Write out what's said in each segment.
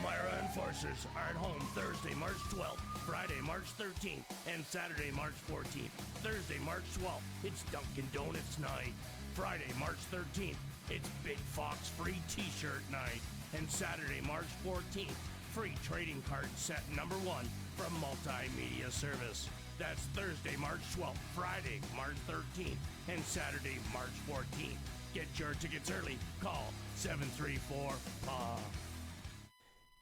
Elmira Enforcers are at home Thursday, March 12th, Friday, March 13th, and Saturday, March 14th. Thursday, March 12th, it's Dunkin' Donuts night. Friday, March 13th, it's Big Fox free t-shirt night. And Saturday, March 14th, free trading card set number 1 from Multimedia Service. That's Thursday, March 12th, Friday, March 13th, and Saturday, March 14th. Get your tickets early. Call 734-PA.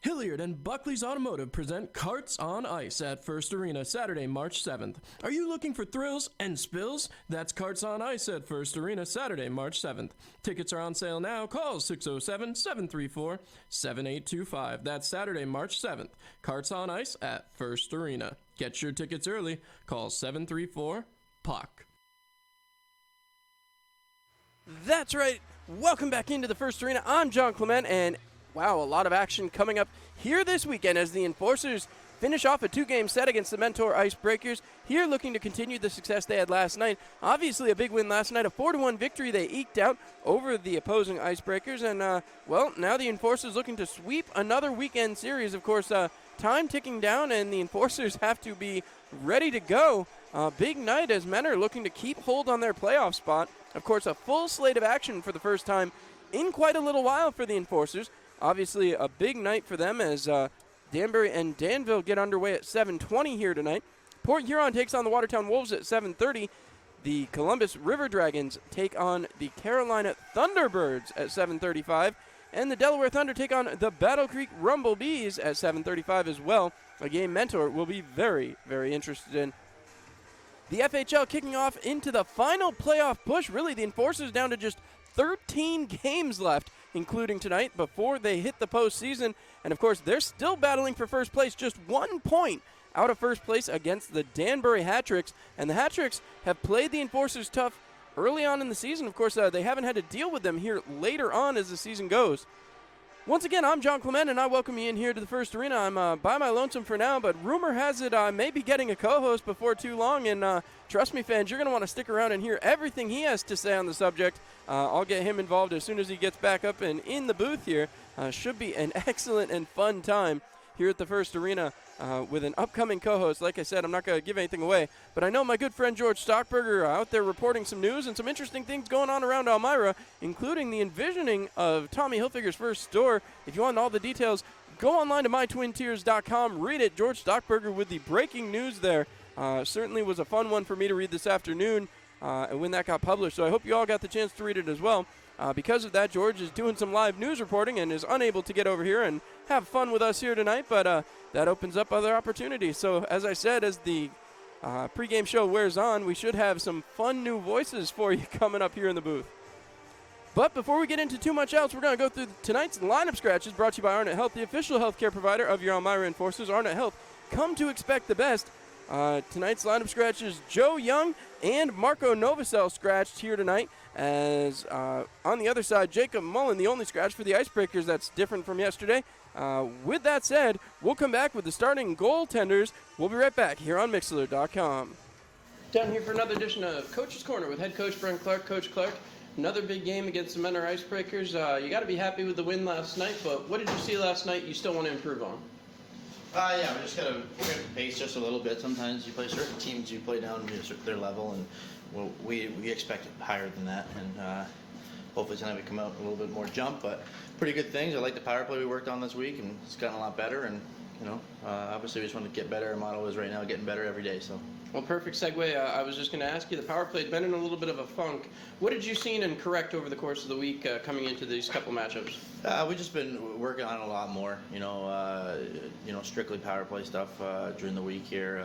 Hilliard and Buckley's Automotive present Karts on Ice at First Arena Saturday, March 7th. Are you looking for thrills and spills? That's Karts on Ice at First Arena Saturday, March 7th. Tickets are on sale now. Call 607-734-7825. That's Saturday, March 7th. Karts on Ice at First Arena. Get your tickets early. Call 734-PAC. That's right. Welcome back into the First Arena. I'm John Clement, and wow, a lot of action coming up here this weekend as the Enforcers finish off a 2-game set against the Mentor Icebreakers. Here looking to continue the success they had last night. Obviously a big win last night, a 4-1 victory they eked out over the opposing Icebreakers. And, well, now the Enforcers looking to sweep another weekend series. Of course, time ticking down, and the Enforcers have to be ready to go. Big night as men are looking to keep hold on their playoff spot. Of course, a full slate of action for the first time in quite a little while for the Enforcers. Obviously, a big night for them as Danbury and Danville get underway at 7:20 here tonight. Port Huron takes on the Watertown Wolves at 7:30. The Columbus River Dragons take on the Carolina Thunderbirds at 7:35. And the Delaware Thunder take on the Battle Creek Rumble Bees at 7:35 as well. A game Mentor will be very, very interested in. The FHL kicking off into the final playoff push. Really, the Enforcers down to just 13 games left, including tonight, before they hit the postseason. And, of course, they're still battling for first place, just 1 point out of first place against the Danbury Hat-Tricks. And the Hat-Tricks have played the Enforcers tough early on in the season. Of course, they haven't had to deal with them here later on as the season goes. Once again, I'm John Clement, and I welcome you in here to the First Arena. I'm by my lonesome for now, but rumor has it I may be getting a co-host before too long, and trust me, fans, you're going to want to stick around and hear everything he has to say on the subject. I'll get him involved as soon as he gets back up and in the booth here. Should be an excellent and fun time here at the First Arena with an upcoming co-host. Like I said, I'm not going to give anything away, but I know my good friend George Stockberger out there reporting some news and some interesting things going on around Elmira, including the envisioning of Tommy Hilfiger's first store. If you want all the details, go online to mytwintiers.com, read it. George Stockberger with the breaking news there. Certainly was a fun one for me to read this afternoon when that got published, so I hope you all got the chance to read it as well. Because of that, George is doing some live news reporting and is unable to get over here and have fun with us here tonight, but that opens up other opportunities. So, as I said, as the pregame show wears on, we should have some fun new voices for you coming up here in the booth. But before we get into too much else, we're going to go through tonight's lineup scratches brought to you by Arnett Health, the official healthcare provider of your Elmira Enforcers. Arnett Health, come to expect the best. Tonight's lineup scratches, Joe Young and Marco Novosel scratched here tonight. As on the other side, Jacob Mullen, the only scratch for the Icebreakers. That's different from yesterday. With that said, we'll come back with the starting goaltenders. We'll be right back here on Mixler.com. Down here for another edition of Coach's Corner with head coach Brent Clark. Coach Clark, another big game against the Mentor Icebreakers. You got to be happy with the win last night, but what did you see last night you still want to improve on? Yeah, we just got to pace just a little bit. Sometimes you play certain teams, you play down to their level, and we expect it higher than that. And hopefully tonight we come out a little bit more jump, but pretty good things. I like the power play we worked on this week, and it's gotten a lot better. And obviously we just want to get better. Our motto is right now getting better every day. So. Well, perfect segue. I was just going to ask you, the power play had been in a little bit of a funk. What did you see and correct over the course of the week coming into these couple matchups? We've just been working on it a lot more, strictly power play stuff during the week here,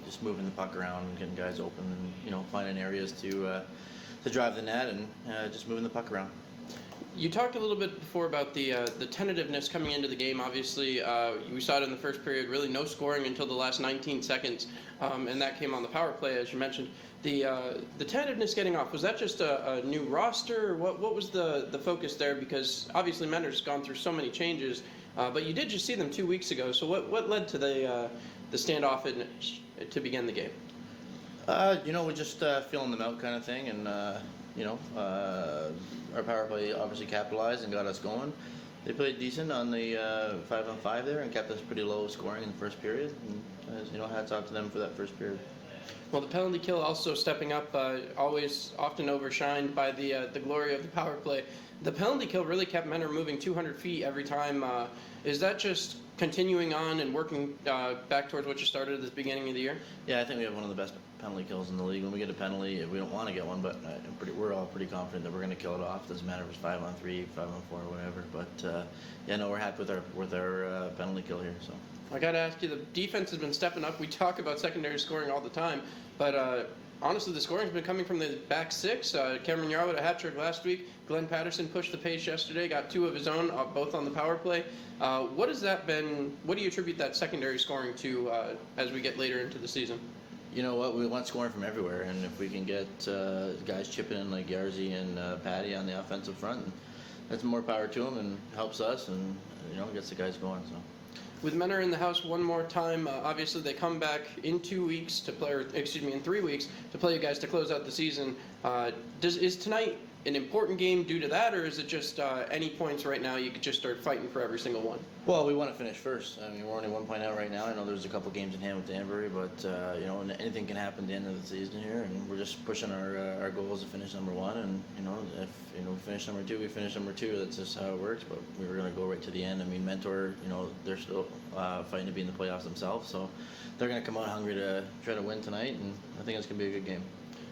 just moving the puck around and getting guys open and, finding areas to drive the net and just moving the puck around. You talked a little bit before about the tentativeness coming into the game. Obviously, we saw it in the first period, really no scoring until the last 19 seconds, and that came on the power play, as you mentioned. The tentativeness getting off, was that just a new roster, or what was the focus there? Because obviously Mentor's gone through so many changes, but you did just see them 2 weeks ago, so what led to the standoff to begin the game? We're just feeling them out kind of thing, and our power play obviously capitalized and got us going. They played decent on the 5-on-5 there and kept us pretty low scoring in the first period. And, hats off to them for that first period. Well, the penalty kill also stepping up, often overshined by the glory of the power play. The penalty kill really kept Menor moving 200 feet every time. Is that just continuing on and working back towards what you started at the beginning of the year? Yeah, I think we have one of the best penalty kills in the league. When we get a penalty, we don't want to get one, but we're all pretty confident that we're going to kill it off. Doesn't matter if it's 5-on-3, 5-on-4, or whatever. But we're happy with our penalty kill here. So I got to ask you, the defense has been stepping up. We talk about secondary scoring all the time, but honestly, the scoring's been coming from the back six. Cameron Yarwood with a hat trick last week. Glenn Patterson pushed the pace yesterday, got 2 of his own, both on the power play. What do you attribute that secondary scoring to as we get later into the season? You know what? We want scoring from everywhere, and if we can get guys chipping in like Yarzy and Patty on the offensive front, that's more power to them and helps us, and gets the guys going. So. With Menor in the house one more time, obviously they come back in 2 weeks to play, in 3 weeks to play you guys to close out the season. Is tonight an important game due to that, or is it just any points right now you could just start fighting for every single one? Well, we want to finish first. I mean, we're only 1 point out right now. I know there's a couple games in hand with Danbury, but anything can happen at the end of the season here, and we're just pushing our goals to finish number 1. And if we finish number 2, we finish number 2. That's just how it works. But we were going to go right to the end. I mean, Mentor, they're still fighting to be in the playoffs themselves, so they're going to come out hungry to try to win tonight, and I think it's going to be a good game.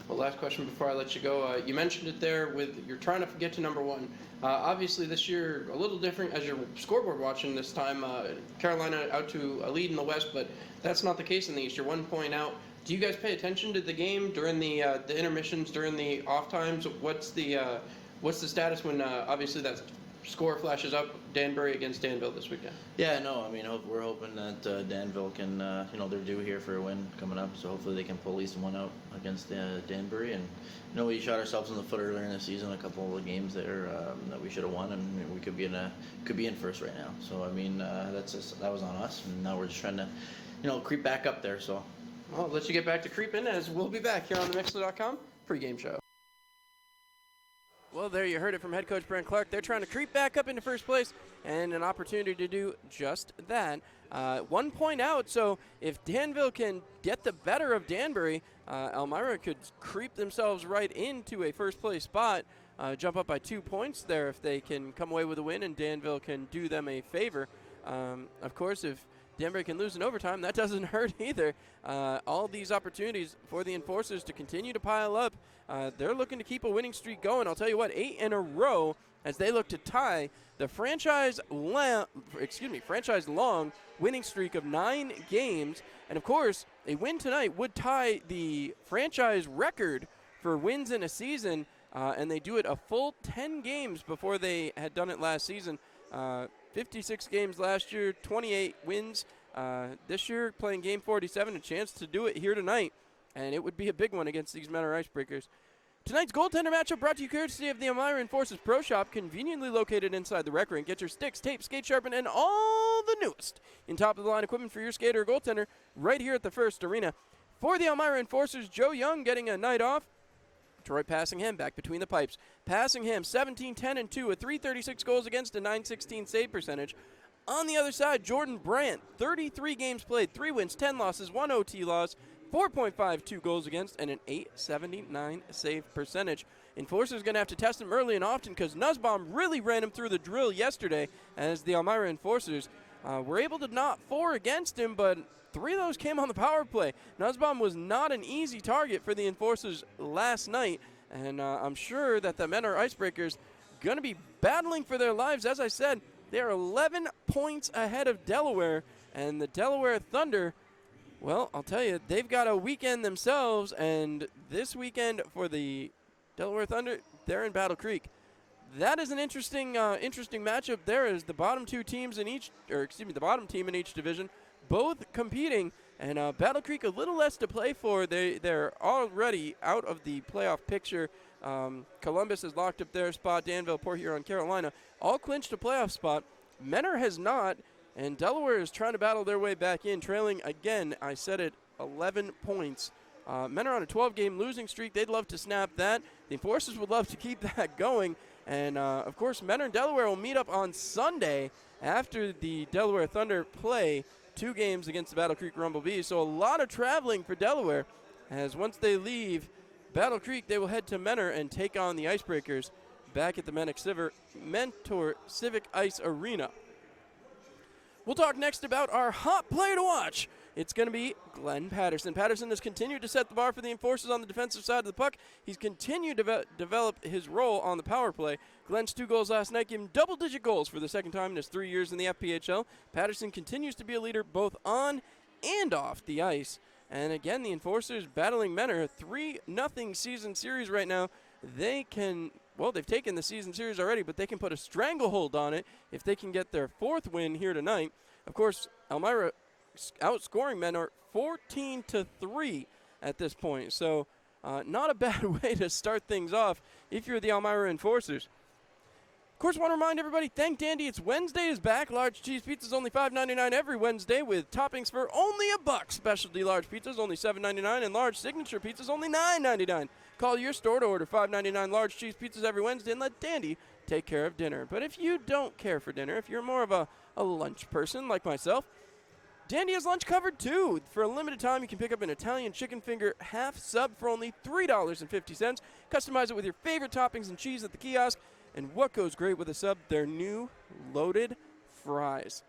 Well, last question before I let you go. You mentioned it there with you're trying to get to number 1. Obviously, this year a little different as your scoreboard watching this time. Carolina out to a lead in the West, but that's not the case in the East. You're 1 point out. Do you guys pay attention to the game during the intermissions, during the off times? What's the status when obviously that score flashes up? Danbury against Danville this weekend. Yeah, no, I mean, we're hoping that Danville can, they're due here for a win coming up, so hopefully they can pull at least one out against Danbury. And, we shot ourselves in the foot earlier in the season, a couple of games there that we should have won, and we could be in first right now. So, I mean, that was on us, and now we're just trying to, creep back up there, so. Well, I'll let you get back to creeping, as we'll be back here on the Mixler.com pregame show. Well, there you heard it from head coach Brent Clark. They're trying to creep back up into first place, and an opportunity to do just that. 1 point out, so if Danville can get the better of Danbury, Elmira could creep themselves right into a first place spot, jump up by 2 points there if they can come away with a win and Danville can do them a favor. Of course, if Danbury can lose in overtime, that doesn't hurt either. All these opportunities for the Enforcers to continue to pile up. They're looking to keep a winning streak going. I'll tell you what, 8 in a row as they look to tie the franchise-long winning streak of 9 games. And, of course, a win tonight would tie the franchise record for wins in a season, and they do it a full 10 games before they had done it last season. 56 games last year, 28 wins this year, playing game 47, a chance to do it here tonight, and it would be a big one against these Menor Icebreakers. Tonight's goaltender matchup brought to you courtesy of the Elmira Enforcers Pro Shop, conveniently located inside the rec rink. Get your sticks, tape, skate sharpen, and all the newest in top-of-the-line equipment for your skater or goaltender right here at the First Arena. For the Elmira Enforcers, Joe Young getting a night off. Troy Passingham back between the pipes. Passingham 17-10-2 with 336 goals against, a .916 save percentage. On the other side, Jordan Brandt, 33 games played, 3 wins, 10 losses, 1 OT loss, 4.52 goals against, and an .879 save percentage. Enforcers going to have to test him early and often because Nussbaum really ran him through the drill yesterday as the Elmira Enforcers were able to knot 4 against him, but 3 of those came on the power play. Nussbaum was not an easy target for the Enforcers last night, and I'm sure that the Menor Icebreakers going to be battling for their lives. As I said, they are 11 points ahead of Delaware, and the Delaware Thunder, well, I'll tell you, they've got a weekend themselves, and this weekend for the Delaware Thunder, they're in Battle Creek. That is an interesting matchup there as the bottom 2 teams in each, the bottom team in each division, both competing, and Battle Creek a little less to play for. They're already out of the playoff picture. Columbus has locked up their spot. Danville, Port Huron, Carolina, all clinched a playoff spot. Menor has not, and Delaware is trying to battle their way back in, trailing again, I said it, 11 points. Menor on a 12-game losing streak. They'd love to snap that. The Enforcers would love to keep that going. And, of course, Mentor and Delaware will meet up on Sunday after the Delaware Thunder play 2 games against the Battle Creek Rumble Bees. So a lot of traveling for Delaware, as once they leave Battle Creek, they will head to Mentor and take on the Icebreakers back at the Mentor Civic Ice Arena. We'll talk next about our hot player to watch. It's going to be Glenn Patterson. Patterson has continued to set the bar for the Enforcers on the defensive side of the puck. He's continued to develop his role on the power play. Glenn's 2 goals last night gave him double-digit goals for the second time in his 3 years in the FPHL. Patterson continues to be a leader both on and off the ice. And again, the Enforcers battling Mentor, a 3-0 season series right now. They've taken the season series already, but they can put a stranglehold on it if they can get their 4th win here tonight. Of course, Elmira outscoring Mentor 14-3 at this point. So not a bad way to start things off if you're the Elmira Enforcers. Of course, want to remind everybody, thank Dandy. It's Wednesday is back. Large cheese pizzas only $5.99 every Wednesday with toppings for only $1. Specialty large pizzas only $7.99 and large signature pizzas only $9.99. Call your store to order $5.99 large cheese pizzas every Wednesday and let Dandy take care of dinner. But if you don't care for dinner, if you're more of a lunch person like myself, Dandy has lunch covered too. For a limited time, you can pick up an Italian chicken finger half sub for only $3.50. Customize it with your favorite toppings and cheese at the kiosk. And what goes great with a sub? Their new loaded fries.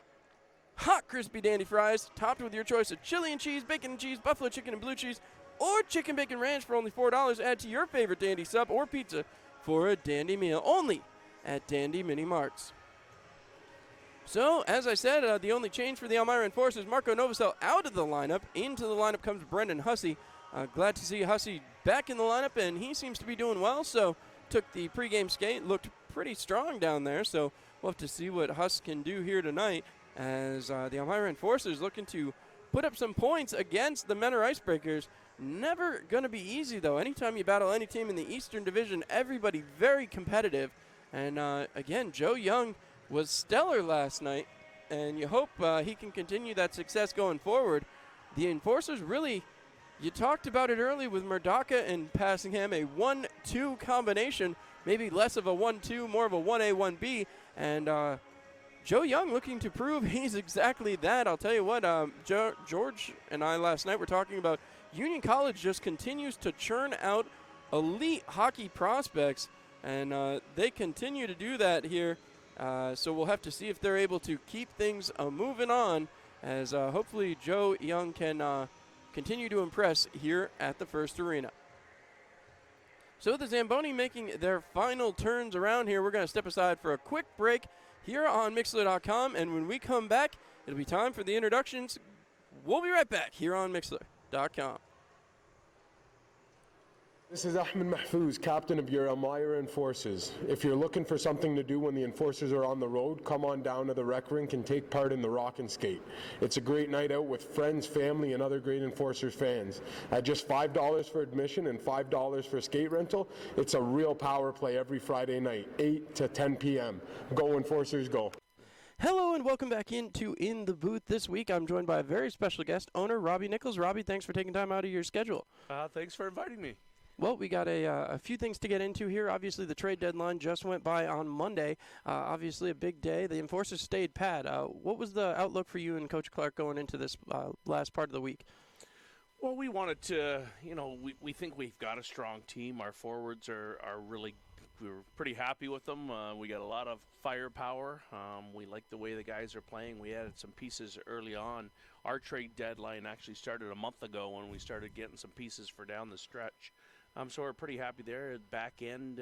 Hot, crispy Dandy fries, topped with your choice of chili and cheese, bacon and cheese, buffalo chicken and blue cheese, or chicken bacon ranch for only $4. Add to your favorite Dandy sub or pizza for a Dandy meal. Only at Dandy Mini Marts. So, as I said, the only change for the Elmira Enforcers, Marco Novosel out of the lineup. Into the lineup comes Brendan Hussey. Glad to see Hussey back in the lineup, and he seems to be doing well. So, took the pregame skate, looked pretty strong down there. So, we'll have to see what Huss can do here tonight as the Elmira Enforcers looking to put up some points against the Mentor Icebreakers. Never going to be easy, though. Anytime you battle any team in the Eastern Division, everybody very competitive. And, again, Joe Young was stellar last night, and you hope he can continue that success going forward. The Enforcers really, you talked about it early with Murdaka and Passingham, a 1-2 combination, maybe less of a 1-2, more of a 1A, 1B, and Joe Young looking to prove he's exactly that. I'll tell you what, George and I last night were talking about Union College just continues to churn out elite hockey prospects, and they continue to do that here. So we'll have to see if they're able to keep things moving on as hopefully Joe Young can continue to impress here at the First Arena. So the Zamboni making their final turns around here. We're going to step aside for a quick break here on Mixler.com, and when we come back, it'll be time for the introductions. We'll be right back here on Mixler.com. This is Ahmed Mahfouz, captain of your Elmira Enforcers. If you're looking for something to do when the Enforcers are on the road, come on down to the rec rink and take part in the Rock and Skate. It's a great night out with friends, family, and other great Enforcers fans. At just $5 for admission and $5 for skate rental, it's a real power play every Friday night, 8 to 10 p.m. Go Enforcers, go. Hello and welcome back into In the Booth this week. I'm joined by a very special guest, owner Robbie Nichols. Robbie, thanks for taking time out of your schedule. Thanks for inviting me. Well, we got a few things to get into here. Obviously, the trade deadline just went by on Monday. Obviously, a big day. The Enforcers stayed pat. What was the outlook for you and Coach Clark going into this last part of the week? Well, we wanted to, we think we've got a strong team. Our forwards are really, we were pretty happy with them. We got a lot of firepower. We like the way the guys are playing. We added some pieces early on. Our trade deadline actually started a month ago when we started getting some pieces for down the stretch. So we're pretty happy there. Back end,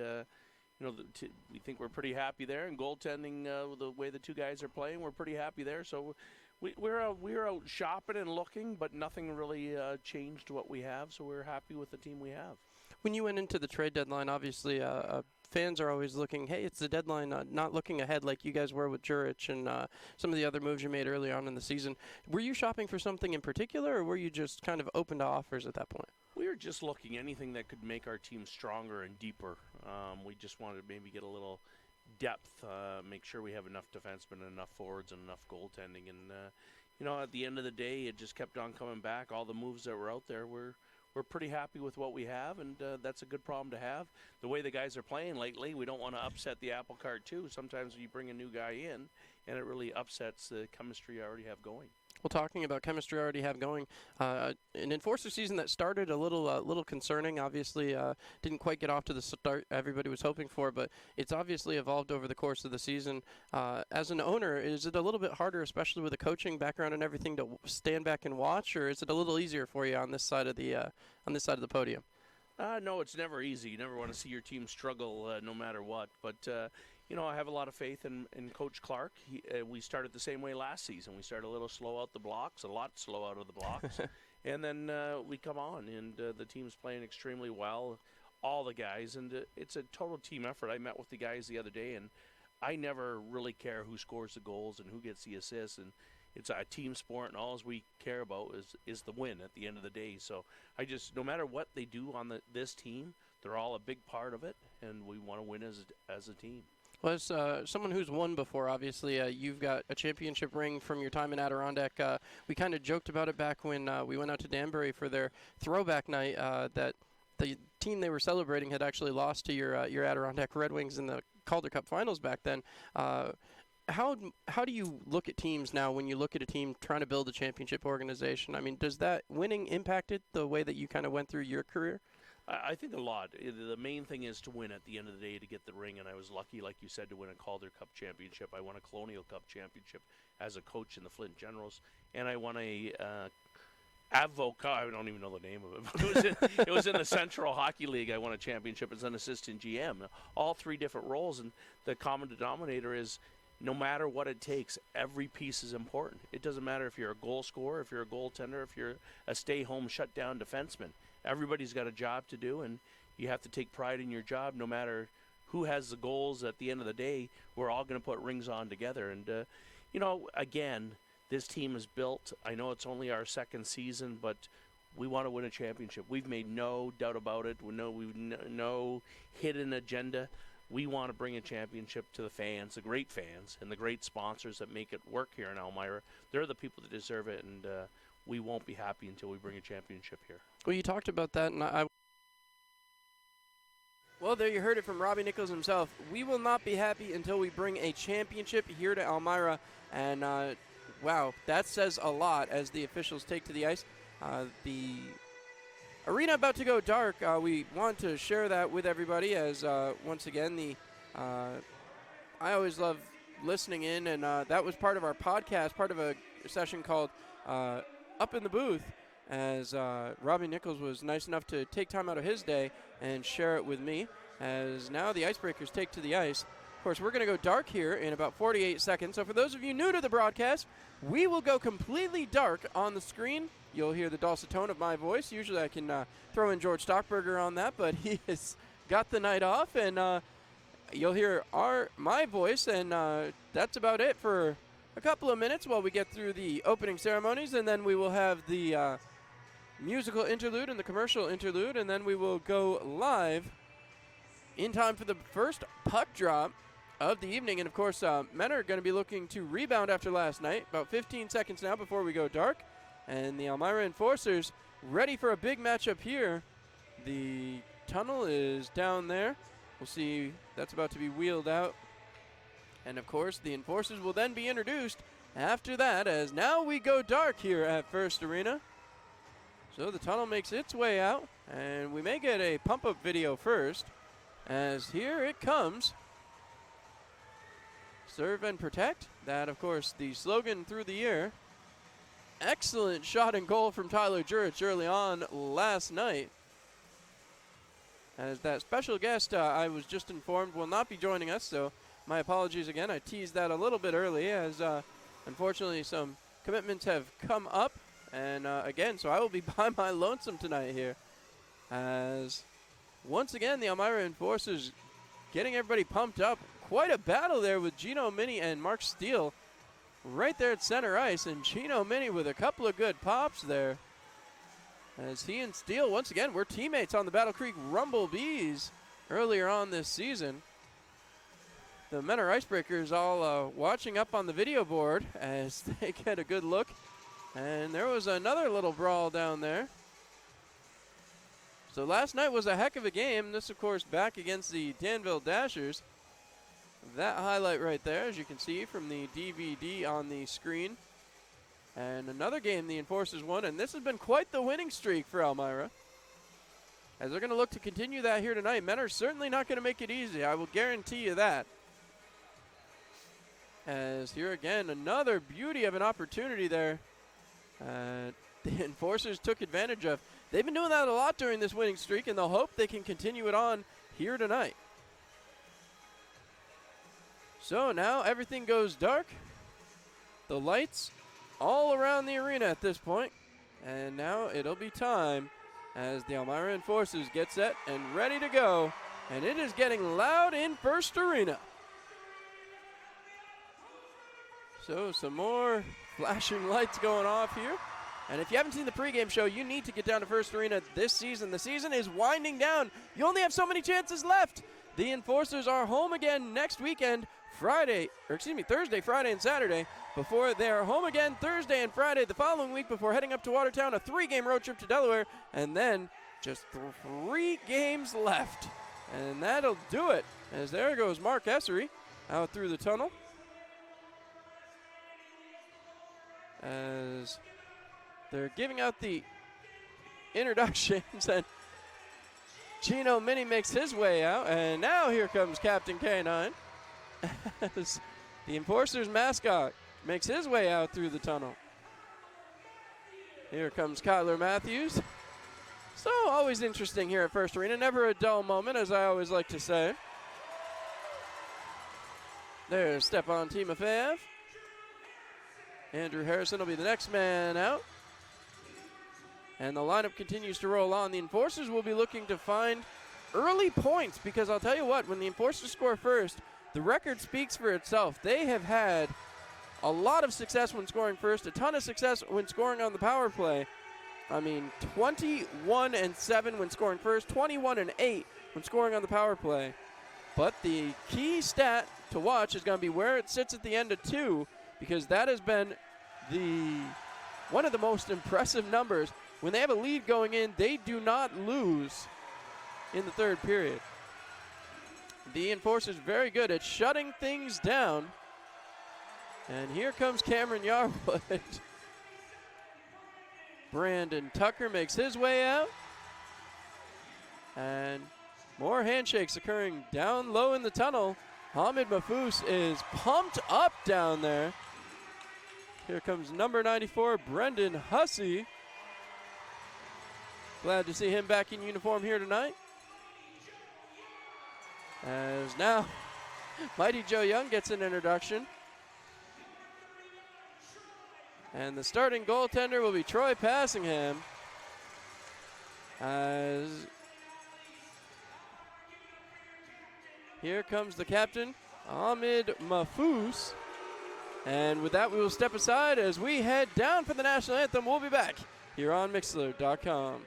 we think we're pretty happy there. And goaltending, the way the two guys are playing, we're pretty happy there. So we're out shopping and looking, but nothing really changed what we have. So we're happy with the team we have. When you went into the trade deadline, obviously fans are always looking, hey, it's the deadline, not looking ahead like you guys were with Jurich and some of the other moves you made early on in the season. Were you shopping for something in particular, or were you just kind of open to offers at that point? We were just looking anything that could make our team stronger and deeper. We just wanted to maybe get a little depth, make sure we have enough defensemen, enough forwards, and enough goaltending. And, at the end of the day, it just kept on coming back. All the moves that were out there, we're we're pretty happy with what we have, and that's a good problem to have. The way the guys are playing lately, we don't want to upset the apple cart too. Sometimes you bring a new guy in, and it really upsets the chemistry you already have going. Well, talking about chemistry I already have going, an Enforcer season that started a little concerning. Obviously, didn't quite get off to the start everybody was hoping for, but it's obviously evolved over the course of the season. As an owner, is it a little bit harder, especially with a coaching background and everything, to stand back and watch, or is it a little easier for you on this side of the podium? No, it's never easy. You never want to see your team struggle no matter what, but I have a lot of faith in Coach Clark. We started the same way last season. We started a little slow out the blocks, a lot slow out of the blocks, and then we come on, and the team's playing extremely well, all the guys, and it's a total team effort. I met with the guys the other day, and I never really care who scores the goals and who gets the assists, and it's a team sport, and all we care about is the win at the end of the day. So no matter what they do on this team, they're all a big part of it, and we want to win as a team. Well, as someone who's won before, obviously, you've got a championship ring from your time in Adirondack. We kind of joked about it back when we went out to Danbury for their throwback night, that the team they were celebrating had actually lost to your Adirondack Red Wings in the Calder Cup finals back then. How do you look at teams now when you look at a team trying to build a championship organization? I mean, does that winning impacted the way that you kind of went through your career? I think a lot. The main thing is to win at the end of the day, to get the ring, and I was lucky, like you said, to win a Calder Cup championship. I won a Colonial Cup championship as a coach in the Flint Generals, and I won a Advoca, I don't even know the name of it, but it was in the Central Hockey League. I won a championship as an assistant GM. All three different roles, and the common denominator is no matter what it takes, every piece is important. It doesn't matter if you're a goal scorer, if you're a goaltender, if you're a stay-home, shut-down defenseman. Everybody's got a job to do, and you have to take pride in your job no matter who has the goals. At the end of the day, we're all going to put rings on together. And, again, this team is built. I know it's only our second season, but we want to win a championship. We've made no doubt about it. We've no hidden agenda. We want to bring a championship to the fans, the great fans, and the great sponsors that make it work here in Elmira. They're the people that deserve it, and we won't be happy until we bring a championship here. Well, you talked about that, and well, there you heard it from Robbie Nichols himself. We will not be happy until we bring a championship here to Elmira, and wow, that says a lot as the officials take to the ice. The arena about to go dark. We want to share that with everybody as, once again, I always love listening in, and that was part of our podcast, part of a session called Up in the Booth, as Robbie Nichols was nice enough to take time out of his day and share it with me, as now the Icebreakers take to the ice. Of course, we're going to go dark here in about 48 seconds. So for those of you new to the broadcast, we will go completely dark on the screen. You'll hear the dulcet tone of my voice. Usually I can throw in George Stockberger on that, but he has got the night off, and you'll hear my voice, and that's about it for a couple of minutes while we get through the opening ceremonies, and then we will have the musical interlude and the commercial interlude, and then we will go live in time for the first puck drop of the evening. And of course, men are going to be looking to rebound after last night. About 15 seconds now before we go dark, and the Elmira Enforcers ready for a big matchup here. The tunnel is down there. We'll see, that's about to be wheeled out. And of course, the Enforcers will then be introduced after that, as now we go dark here at First Arena. So the tunnel makes its way out, and we may get a pump-up video first, as here it comes. Serve and protect. That, of course, the slogan through the year. Excellent shot and goal from Tyler Jurich early on last night. As that special guest, I was just informed, will not be joining us, so my apologies again. I teased that a little bit early, as unfortunately some commitments have come up. And again, so I will be by my lonesome tonight here, as once again the Elmira Enforcers getting everybody pumped up. Quite a battle there with Gino Mini and Mark Steele right there at center ice, and Gino Mini with a couple of good pops there, as he and Steele once again were teammates on the Battle Creek Rumblebees earlier on this season. The men are Icebreakers all watching up on the video board as they get a good look. And there was another little brawl down there. So last night was a heck of a game. This, of course, back against the Danville Dashers. That highlight right there, as you can see from the DVD on the screen. And another game the Enforcers won, and this has been quite the winning streak for Elmira. As they're going to look to continue that here tonight. Men are certainly not going to make it easy. I will guarantee you that. As here again, another beauty of an opportunity there. The Enforcers took advantage of. They've been doing that a lot during this winning streak, and they'll hope they can continue it on here tonight. So now everything goes dark. The lights all around the arena at this point. And now it'll be time as the Elmira Enforcers get set and ready to go. And it is getting loud in First Arena. So some more flashing lights going off here. And if you haven't seen the pregame show, you need to get down to First Arena this season. The season is winding down. You only have so many chances left. The Enforcers are home again next weekend, Thursday, Friday, and Saturday, before they are home again Thursday and Friday the following week before heading up to Watertown, a 3-game road trip to Delaware, and then just 3 games left. And that'll do it, as there goes Mark Essery out through the tunnel. As they're giving out the introductions, and Gino Mini makes his way out, and now here comes Captain K9 as the Enforcers mascot makes his way out through the tunnel. Here comes Kyler Matthews. So always interesting here at First Arena, never a dull moment, as I always like to say. There's Stepan Timofeyev. Andrew Harrison will be the next man out. And the lineup continues to roll on. The Enforcers will be looking to find early points, because I'll tell you what, when the Enforcers score first, the record speaks for itself. They have had a lot of success when scoring first, a ton of success when scoring on the power play. I mean, 21-7 when scoring first, 21-8 when scoring on the power play. But the key stat to watch is going to be where it sits at the end of 2, because that has been one of the most impressive numbers. When they have a lead going in, they do not lose in the third period. The Enforcers very good at shutting things down. And here comes Cameron Yarwood. Brandon Tucker makes his way out. And more handshakes occurring down low in the tunnel. Hamid Mahfouz is pumped up down there. Here comes number 94, Brendan Hussey. Glad to see him back in uniform here tonight. As now, Mighty Joe Young gets an introduction. And the starting goaltender will be Troy Passingham. As here comes the captain, Ahmed Mahfouz. And with that, we will step aside as we head down for the national anthem. We'll be back here on Mixlr.com.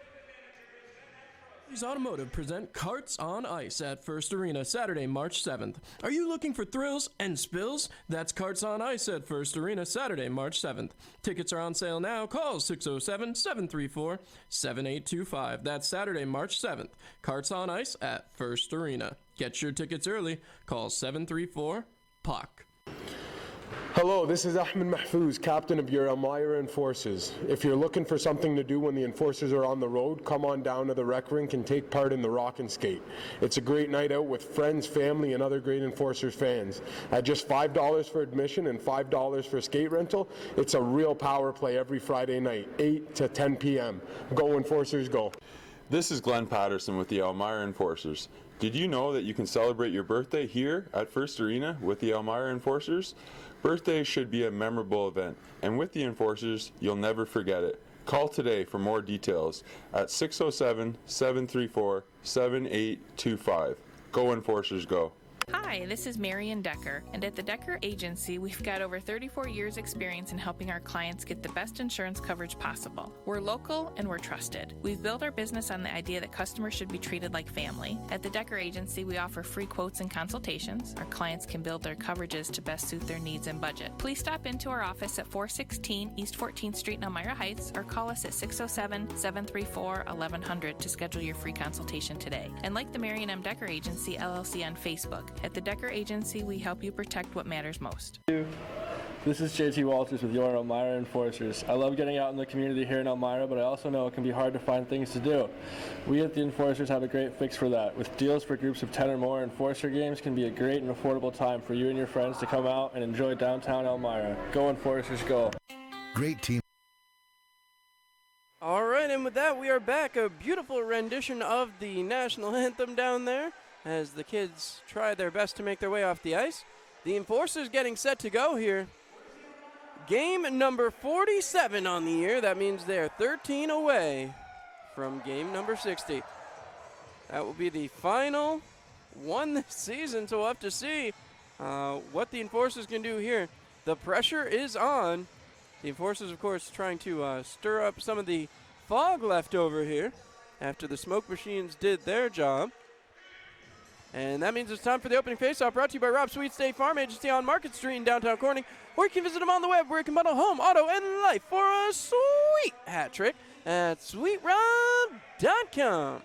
Automotive present Karts on Ice at First Arena Saturday, March 7th. Are you looking for thrills and spills? That's Karts on Ice at First Arena Saturday, March 7th. Tickets are on sale now. Call 607-734-7825. That's Saturday, March 7th. Karts on Ice at First Arena. Get your tickets early. Call 734-POC. Hello, this is Ahmed Mahfouz, captain of your Elmira Enforcers. If you're looking for something to do when the Enforcers are on the road, come on down to the rec rink and take part in the Rock and Skate. It's a great night out with friends, family, and other great Enforcers fans. At just $5 for admission and $5 for skate rental, it's a real power play every Friday night, 8 to 10 p.m. Go Enforcers, go. This is Glenn Patterson with the Elmira Enforcers. Did you know that you can celebrate your birthday here at First Arena with the Elmira Enforcers? Birthdays should be a memorable event, and with the Enforcers, you'll never forget it. Call today for more details at 607-734-7825. Go Enforcers, go. Hi, this is Marian Decker, and at the Decker Agency, we've got over 34 years' experience in helping our clients get the best insurance coverage possible. We're local and we're trusted. We've built our business on the idea that customers should be treated like family. At the Decker Agency, we offer free quotes and consultations. Our clients can build their coverages to best suit their needs and budget. Please stop into our office at 416 East 14th Street in Elmira Heights or call us at 607-734-1100 to schedule your free consultation today. And like the Marian M. Decker Agency, LLC on Facebook. At the Decker Agency, we help you protect what matters most. This is JT Walters with your Elmira Enforcers. I love getting out in the community here in Elmira, but I also know it can be hard to find things to do. We at the Enforcers have a great fix for that. With deals for groups of 10 or more, Enforcer games can be a great and affordable time for you and your friends to come out and enjoy downtown Elmira. Go Enforcers, go. Great team. All right, and with that, we are back. A beautiful rendition of the national anthem down there as the kids try their best to make their way off the ice. The Enforcers getting set to go here. Game number 47 on the year. That means they're 13 away from game number 60. That will be the final one this season, so we'll have to see what the Enforcers can do here. The pressure is on. The Enforcers, of course, trying to stir up some of the fog left over here after the smoke machines did their job. And that means it's time for the opening faceoff, brought to you by Rob Sweet State Farm Agency on Market Street in downtown Corning. Or you can visit them on the web where you can bundle home, auto, and life for a sweet hat trick at sweetrob.com.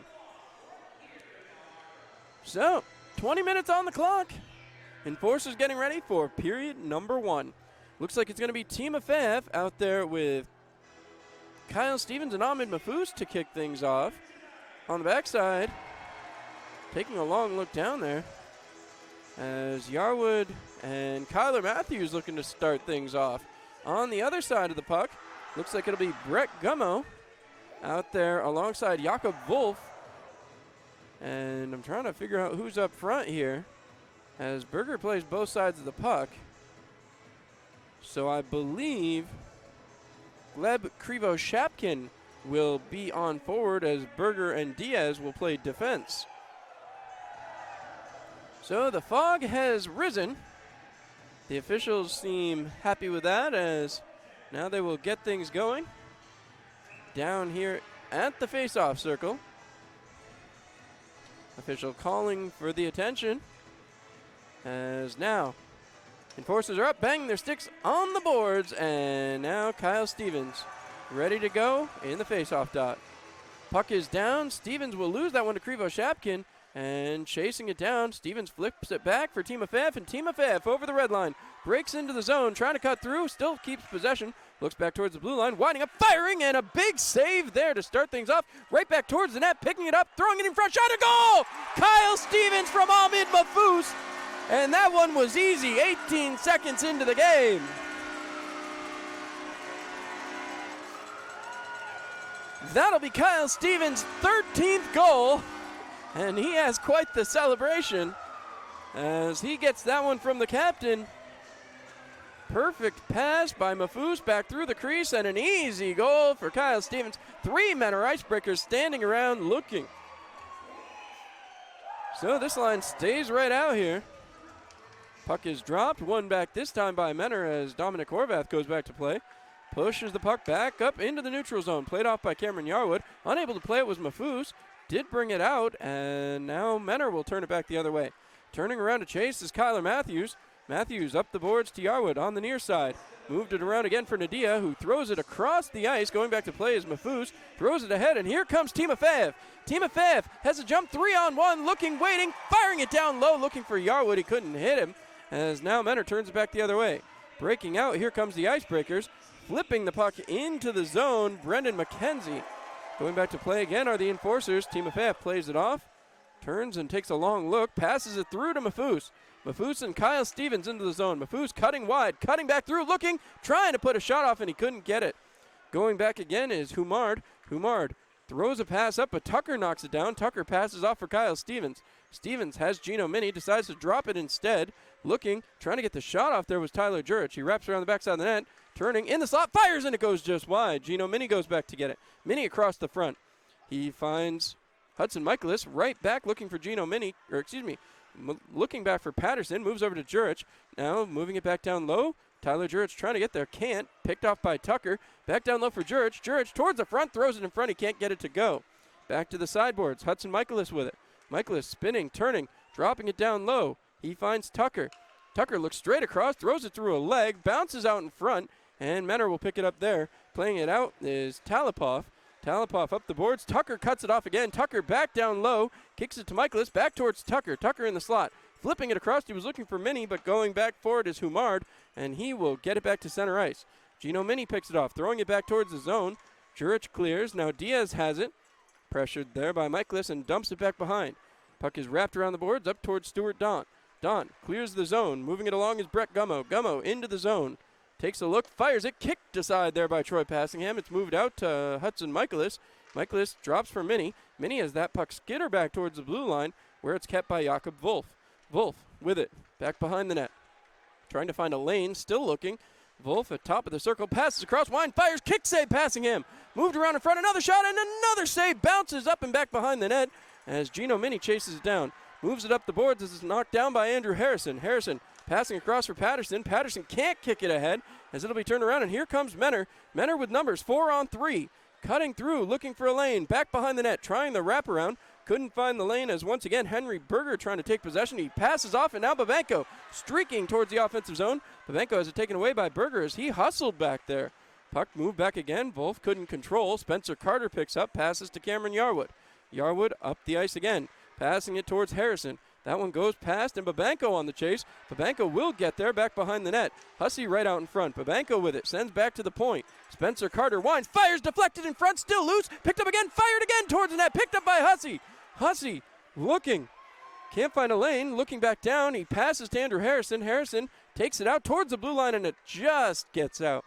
So, 20 minutes on the clock. Enforcers getting ready for period number 1. Looks like it's going to be Team FF out there with Kyle Stevens and Ahmed Mahfouz to kick things off. On the backside, taking a long look down there as Yarwood and Kyler Matthews looking to start things off. On the other side of the puck, looks like it'll be Brett Gummo out there alongside Jakob Wolf. And I'm trying to figure out who's up front here as Berger plays both sides of the puck. So I believe Gleb Krivo-Shapkin will be on forward as Berger and Diaz will play defense. So the fog has risen. The officials seem happy with that as now they will get things going down here at the face-off circle. Official calling for the attention as now Enforcers are up, banging their sticks on the boards, and now Kyle Stevens ready to go in the face-off dot. Puck is down. Stevens will lose that one to Krivo-Shapkin, and chasing it down, Stevens flips it back for Team FF, and Team FF over the red line. Breaks into the zone, trying to cut through, still keeps possession. Looks back towards the blue line, winding up, firing, and a big save there to start things off. Right back towards the net, picking it up, throwing it in front, shot, a goal! Kyle Stevens from Ahmed Mahfouz. And that one was easy, 18 seconds into the game. That'll be Kyle Stevens' 13th goal, and he has quite the celebration as he gets that one from the captain. Perfect pass by Mahfouz back through the crease, and an easy goal for Kyle Stevens. 3 men are icebreakers standing around looking. So this line stays right out here. Puck is dropped, one back this time by Menor as Dominic Horvath goes back to play. Pushes the puck back up into the neutral zone. Played off by Cameron Yarwood. Unable to play it was Mahfouz. Did bring it out, and now Menor will turn it back the other way. Turning around to chase is Kyler Matthews. Matthews up the boards to Yarwood on the near side. Moved it around again for Nadia, who throws it across the ice. Going back to play is Mahfouz. Throws it ahead, and here comes Team FF. Team FF has a jump 3-on-1, looking, waiting, firing it down low, looking for Yarwood. He couldn't hit him, as now Menor turns it back the other way. Breaking out, here comes the Icebreakers. Flipping the puck into the zone, Brendan McKenzie. Going back to play again are the Enforcers. Team FF plays it off. Turns and takes a long look, passes it through to Mahfouz. Mahfouz and Kyle Stevens into the zone. Mahfouz cutting wide, cutting back through, looking, trying to put a shot off, and he couldn't get it. Going back again is Humard. Humard throws a pass up, but Tucker knocks it down. Tucker passes off for Kyle Stevens. Stevens has Gino Mini, decides to drop it instead. Looking, trying to get the shot off there was Tyler Jurich. He wraps around the backside of the net, turning in the slot, fires, and it goes just wide. Gino Mini goes back to get it. Mini across the front. He finds Hudson Michaelis right back looking for Gino Mini, looking back for Patterson, moves over to Jurich. Now moving it back down low. Tyler Jurich trying to get there, can't. Picked off by Tucker. Back down low for Jurich. Jurich towards the front, throws it in front. He can't get it to go. Back to the sideboards. Hudson Michaelis with it. Michaelis spinning, turning, dropping it down low. He finds Tucker. Tucker looks straight across, throws it through a leg, bounces out in front, and Menor will pick it up there. Playing it out is Talipov. Talipov up the boards. Tucker cuts it off again. Tucker back down low, kicks it to Michaelis, back towards Tucker. Tucker in the slot. Flipping it across, he was looking for Mini, but going back forward is Humard, and he will get it back to center ice. Gino Mini picks it off, throwing it back towards the zone. Jurich clears. Now Diaz has it. Pressured there by Michaelis and dumps it back behind. Puck is wrapped around the boards up towards Stuart Don. Don clears the zone. Moving it along is Brett Gummo. Gummo into the zone. Takes a look, fires it, kicked aside there by Troy Passingham. It's moved out to Hudson Michaelis. Michaelis drops for Mini. Mini has that puck skitter back towards the blue line where it's kept by Jakob Wolf. Wolf with it, back behind the net. Trying to find a lane, still looking. Wolf at top of the circle, passes across, Wine fires, kick save, Passingham. Moved around in front, another shot, and another save, bounces up and back behind the net as Gino Mini chases it down. Moves it up the boards as it's knocked down by Andrew Harrison. Harrison passing across for Patterson. Patterson can't kick it ahead as it'll be turned around, and here comes Menor. Menor with numbers, 4-on-3. Cutting through, looking for a lane, back behind the net, trying the wraparound. Couldn't find the lane as once again Henry Berger trying to take possession. He passes off, and now Babenko streaking towards the offensive zone. Babenko has it taken away by Berger as he hustled back there. Puck moved back again. Wolf couldn't control. Spencer Carter picks up, passes to Cameron Yarwood. Yarwood up the ice again, passing it towards Harrison. That one goes past, and Babenko on the chase. Babenko will get there, back behind the net. Hussey right out in front. Babenko with it, sends back to the point. Spencer Carter winds, fires, deflected in front, still loose. Picked up again, fired again towards the net. Picked up by Hussey. Hussey looking, can't find a lane. Looking back down, he passes to Andrew Harrison. Harrison takes it out towards the blue line, and it just gets out.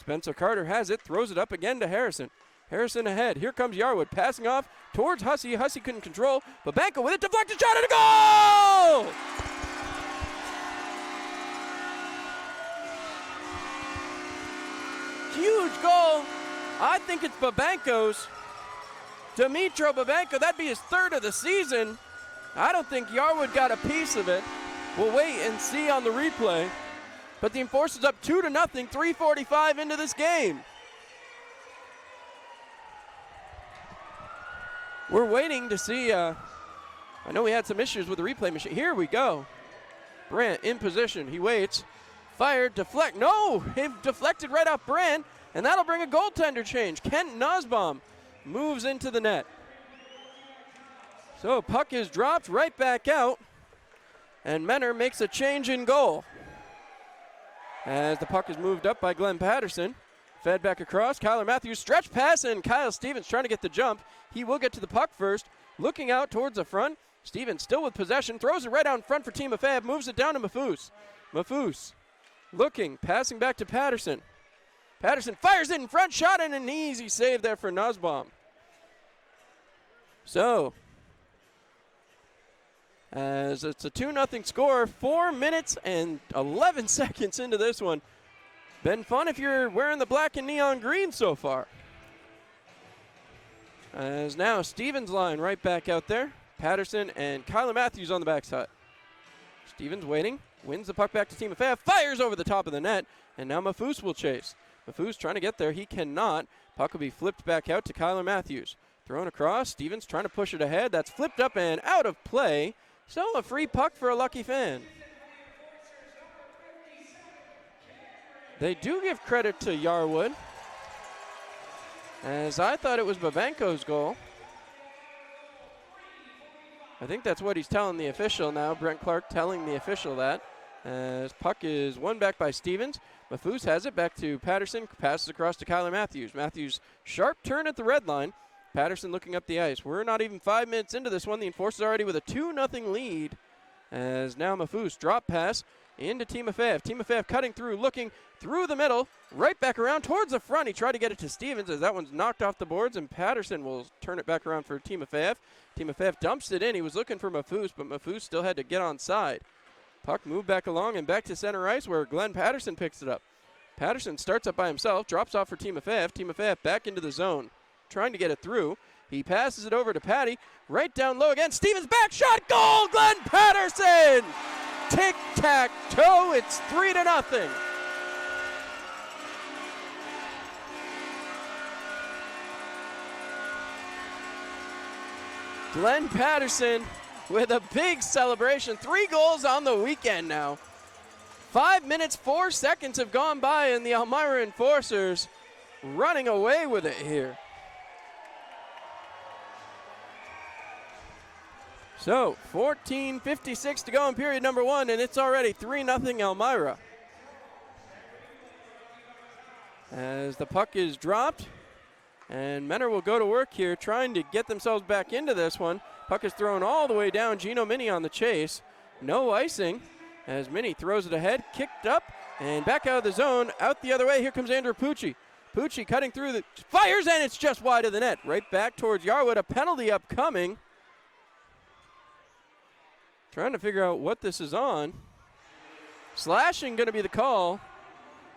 Spencer Carter has it, throws it up again to Harrison. Harrison ahead. Here comes Yarwood passing off towards Hussey. Hussey couldn't control. Babenko with it, deflected shot, and a goal! Huge goal. I think it's Babenko's. Dimitro Babenko, that'd be his third of the season. I don't think Yarwood got a piece of it. We'll wait and see on the replay. But the Enforcers up 2-0, 3:45 into this game. We're waiting to see, I know we had some issues with the replay machine. Here we go. Brandt in position, he waits. Fired, deflect, no! He deflected right off Brandt, and that'll bring a goaltender change. Kent Nussbaum moves into the net. So puck is dropped right back out, and Menor makes a change in goal. As the puck is moved up by Glenn Patterson. Fed back across, Kyler Matthews, stretch pass, and Kyle Stevens trying to get the jump. He will get to the puck first, looking out towards the front. Stevens still with possession, throws it right out in front for Timofeyev, moves it down to Mafus. Mafus looking, passing back to Patterson. Patterson fires it in front, shot, and an easy save there for Nussbaum. So, as it's a 2-0 score, 4 minutes and 11 seconds into this one. Been fun if you're wearing the black and neon green so far. As now Stevens line right back out there. Patterson and Kyler Matthews on the backside. Stevens waiting, wins the puck back to Timofeyev, fires over the top of the net, and now Mafus will chase. Mafus trying to get there, he cannot. Puck will be flipped back out to Kyler Matthews. Thrown across, Stevens trying to push it ahead. That's flipped up and out of play. So a free puck for a lucky fan. They do give credit to Yarwood, as I thought it was Babenko's goal. I think that's what he's telling the official now. Brent Clark telling the official that. As puck is won back by Stevens. Mafus has it back to Patterson. Passes across to Kyler Matthews. Matthews, sharp turn at the red line. Patterson looking up the ice. We're not even 5 minutes into this one. The Enforcers already with a 2-0 lead. As now Mafus, drop pass into Timofeyev. Timofeyev cutting through, looking through the middle, right back around towards the front. He tried to get it to Stevens as that one's knocked off the boards, and Patterson will turn it back around for Timofeyev. Timofeyev dumps it in. He was looking for Mafus, but Mafus still had to get on side. Puck moved back along and back to center ice where Glenn Patterson picks it up. Patterson starts up by himself, drops off for Timofeyev. Timofeyev back into the zone, trying to get it through. He passes it over to Patty. Right down low again. Stevens back shot. Goal! Glenn Patterson! Tic-tac-toe. It's 3-0. Glenn Patterson with a big celebration. 3 goals on the weekend now. 5 minutes, 4 seconds have gone by, and the Elmira Enforcers running away with it here. So, 14:56 to go in period number 1, and it's already 3-0 Elmira. As the puck is dropped, and Menor will go to work here trying to get themselves back into this one. Puck is thrown all the way down. Gino Mini on the chase. No icing as Mini throws it ahead, kicked up, and back out of the zone. Out the other way, here comes Andrew Pucci. Pucci cutting through the fires, and it's just wide of the net. Right back towards Yarwood. A penalty upcoming. Trying to figure out what this is on. Slashing going to be the call.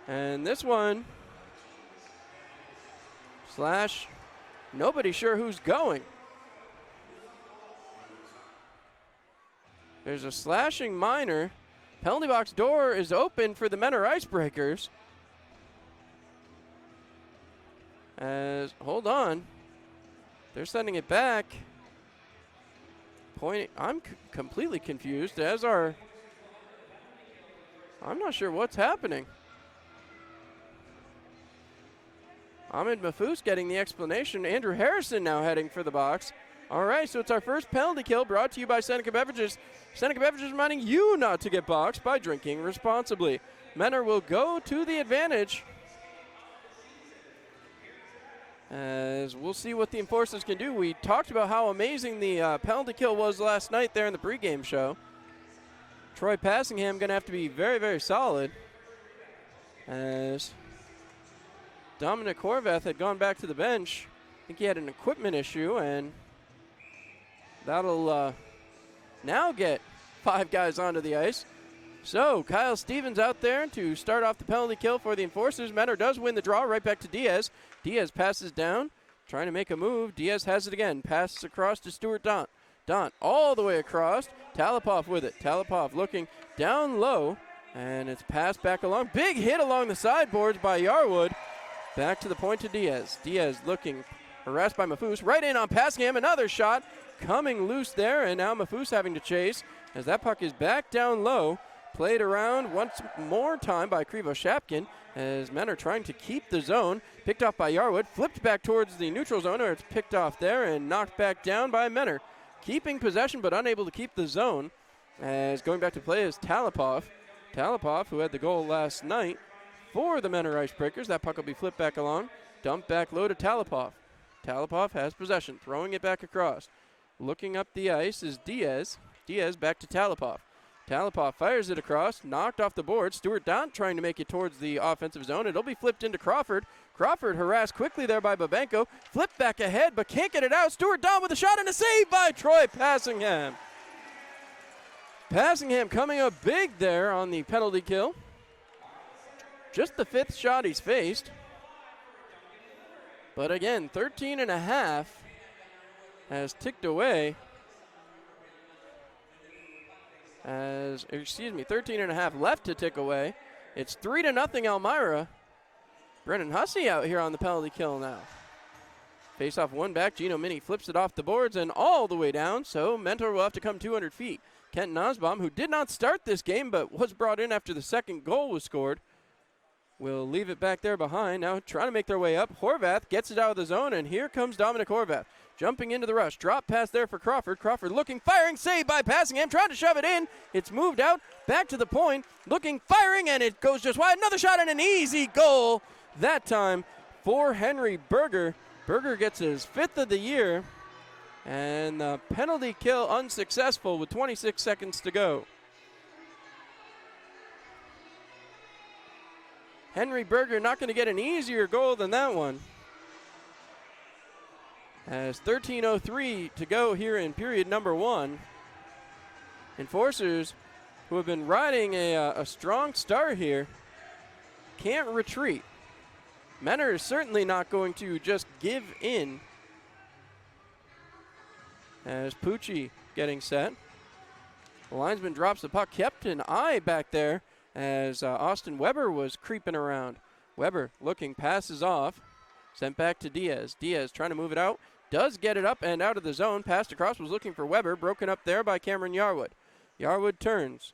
And this one, slash, nobody sure who's going. There's a slashing minor. Penalty box door is open for the Menor Icebreakers. Hold on. They're sending it back. I'm completely confused, as are. I'm not sure what's happening. Ahmed Mahfouz getting the explanation. Andrew Harrison now heading for the box. All right, so it's our first penalty kill brought to you by Seneca Beverages. Seneca Beverages reminding you not to get boxed by drinking responsibly. Menor will go to the advantage. As we'll see what the Enforcers can do. We talked about how amazing the penalty kill was last night there in the pregame show. Troy Passingham going to have to be very, very solid. As Dominic Horvath had gone back to the bench. I think he had an equipment issue, and that'll now get 5 guys onto the ice. So Kyle Stevens out there to start off the penalty kill for the Enforcers. Menor does win the draw right back to Diaz. Diaz passes down, trying to make a move. Diaz has it again. Passes across to Stuart Daunt. Daunt all the way across. Talipov with it. Talipov looking down low, and it's passed back along. Big hit along the sideboards by Yarwood. Back to the point to Diaz. Diaz looking harassed by Mahfouz. Right in on Passingham. Another shot coming loose there, and now Mahfouz having to chase as that puck is back down low. Played around once more time by Krivo Shapkin as Menor trying to keep the zone. Picked off by Yarwood. Flipped back towards the neutral zone, or it's picked off there and knocked back down by Menor. Keeping possession but unable to keep the zone. As going back to play is Talipov. Talipov, who had the goal last night for the Menor Icebreakers. That puck will be flipped back along. Dumped back low to Talipov. Talipov has possession, throwing it back across. Looking up the ice is Diaz. Diaz back to Talipov. Talipov fires it across, knocked off the board. Stuart Daunt trying to make it towards the offensive zone. It'll be flipped into Crawford. Crawford harassed quickly there by Babenko. Flipped back ahead, but can't get it out. Stuart Daunt with a shot and a save by Troy Passingham. Passingham coming up big there on the penalty kill. Just the 5th shot he's faced. But again, 13.5 has ticked away. 13.5 left to tick away. It's 3-0 Elmira. Brennan Hussey out here on the penalty kill now. Face off one back. Gino Mini flips it off the boards and all the way down. So Mentor will have to come 200 feet. Kent Nosbaum, who did not start this game but was brought in after the second goal was scored, will leave it back there behind. Now trying to make their way up. Horvath gets it out of the zone, and here comes Dominic Horvath. Jumping into the rush. Drop pass there for Crawford. Crawford looking, firing, saved by Passingham. Trying to shove it in. It's moved out. Back to the point. Looking, firing, and it goes just wide. Another shot and an easy goal. That time for Henry Berger. Berger gets his 5th of the year. And the penalty kill unsuccessful with 26 seconds to go. Henry Berger not going to get an easier goal than that one. As 13:03 to go here in period number 1. Enforcers, who have been riding a strong start here, can't retreat. Menor is certainly not going to just give in as Pucci getting set. The linesman drops the puck, kept an eye back there as Austin Weber was creeping around. Weber looking, passes off, sent back to Diaz. Diaz trying to move it out, does get it up and out of the zone. Passed across, was looking for Weber, broken up there by Cameron Yarwood. Yarwood turns,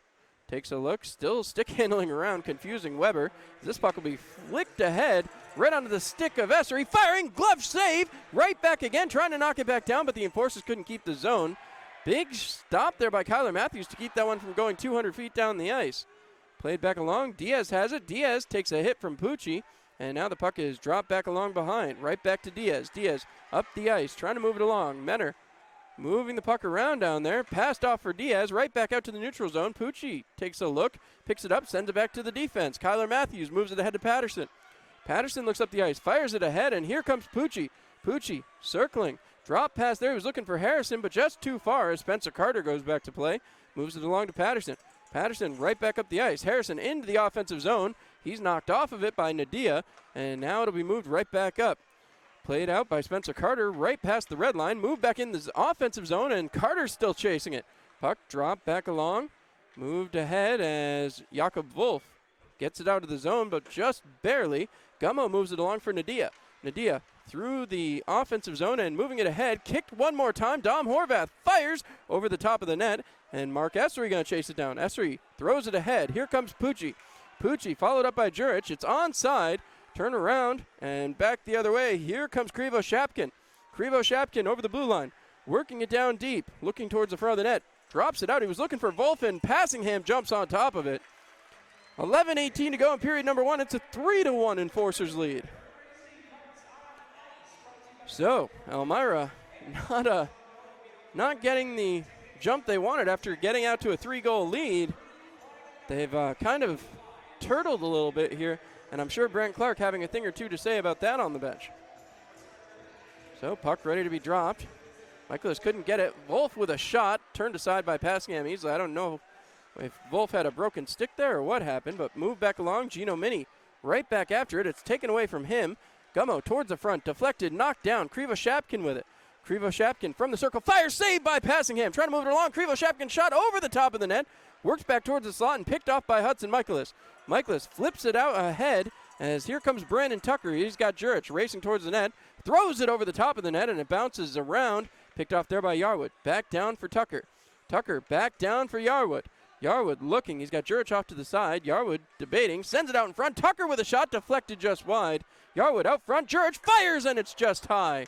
takes a look, still stick handling around, confusing Weber. This puck will be flicked ahead, right onto the stick of Essery, firing, glove save, right back again, trying to knock it back down, but the enforcers couldn't keep the zone. Big stop there by Kyler Matthews to keep that one from going 200 feet down the ice. Played back along, Diaz has it, Diaz takes a hit from Pucci, and now the puck is dropped back along behind, right back to Diaz. Diaz up the ice, trying to move it along. Menner moving the puck around down there, passed off for Diaz, right back out to the neutral zone. Pucci takes a look, picks it up, sends it back to the defense. Kyler Matthews moves it ahead to Patterson. Patterson looks up the ice, fires it ahead, and here comes Pucci. Pucci circling, drop pass there. He was looking for Harrison, but just too far as Spencer Carter goes back to play. Moves it along to Patterson. Patterson right back up the ice. Harrison into the offensive zone. He's knocked off of it by Nadia, and now it'll be moved right back up. Played out by Spencer Carter right past the red line. Moved back in the offensive zone, and Carter's still chasing it. Puck dropped back along. Moved ahead as Jakob Wolf gets it out of the zone, but just barely. Gummo moves it along for Nadia. Nadia through the offensive zone and moving it ahead. Kicked one more time. Dom Horvath fires over the top of the net, and Mark Essery going to chase it down. Essery throws it ahead. Here comes Pucci. Pucci followed up by Jurich. It's onside. Turn around and back the other way. Here comes Krivo Shapkin. Krivo Shapkin over the blue line. Working it down deep. Looking towards the front of the net. Drops it out. He was looking for Wolf, and Passingham jumps on top of it. 11:18 to go in period number one. It's a 3-1 Enforcers lead. So, Elmira not getting the jump they wanted after getting out to a 3-goal lead. They've kind of turtled a little bit here, and I'm sure Brent Clark having a thing or two to say about that on the bench. So, puck ready to be dropped. Michaelis couldn't get it. Wolf with a shot, turned aside by Passingham easily. I don't know if Wolf had a broken stick there or what happened, but moved back along. Gino Mini right back after it. It's taken away from him. Gummo towards the front, deflected, knocked down. Krivo Shapkin with it. Krivo Shapkin from the circle, fire, saved by Passingham. Trying to move it along. Krivo Shapkin shot over the top of the net. Works back towards the slot and picked off by Hudson Michaelis. Michaelis flips it out ahead as here comes Brandon Tucker. He's got Jurich racing towards the net. Throws it over the top of the net and it bounces around. Picked off there by Yarwood. Back down for Tucker. Tucker back down for Yarwood. Yarwood looking. He's got Jurich off to the side. Yarwood debating. Sends it out in front. Tucker with a shot deflected just wide. Yarwood out front. Jurich fires and it's just high.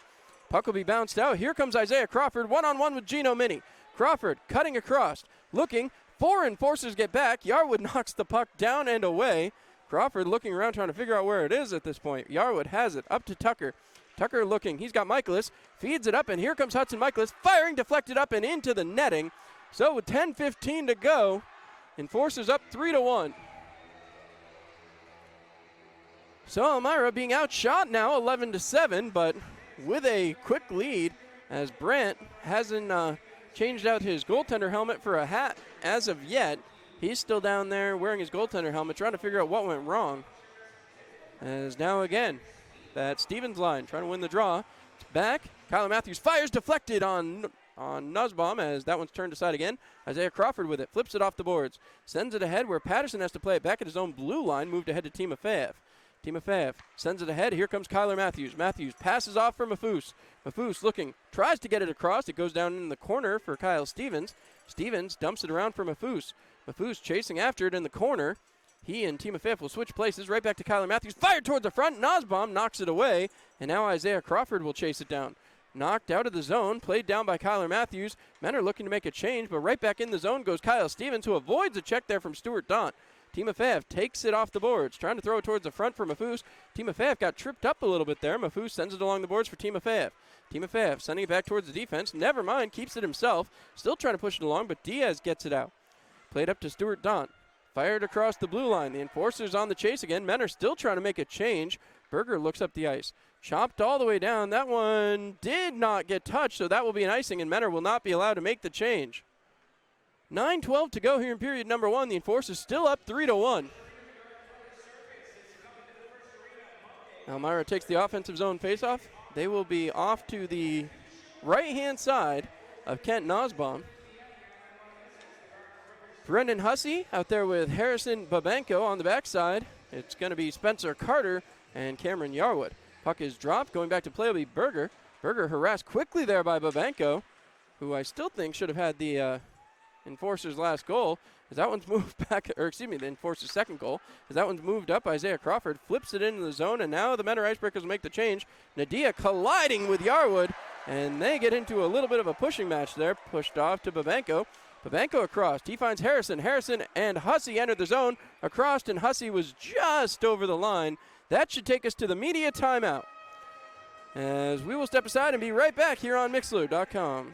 Puck will be bounced out. Here comes Isaiah Crawford one-on-one with Gino Mini. Crawford cutting across. Looking. 4 Enforcers get back. Yarwood knocks the puck down and away. Crawford looking around trying to figure out where it is at this point. Yarwood has it up to Tucker. Tucker looking. He's got Michaelis. Feeds it up and here comes Hudson Michaelis. Firing deflected up and into the netting. So with 10:15 to go, Enforcers up 3-1. So Elmira being outshot now 11-7, but with a quick lead as Brandt hasn't changed out his goaltender helmet for a hat as of yet. He's still down there wearing his goaltender helmet trying to figure out what went wrong. As now again, that Stevens line trying to win the draw. It's back. Kyler Matthews fires deflected on Nussbaum as that one's turned aside again. Isaiah Crawford with it. Flips it off the boards. Sends it ahead where Patterson has to play it back at his own blue line. Moved ahead to Timofeyev. Timofeyev sends it ahead. Here comes Kyler Matthews. Matthews passes off for Mafus. Mafus looking. Tries to get it across. It goes down in the corner for Kyle Stevens. Stevens dumps it around for Mafus. Mafus chasing after it in the corner. He and Timofeyev will switch places. Right back to Kyler Matthews. Fired towards the front. Nussbaum knocks it away. And now Isaiah Crawford will chase it down. Knocked out of the zone, played down by Kyler Matthews. Men are looking to make a change, but right back in the zone goes Kyle Stevens, who avoids a check there from Stuart Daunt. Timofeyev takes it off the boards, trying to throw it towards the front for Mafus. Timofeyev got tripped up a little bit there. Mafus sends it along the boards for Timofeyev. Timofeyev sending it back towards the defense. Never mind, keeps it himself. Still trying to push it along, but Diaz gets it out. Played up to Stuart Daunt. Fired across the blue line. The Enforcers on the chase again. Men are still trying to make a change. Berger looks up the ice. Chopped all the way down. That one did not get touched, so that will be an icing, and Menor will not be allowed to make the change. 9:12 to go here in period number one. The Enforcers still up 3-1. Elmira takes the offensive zone faceoff. They will be off to the right-hand side of Kent Nosbaum. Brendan Hussey out there with Harrison Babenko on the backside. It's going to be Spencer Carter and Cameron Yarwood. Puck is dropped. Going back to play will be Berger. Berger harassed quickly there by Babenko, who I still think should have had the Enforcer's last goal. As that one's moved back, or excuse me, the Enforcer's second goal. As that one's moved up, Isaiah Crawford flips it into the zone, and now the Mentor Icebreakers make the change. Nadia colliding with Yarwood, and they get into a little bit of a pushing match there. Pushed off to Babenko. Babenko across. He finds Harrison. Harrison and Hussey enter the zone. Across, and Hussey was just over the line. That should take us to the media timeout, as we will step aside and be right back here on Mixler.com.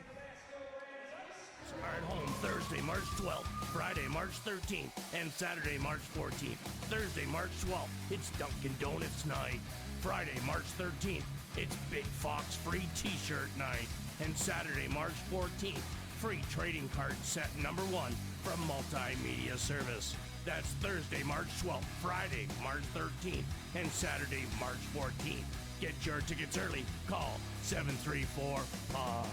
Are at home Thursday, March 12th, Friday, March 13th, and Saturday, March 14th. Thursday, March 12th, it's Dunkin' Donuts night. Friday, March 13th, it's Big Fox free t-shirt night. And Saturday, March 14th, free trading card set number 1 from Multimedia Service. That's Thursday, March 12th, Friday, March 13th, and Saturday, March 14th. Get your tickets early. Call 734-PA.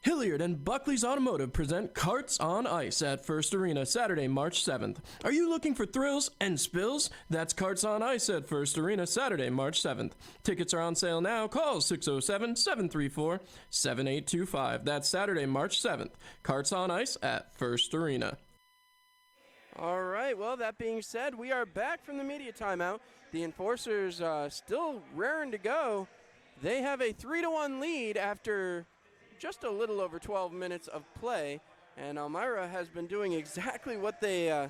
Hilliard and Buckley's Automotive present Karts on Ice at First Arena Saturday, March 7th. Are you looking for thrills and spills? That's Karts on Ice at First Arena Saturday, March 7th. Tickets are on sale now. Call 607-734-7825. That's Saturday, March 7th. Karts on Ice at First Arena. All right, well, that being said, we are back from the media timeout. The Enforcers still raring to go. They have a 3-1 lead after just a little over 12 minutes of play, and Elmira has been doing exactly what they've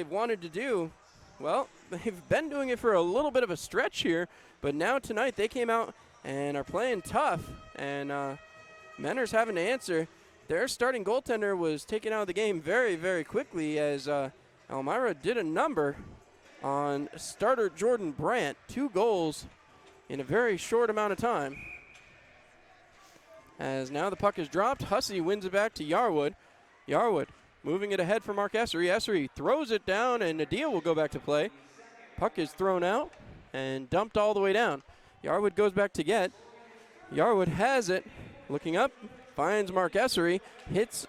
wanted to do. Well, they've been doing it for a little bit of a stretch here, but now tonight they came out and are playing tough, and Mentor's having to answer. Their starting goaltender was taken out of the game very, very quickly, as Elmira did a number on starter Jordan Brandt, 2 goals in a very short amount of time. As now the puck is dropped, Hussey wins it back to Yarwood. Yarwood moving it ahead for Mark Essery. Essery throws it down, and Nadia will go back to play. Puck is thrown out and dumped all the way down. Yarwood goes back to get. Yarwood has it, looking up, finds Mark Essery, hits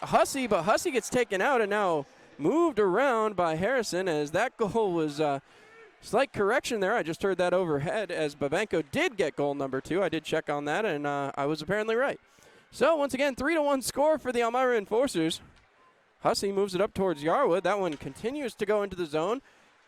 Hussey, but Hussey gets taken out and now moved around by Harrison, as that goal was slight correction there. I just heard that overhead, as Babenko did get goal number 2. I did check on that, and I was apparently right. So once again, 3-1 score for the Elmira Enforcers. Hussey moves it up towards Yarwood. That one continues to go into the zone.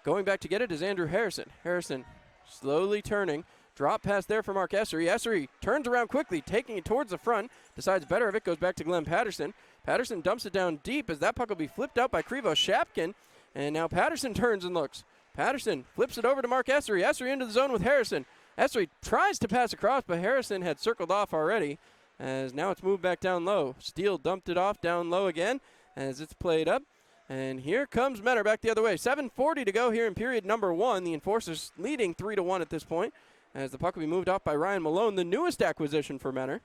Going back to get it is Andrew Harrison. Harrison slowly turning. Drop pass there for Mark Essery. Essery turns around quickly, taking it towards the front. Decides better of it, goes back to Glenn Patterson. Patterson dumps it down deep, as that puck will be flipped out by Krivo Shapkin. And now Patterson turns and looks. Patterson flips it over to Mark Essery. Essery into the zone with Harrison. Essery tries to pass across, but Harrison had circled off already, as now it's moved back down low. Steele dumped it off down low again as it's played up. And here comes Mentor back the other way. 7:40 to go here in period number 1. The Enforcers leading 3-1 at this point, as the puck will be moved off by Ryan Malone, the newest acquisition for Mentor.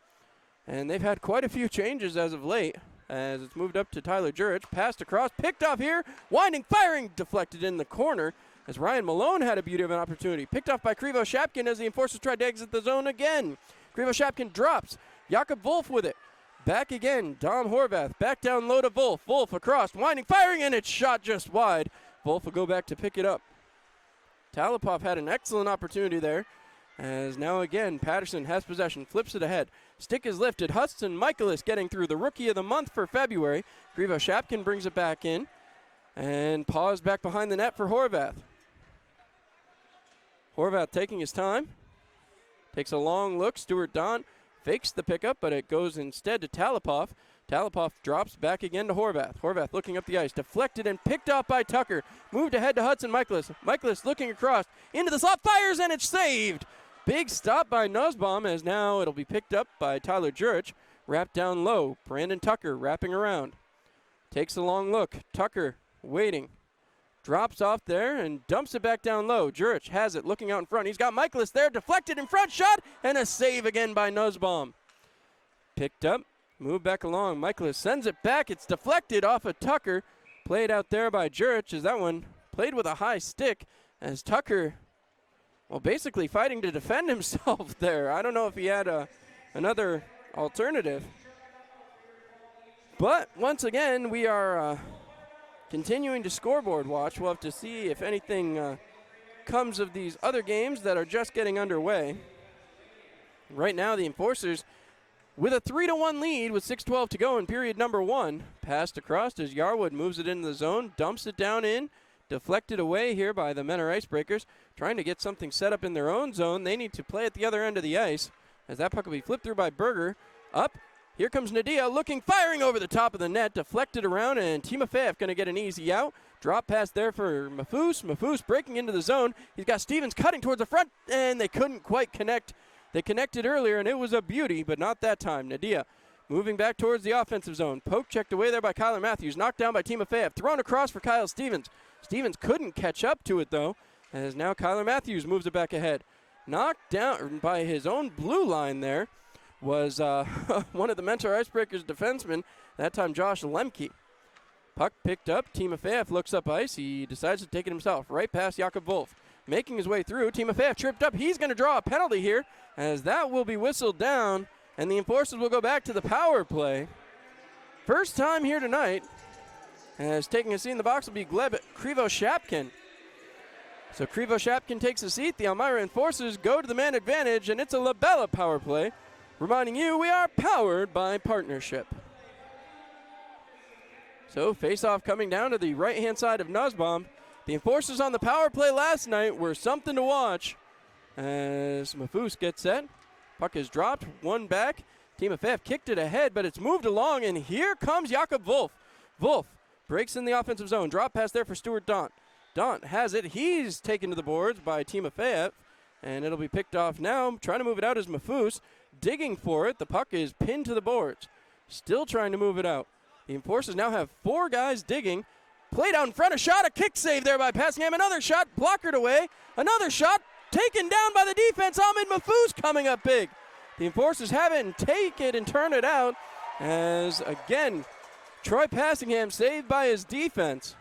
And they've had quite a few changes as of late, as it's moved up to Tyler Jurich. Passed across, picked off here, winding, firing, deflected in the corner, as Ryan Malone had a beauty of an opportunity. Picked off by Krivo Shapkin as the Enforcers tried to exit the zone again. Krivo Shapkin drops. Jakob Wolf with it. Back again. Dom Horvath back down low to Wolf. Wolf across, winding, firing, and it's shot just wide. Wolf will go back to pick it up. Talipov had an excellent opportunity there, as now again Patterson has possession, flips it ahead. Stick is lifted. Hudson Michaelis getting through, the Rookie of the Month for February. Krivo Shapkin brings it back in, and paused back behind the net for Horvath. Horvath taking his time. Takes a long look. Stuart Don fakes the pickup, but it goes instead to Talipov. Talipov drops back again to Horvath. Horvath looking up the ice. Deflected and picked off by Tucker. Moved ahead to Hudson Michaelis. Michaelis looking across. Into the slot. Fires, and it's saved. Big stop by Nussbaum, as now it'll be picked up by Tyler Jurich. Wrapped down low. Brandon Tucker wrapping around. Takes a long look. Tucker waiting. Drops off there and dumps it back down low. Jurich has it, looking out in front. He's got Michaelis there, deflected in front, shot, and a save again by Nussbaum. Picked up, moved back along. Michaelis sends it back. It's deflected off of Tucker. Played out there by Jurich, as that one played with a high stick, as Tucker, well, basically fighting to defend himself there. I don't know if he had another alternative. But once again, we are continuing to scoreboard watch. We'll have to see if anything comes of these other games that are just getting underway. Right now, the Enforcers with a 3-1 lead with 6:12 to go in period number 1. Passed across as Yarwood moves it into the zone, dumps it down in, deflected away here by the Menor Icebreakers, trying to get something set up in their own zone. They need to play at the other end of the ice as that puck will be flipped through by Berger. Up, here comes Nadia looking, firing over the top of the net, deflected around, and Timofeyev going to get an easy out. Drop pass there for Mafous. Mafous breaking into the zone. He's got Stevens cutting towards the front, and they couldn't quite connect. They connected earlier, and it was a beauty, but not that time. Nadia moving back towards the offensive zone. Poke checked away there by Kyler Matthews. Knocked down by Timofeyev. Thrown across for Kyle Stevens. Stevens couldn't catch up to it, though, as now Kyler Matthews moves it back ahead. Knocked down by his own blue line there was one of the Mentor Icebreakers defensemen, that time Josh Lemke. Puck picked up. Timofeyev looks up ice. He decides to take it himself. Right past Jakob Wolf. Making his way through. Timofeyev tripped up. He's going to draw a penalty here, as that will be whistled down, and the Enforcers will go back to the power play. First time here tonight, as taking a seat in the box will be Gleb Krivo-Shapkin. So Krivo-Shapkin takes a seat. The Elmira Enforcers go to the man advantage, and it's a Labella power play. Reminding you, we are powered by Partnership. So face-off coming down to the right-hand side of Nussbaum. The Enforcers on the power play last night were something to watch as Mafous gets set. Puck is dropped, one back. Timofeyev kicked it ahead, but it's moved along, and here comes Jakob Wolf. Wolf breaks in the offensive zone. Drop pass there for Stuart Daunt. Daunt has it. He's taken to the boards by Timofeyev, and it'll be picked off now. Trying to move it out is Mafous. Digging for it. The puck is pinned to the boards. Still trying to move it out. The Enforcers now have 4 guys digging. Played out in front, a shot, a kick save there by Passingham. Another shot, blockered away. Another shot, taken down by the defense. Ahmed Mafous coming up big. The Enforcers have it and take it and turn it out. As, again, Troy Passingham saved by his defense.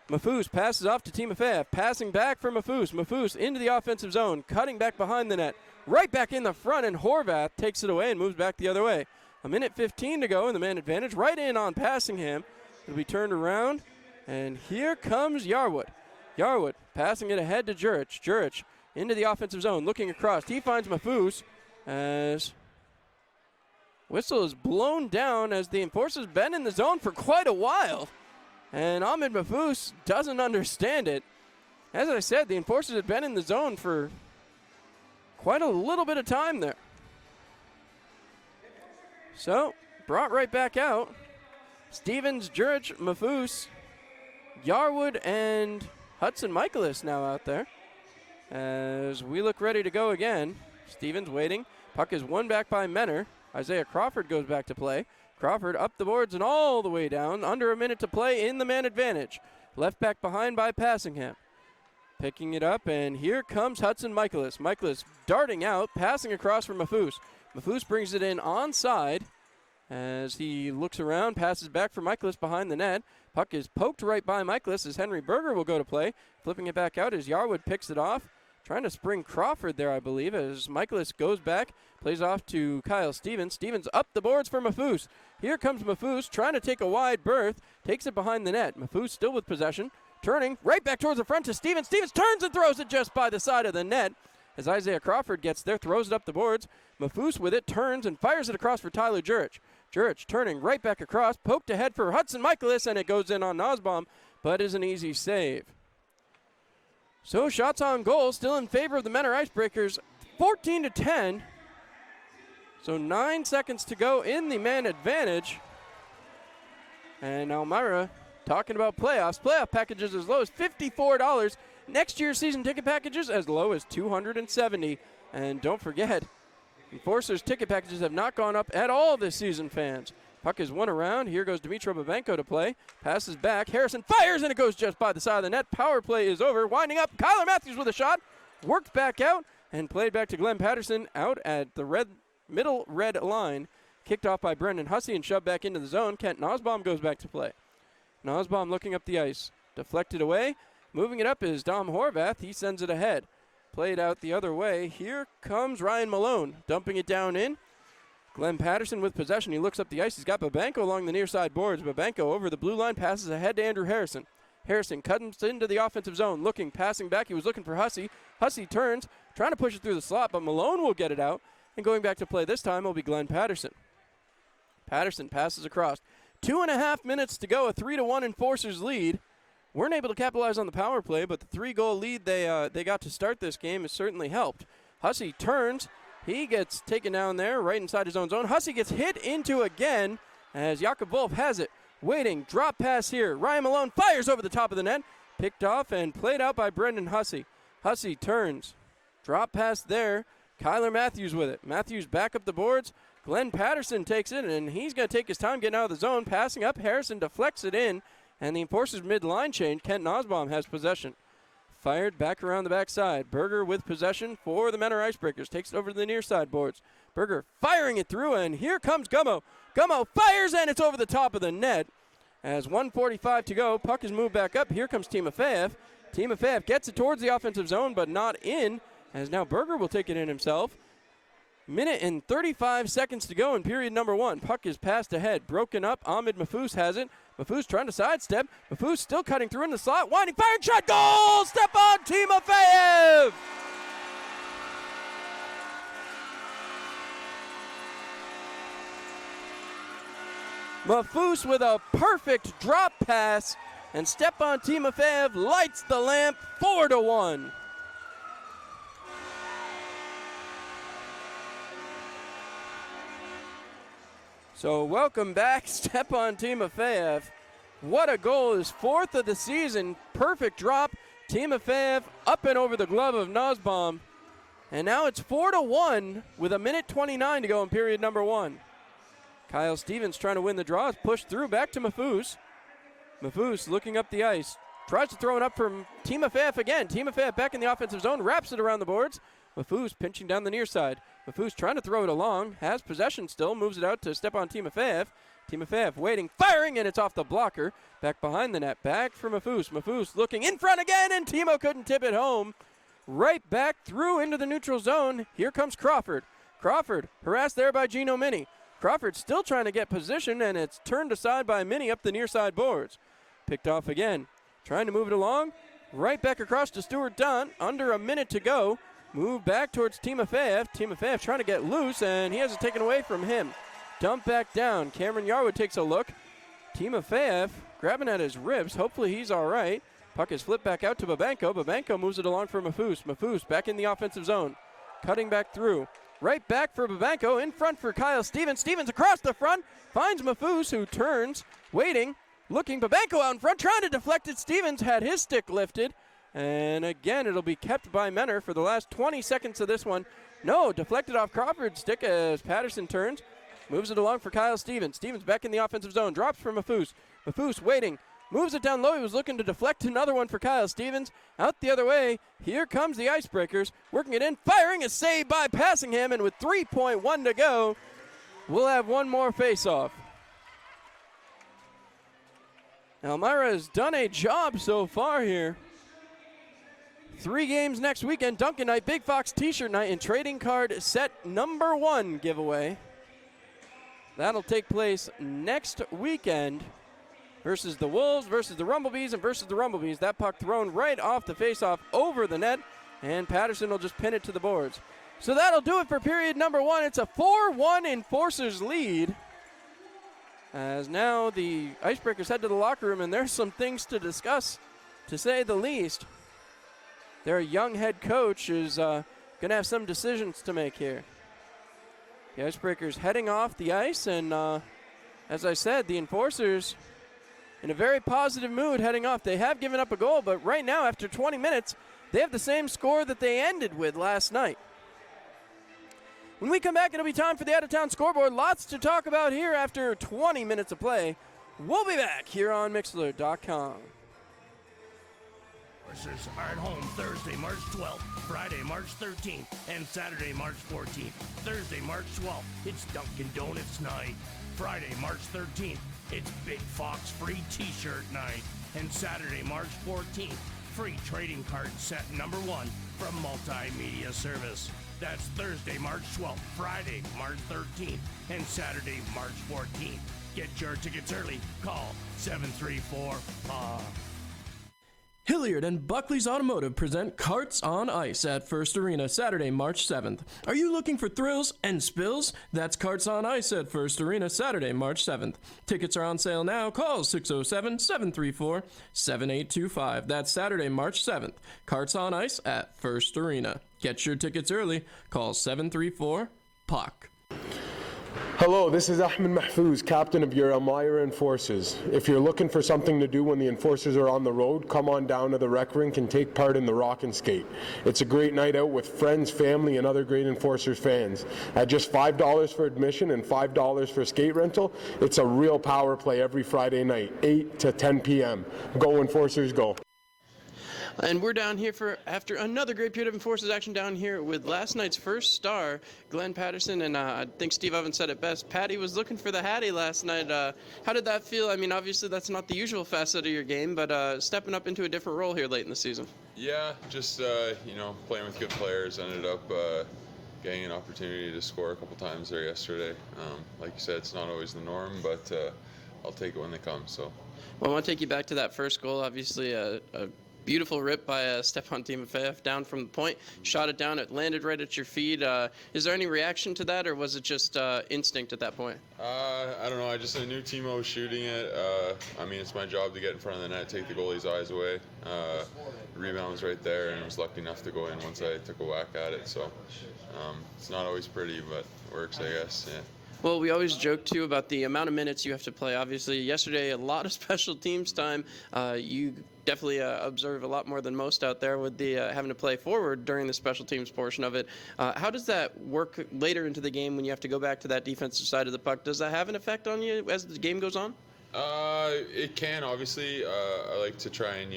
Mafous passes off to Timofeyev. Passing back for Mafous. Mafous into the offensive zone, cutting back behind the net. Right back in the front, and Horvath takes it away and moves back the other way. 1:15 to go in the man advantage. Right in on Passingham. It'll be turned around, and here comes Yarwood. Yarwood passing it ahead to Jurich. Jurich into the offensive zone, looking across. He finds Mafous as whistle is blown down as the Enforcers been in the zone for quite a while. And Ahmed Mafous doesn't understand it. As I said, the Enforcers have been in the zone for quite a little bit of time there. So, brought right back out. Stevens, Jurich, Mafous, Yarwood, and Hudson Michaelis now out there. As we look ready to go again. Stevens waiting. Puck is won back by Menor. Isaiah Crawford goes back to play. Crawford up the boards and all the way down. Under a minute to play in the man advantage. Left back behind by Passingham. Picking it up, and here comes Hudson Michaelis. Michaelis darting out, passing across for Mafous. Mafous brings it in onside. As he looks around, passes back for Michaelis behind the net. Puck is poked right by Michaelis as Henry Berger will go to play. Flipping it back out as Yarwood picks it off. Trying to spring Crawford there, I believe, as Michaelis goes back. Plays off to Kyle Stevens. Stevens up the boards for Mafous. Here comes Mafous trying to take a wide berth. Takes it behind the net. Mafous still with possession. Turning right back towards the front to Stevens. Stevens turns and throws it just by the side of the net. As Isaiah Crawford gets there, throws it up the boards. Mafous with it, turns and fires it across for Tyler Jurich. Jurich turning right back across, poked ahead for Hudson Michaelis, and it goes in on Nussbaum, but is an easy save. So shots on goal still in favor of the Menor Icebreakers, 14-10. So 9 seconds to go in the man advantage. And Elmira talking about playoffs. Playoff packages as low as $54. Next year's season ticket packages as low as $270. And don't forget, Enforcers ticket packages have not gone up at all this season, fans. Puck is won around. Here goes Dmitro Babenko to play. Passes back. Harrison fires, and it goes just by the side of the net. Power play is over. Winding up. Kyler Matthews with a shot. Worked back out and played back to Glenn Patterson out at the middle red line. Kicked off by Brendan Hussey and shoved back into the zone. Kent Nussbaum goes back to play. Nussbaum looking up the ice. Deflected away. Moving it up is Dom Horvath. He sends it ahead. Played out the other way. Here comes Ryan Malone, dumping it down in. Glenn Patterson with possession. He looks up the ice. He's got Babenko along the near side boards. Babenko over the blue line, passes ahead to Andrew Harrison. Harrison cuts into the offensive zone, looking, passing back. He was looking for Hussey. Hussey turns, trying to push it through the slot, but Malone will get it out. And going back to play this time will be Glenn Patterson. Patterson passes across. 2.5 minutes to go, a 3-1 Enforcers lead. Weren't able to capitalize on the power play, but the 3-goal lead they got to start this game has certainly helped. Hussey turns. He gets taken down there right inside his own zone. Hussey gets hit into again as Jakob Wolf has it. Waiting, drop pass here. Ryan Malone fires over the top of the net. Picked off and played out by Brendan Hussey. Hussey turns. Drop pass there. Kyler Matthews with it. Matthews back up the boards. Glenn Patterson takes it, and he's going to take his time getting out of the zone. Passing up, Harrison deflects it in, and the Enforcers mid-line change. Kent Nosbaum has possession. Fired back around the backside. Berger with possession for the Menor Icebreakers. Takes it over to the near side boards. Berger firing it through, and here comes Gummo. Gummo fires, and it's over the top of the net. As 1:45 to go, puck is moved back up. Here comes Timofeyev. Timofeyev gets it towards the offensive zone, but not in, as now Berger will take it in himself. Minute and 35 seconds to go in period number 1. Puck is passed ahead. Broken up. Ahmed Mahfouz has it. Mahfouz trying to sidestep. Mahfouz still cutting through in the slot. Winding, firing shot. Goal! Stepan Timofeyev! Mahfouz with a perfect drop pass. And Stepan Timofeyev lights the lamp. 4-1. So welcome back, Stepan Timofeyev. What a goal, his 4th of the season. Perfect drop. Timofeyev up and over the glove of Nosbaum. And now it's 4-1 with a minute 29 to go in period number 1. Kyle Stevens trying to win the draw. Pushed through back to Mahfouz. Mahfouz looking up the ice. Tries to throw it up from Timofeyev again. Timofeyev back in the offensive zone. Wraps it around the boards. Mahfouz pinching down the near side. Mahfouz trying to throw it along. Has possession still. Moves it out to Stepan Timofeyev. Timofeyev waiting. Firing, and it's off the blocker. Back behind the net. Back for Mahfouz. Mahfouz looking in front again, and Timo couldn't tip it home. Right back through into the neutral zone. Here comes Crawford. Crawford harassed there by Gino Mini. Crawford still trying to get position, and it's turned aside by Mini up the near side boards. Picked off again. Trying to move it along. Right back across to Stuart Dunn. Under a minute to go. Move back towards Timofeyev. Timofeyev trying to get loose, and he has it taken away from him. Dump back down. Cameron Yarwood takes a look. Timofeyev grabbing at his ribs. Hopefully he's all right. Puck is flipped back out to Babenko. Babenko moves it along for Mahfouz. Mahfouz back in the offensive zone. Cutting back through. Right back for Babenko. In front for Kyle Stevens. Stevens across the front. Finds Mahfouz, who turns. Waiting. Looking. Babenko out in front. Trying to deflect it. Stevens had his stick lifted. And again, it'll be kept by Menor for the last 20 seconds of this one. No, deflected off Crawford's stick as Patterson turns. Moves it along for Kyle Stevens. Stevens back in the offensive zone. Drops for Mahfouz. Mahfouz waiting. Moves it down low. He was looking to deflect another one for Kyle Stevens. Out the other way. Here comes the Icebreakers. Working it in. Firing a save by Passingham. And with 3.1 to go, we'll have one more face-off. Elmira has done a job so far here. 3 games next weekend. Duncan night, Big Fox t-shirt night, and trading card set number 1 giveaway. That'll take place next weekend versus the Wolves, versus the Rumblebees, and versus the Rumblebees. That puck thrown right off the face-off over the net, and Patterson will just pin it to the boards. So that'll do it for period number 1. It's a 4-1 Enforcers lead. As now the Icebreakers head to the locker room, and there's some things to discuss, to say the least. Their young head coach is going to have some decisions to make here. The Icebreakers heading off the ice, and as I said, the Enforcers in a very positive mood heading off. They have given up a goal, but right now, after 20 minutes, they have the same score that they ended with last night. When we come back, it'll be time for the out-of-town scoreboard. Lots to talk about here after 20 minutes of play. We'll be back here on Mixlr.com. Enforcers are at home Thursday, March 12th, Friday, March 13th, and Saturday, March 14th. Thursday, March 12th, it's Dunkin' Donuts night. Friday, March 13th, it's Big Fox free t-shirt night. And Saturday, March 14th, free trading card set number 1 from Multimedia Service. That's Thursday, March 12th, Friday, March 13th, and Saturday, March 14th. Get your tickets early. Call 734-PA. Hilliard and Buckley's Automotive present Karts on Ice at First Arena Saturday, March 7th. Are you looking for thrills and spills? That's Karts on Ice at First Arena Saturday, March 7th. Tickets are on sale now. Call 607-734-7825. That's Saturday, March 7th. Karts on Ice at First Arena. Get your tickets early. Call 734-PUCK. Hello, this is Ahmed Mahfouz, captain of your Elmira Enforcers. If you're looking for something to do when the Enforcers are on the road, come on down to the rec rink and take part in the Rock and Skate. It's a great night out with friends, family, and other great Enforcers fans. At just $5 for admission and $5 for skate rental, it's a real power play every Friday night, 8 to 10 p.m. Go Enforcers, go. And we're down here after another great period of Enforcers action down here with last night's first star, Glenn Patterson, and I think Steve Evans said it best. Patty was looking for the Hattie last night. How did that feel? I mean, obviously that's not the usual facet of your game, but stepping up into a different role here late in the season. Yeah, just playing with good players. Ended up getting an opportunity to score a couple times there yesterday. Like you said, it's not always the norm, but I'll take it when they come. So. Well, I want to take you back to that first goal. Obviously, a beautiful rip by Stepan Timofeyev down from the point. Shot it down. It landed right at your feet. Is there any reaction to that, or was it just instinct at that point? I don't know. I knew Timo was shooting it. I mean, it's my job to get in front of the net, take the goalie's eyes away. The rebound was right there, and I was lucky enough to go in once I took a whack at it. So it's not always pretty, but it works, I guess. Yeah. Well, we always joke, too, about the amount of minutes you have to play. Obviously, yesterday, a lot of special teams time. You definitely observe a lot more than most out there with the having to play forward during the special teams portion of it. How does that work later into the game when you have to go back to that defensive side of the puck? Does that have an effect on you as the game goes on? It can, obviously. I like to try and,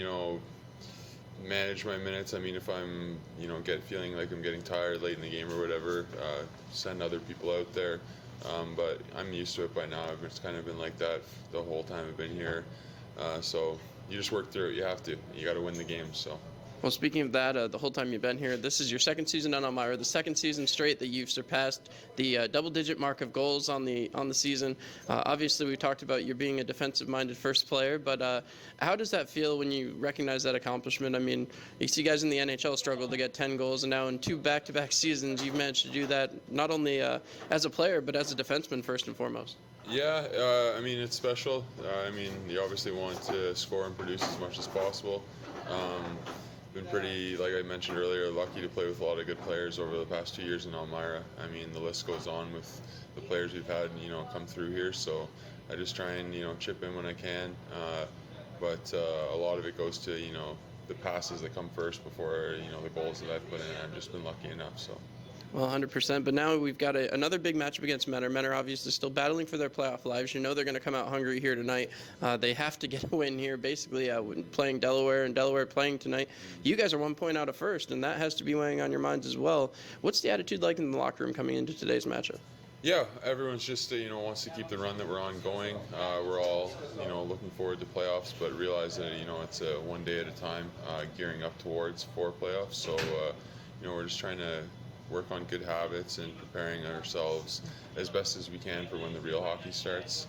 manage my minutes. I mean, if I'm, feeling like I'm getting tired late in the game or whatever, send other people out there. But I'm used to it by now. It's kind of been like that the whole time I've been here. So you just work through it. You have to. You got to win the game. So. Well, speaking of that, the whole time you've been here, this is your second season on Elmira, the second season straight that you've surpassed the double-digit mark of goals on the season. Obviously, we talked about you being a defensive-minded first player, but how does that feel when you recognize that accomplishment? I mean, you see guys in the NHL struggle to get 10 goals, and now in 2 back-to-back seasons, you've managed to do that not only as a player, but as a defenseman first and foremost. Yeah, I mean, it's special. I mean, you obviously want to score and produce as much as possible. Been pretty, like I mentioned earlier, lucky to play with a lot of good players over the past 2 years in Elmira. I mean, the list goes on with the players we've had, come through here. So I just try and, chip in when I can. But a lot of it goes to, the passes that come first before, the goals that I've put in. I've just been lucky enough, so. Well, 100%. But now we've got another big matchup against Menor. Menor obviously still battling for their playoff lives. They're going to come out hungry here tonight. They have to get a win here, basically, playing Delaware and Delaware playing tonight. You guys are 1 point out of first, and that has to be weighing on your minds as well. What's the attitude like in the locker room coming into today's matchup? Yeah, everyone's just, wants to keep the run that we're on going. We're all, looking forward to playoffs, but realize that, it's one day at a time, gearing up towards 4 playoffs. So, we're just trying to work on good habits and preparing ourselves as best as we can for when the real hockey starts.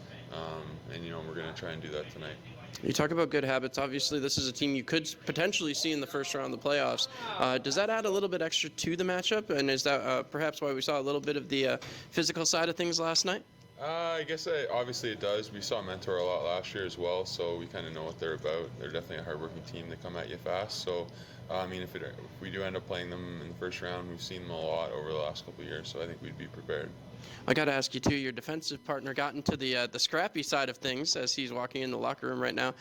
And we're going to try and do that tonight. You talk about good habits. Obviously, this is a team you could potentially see in the first round of the playoffs. Does that add a little bit extra to the matchup? And is that perhaps why we saw a little bit of the physical side of things last night? I guess obviously it does. We saw Mentor a lot last year as well, so we kind of know what they're about. They're definitely a hardworking team that come at you fast. So, I mean, if we do end up playing them in the first round, we've seen them a lot over the last couple of years, so I think we'd be prepared. I got to ask you, too, your defensive partner got into the scrappy side of things as he's walking in the locker room right now.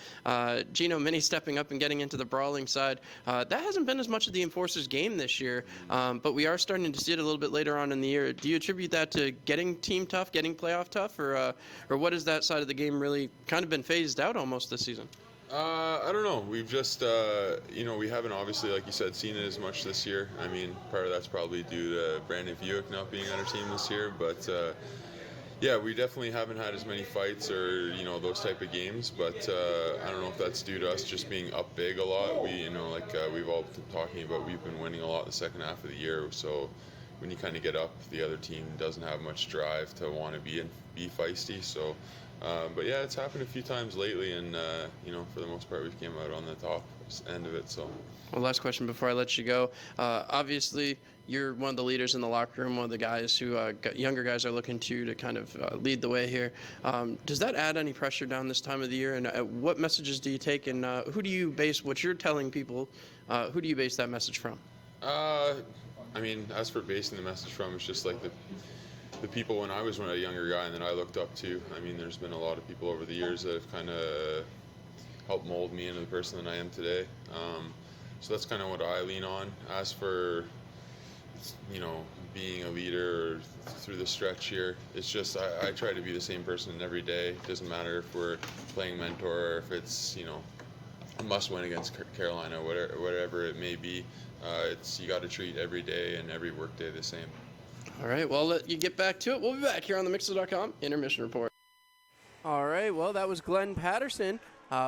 Gino Mini stepping up and getting into the brawling side. That hasn't been as much of the Enforcers game this year, but we are starting to see it a little bit later on in the year. Do you attribute that to getting team tough, getting playoff tough, or what has that side of the game really kind of been phased out almost this season? I don't know. We've just, we haven't obviously, like you said, seen it as much this year. I mean, part of that's probably due to Brandon Buick not being on our team this year. But, yeah, we definitely haven't had as many fights or, those type of games. But I don't know if that's due to us just being up big a lot. We, we've all been talking about, we've been winning a lot the second half of the year. So, when you kind of get up, the other team doesn't have much drive to want to be feisty. So, but yeah, it's happened a few times lately, and for the most part, we came out on the top end of it. So. Well, last question before I let you go. Obviously, you're one of the leaders in the locker room, one of the guys who younger guys are looking to kind of lead the way here. Does that add any pressure down this time of the year? And what messages do you take, and who do you base what you're telling people? Who do you base that message from? As for basing the message from, it's just like the people when I was a younger guy and that I looked up to. There's been a lot of people over the years that have kind of helped mold me into the person that I am today. So that's kind of what I lean on. As for, being a leader through the stretch here, it's just I try to be the same person every day. It doesn't matter if we're playing mentor or if it's, a must-win against Carolina, whatever it may be. You got to treat every day and every work day the same. All right, well, let you get back to it. We'll be back here on the Mixler.com Intermission Report. All right, well, that was Glenn Patterson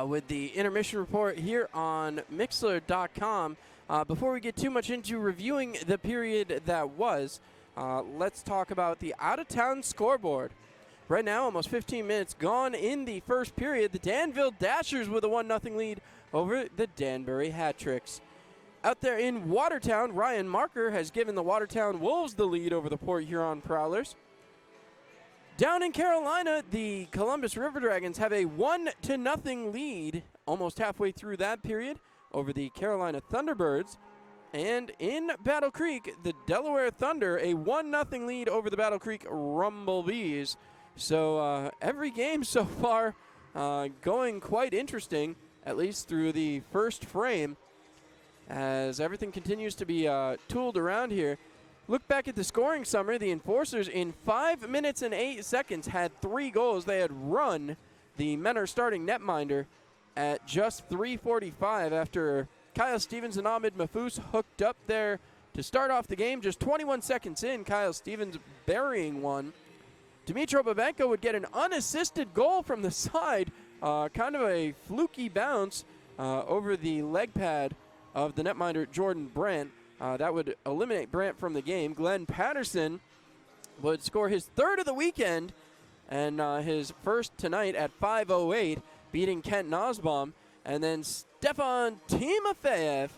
with the Intermission Report here on Mixler.com. Before we get too much into reviewing the period that was, let's talk about the out-of-town scoreboard. Right now, almost 15 minutes gone in the first period. The Danville Dashers with a 1-0 lead over the Danbury Hat-Tricks. Out there in Watertown, Ryan Marker has given the Watertown Wolves the lead over the Port Huron Prowlers. Down in Carolina, the Columbus River Dragons have a 1-0 lead almost halfway through that period over the Carolina Thunderbirds. And in Battle Creek, the Delaware Thunder, a 1-0 lead over the Battle Creek Rumblebees. So every game so far going quite interesting, at least through the first frame, as everything continues to be tooled around here. Look back at the scoring summary. The Enforcers in 5 minutes and 8 seconds had 3 goals. They had run the Menor starting netminder at just 3:45 after Kyle Stevens and Ahmed Mahfouz hooked up there to start off the game. Just 21 seconds in, Kyle Stevens burying one. Dmitro Babenko would get an unassisted goal from the side, kind of a fluky bounce over the leg pad of the netminder Jordan Brandt. That would eliminate Brandt from the game. Glenn Patterson would score his third of the weekend and his first tonight at 5:08, beating Kent Nosbaum. And then Stefan Timofeyev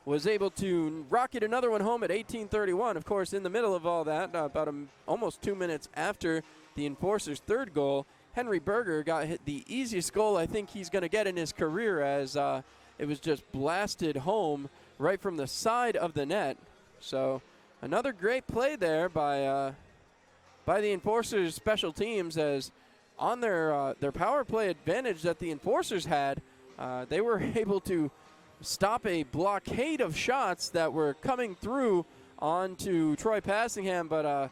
was able to rocket another one home at 18:31. Of course, in the middle of all that, about almost 2 minutes after the Enforcers' third goal, Henry Berger got hit the easiest goal I think he's going to get in his career, as it was just blasted home right from the side of the net. So another great play there by the Enforcers' special teams, as on their power play advantage that the Enforcers had, they were able to stop a blockade of shots that were coming through onto Troy Passingham, but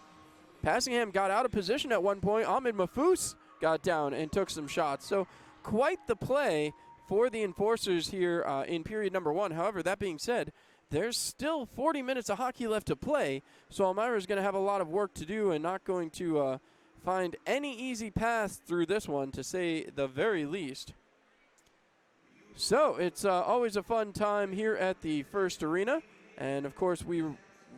Passingham got out of position at one point. Ahmed Mahfouz got down and took some shots. So quite the play for the Enforcers here in period number 1. However, that being said, there's still 40 minutes of hockey left to play, so Elmira is going to have a lot of work to do and not going to find any easy path through this one, to say the very least. So it's always a fun time here at the First Arena, and of course we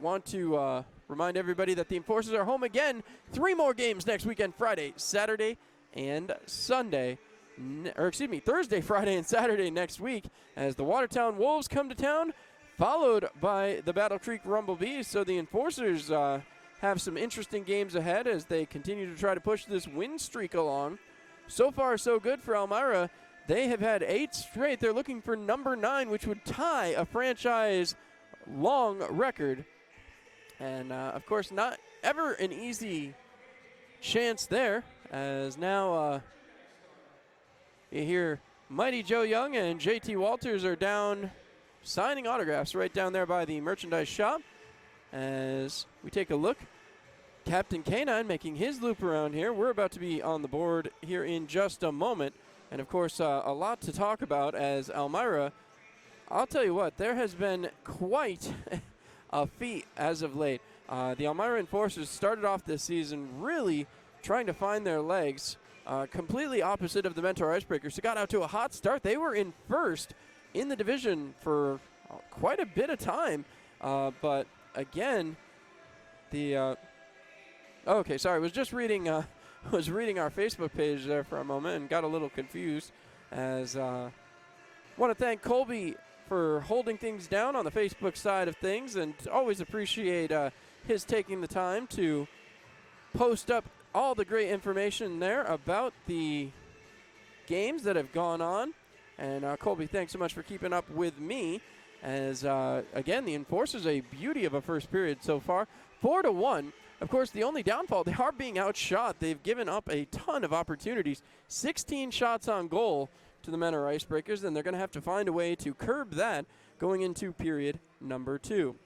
want to remind everybody that the Enforcers are home again. 3 more games next weekend: Friday, Saturday, and Sunday. Thursday, Friday, and Saturday next week, as the Watertown Wolves come to town, followed by the Battle Creek Rumblebees. So the Enforcers have some interesting games ahead as they continue to try to push this win streak along. So far, so good for Elmira. They have had 8 straight. They're looking for number 9, which would tie a franchise-long record. And, of course, not ever an easy chance there, as now you hear Mighty Joe Young and JT Walters are down signing autographs right down there by the merchandise shop. As we take a look, Captain K9 making his loop around here. We're about to be on the board here in just a moment. And, of course, a lot to talk about, as Elmira, I'll tell you what, there has been quite a feat as of late. The Elmira Enforcers started off this season really trying to find their legs, completely opposite of the Mentor Icebreakers, who got out to a hot start. They were in first in the division for quite a bit of time. But, again, the okay, sorry, was just reading was reading our Facebook page there for a moment and got a little confused, as want to thank Colby for holding things down on the Facebook side of things, and always appreciate his taking the time to post up all the great information there about the games that have gone on. And Colby, thanks so much for keeping up with me, as again, the Enforcers, a beauty of a first period so far, 4-1. Of course, the only downfall, they are being outshot. They've given up a ton of opportunities, 16 shots on goal to the Mentor Icebreakers, and they're going to have to find a way to curb that going into period number 2.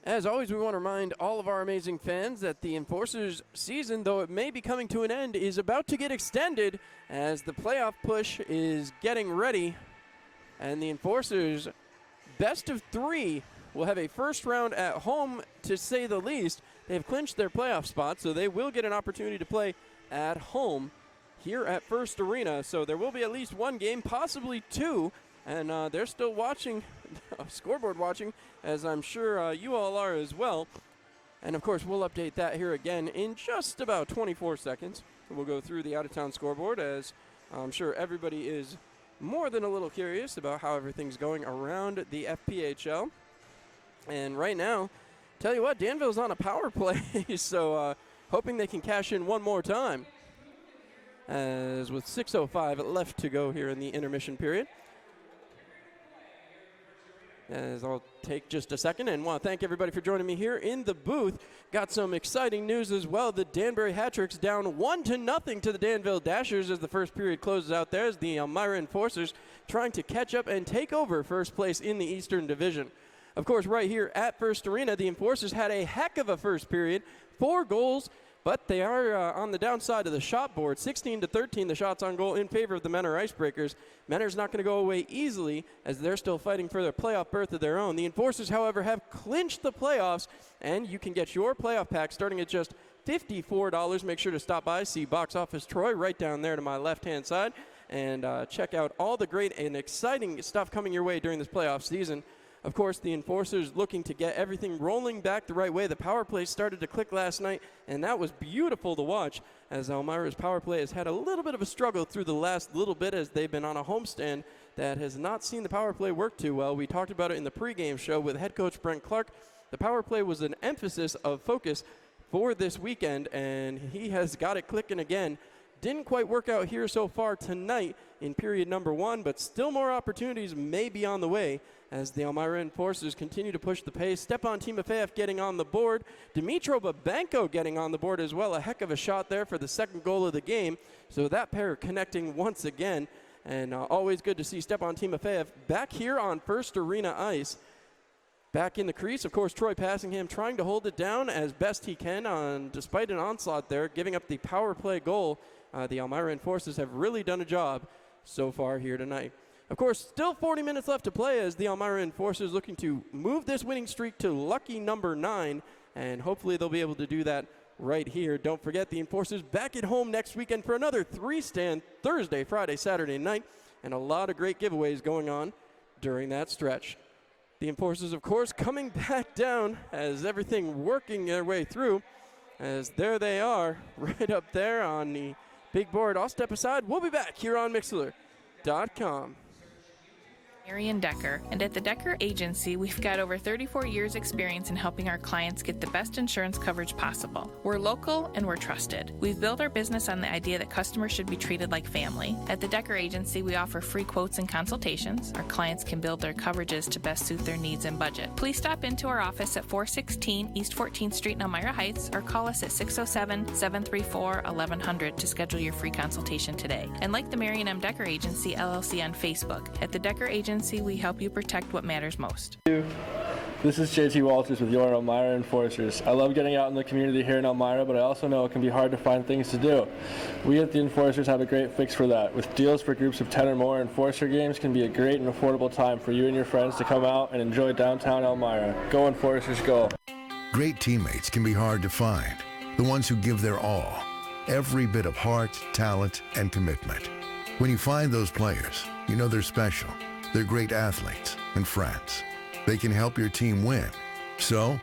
As always, we want to remind all of our amazing fans that the Enforcers season, though it may be coming to an end, is about to get extended, as the playoff push is getting ready, and the Enforcers, best of 3, will have a first round at home, to say the least. They've clinched their playoff spot, so they will get an opportunity to play at home here at First Arena. So there will be at least one game, possibly 2, and they're still watching, scoreboard watching, as I'm sure you all are as well. And of course, we'll update that here again in just about 24 seconds. We'll go through the out-of-town scoreboard, as I'm sure everybody is more than a little curious about how everything's going around the FPHL. And right now, tell you what, Danville's on a power play, so hoping they can cash in one more time, as with 6:05 left to go here in the intermission period. As I'll take just a second and want to thank everybody for joining me here in the booth. Got some exciting news as well. The Danbury Hat-Tricks down 1-0 to the Danville Dashers as the first period closes out there, as the Elmira Enforcers trying to catch up and take over first place in the Eastern Division. Of course, right here at First Arena, the Enforcers had a heck of a first period, 4 goals, but they are on the downside of the shot board. 16-13 the shots on goal in favor of the Mentor Icebreakers. Mentor's not going to go away easily, as they're still fighting for their playoff berth of their own. The Enforcers, however, have clinched the playoffs, and you can get your playoff pack starting at just $54. Make sure to stop by, see Box Office Troy right down there to my left-hand side, and check out all the great and exciting stuff coming your way during this playoff season. Of course, the Enforcers looking to get everything rolling back the right way. The power play started to click last night, and that was beautiful to watch, as Elmira's power play has had a little bit of a struggle through the last little bit, as they've been on a homestand that has not seen the power play work too well. We talked about it in the pregame show with head coach Brent Clark. The power play was an emphasis of focus for this weekend, and he has got it clicking again. Didn't quite work out here so far tonight in period number 1, but still more opportunities may be on the way as the Elmira Enforcers continue to push the pace. Stepan Timofeyev getting on the board. Dimitro Babenko getting on the board as well. A heck of a shot there for the second goal of the game. So that pair connecting once again. And always good to see Stepan Timofeyev back here on First Arena ice. Back in the crease, of course, Troy Passingham trying to hold it down as best he can, despite an onslaught there, giving up the power play goal. The Elmira Enforcers have really done a job so far here tonight. Of course, still 40 minutes left to play, as the Elmira Enforcers looking to move this winning streak to lucky number 9, and hopefully they'll be able to do that right here. Don't forget, the Enforcers back at home next weekend for another 3-stand Thursday, Friday, Saturday night, and a lot of great giveaways going on during that stretch. The Enforcers, of course, coming back down as everything working their way through, as there they are right up there on the big board. I'll step aside. We'll be back here on Mixler.com. Marion Decker, and at the Decker Agency, we've got over 34 years experience in helping our clients get the best insurance coverage possible. We're local and we're trusted. We've built our business on the idea that customers should be treated like family. At the Decker Agency, we offer free quotes and consultations. Our clients can build their coverages to best suit their needs and budget. Please stop into our office at 416 East 14th Street in Elmira Heights, or call us at 607-734-1100 to schedule your free consultation today. And like the Marion M. Decker Agency, LLC on Facebook. At the Decker Agency, we help you protect what matters most. This is JT Walters with your Elmira Enforcers. I love getting out in the community here in Elmira, but I also know it can be hard to find things to do. We at the Enforcers have a great fix for that. With deals for groups of 10 or more, Enforcer games can be a great and affordable time for you and your friends to come out and enjoy downtown Elmira. Go Enforcers, go. Great teammates can be hard to find. The ones who give their all. Every bit of heart, talent, and commitment. When you find those players, you know they're special. They're great athletes and friends. They can help your team win. So,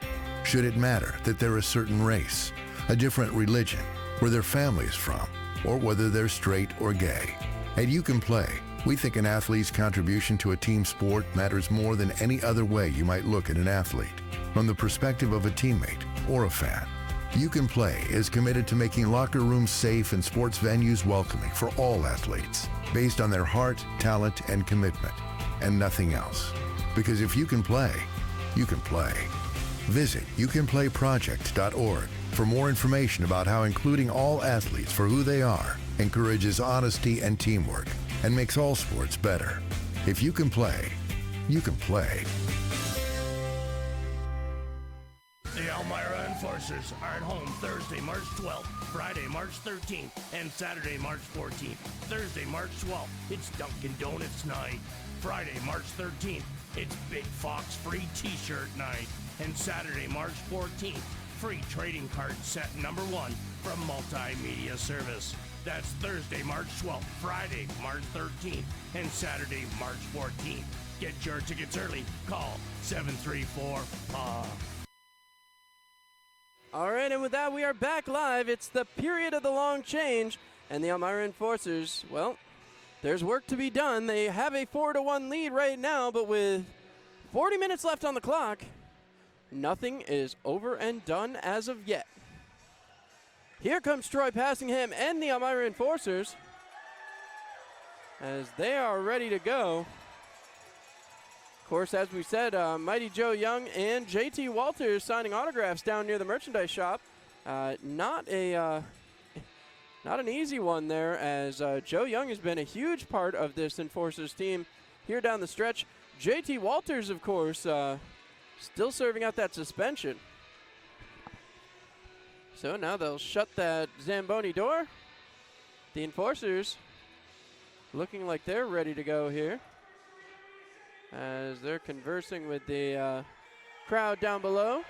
Should it matter that they're a certain race, a different religion, where their family is from, or whether they're straight or gay? At You Can Play, we think an athlete's contribution to a team sport matters more than any other way you might look at an athlete. From the perspective of a teammate or a fan, You Can Play is committed to making locker rooms safe and sports venues welcoming for all athletes, based on their heart, talent, and commitment, and nothing else. Because if you can play, you can play. Visit youcanplayproject.org for more information about how including all athletes for who they are encourages honesty and teamwork and makes all sports better. If you can play, you can play. The Elmira Enforcers are at home Thursday, March 12th, Friday, March 13th, and Saturday, March 14th. Thursday, March 12th, it's Dunkin' Donuts night. Friday, March 13th, it's Big Fox free t-shirt night. And Saturday, March 14th, free trading card set number 1 from Multimedia Service. That's Thursday, March 12th, Friday, March 13th, and Saturday, March 14th. Get your tickets early. Call 734-PA. All right, and with that, we are back live. It's the period of the long change, and the Elmira Enforcers, well, there's work to be done. They have a 4-1 lead right now, but with 40 minutes left on the clock, nothing is over and done as of yet. Here comes Troy Passingham and the Elmira Enforcers as they are ready to go. Of course, as we said, Mighty Joe Young and JT Walters signing autographs down near the merchandise shop. Not an easy one there, as Joe Young has been a huge part of this Enforcers team here down the stretch. JT Walters, of course, still serving out that suspension. So now they'll shut that Zamboni door. The Enforcers looking like they're ready to go here as they're conversing with the crowd down below.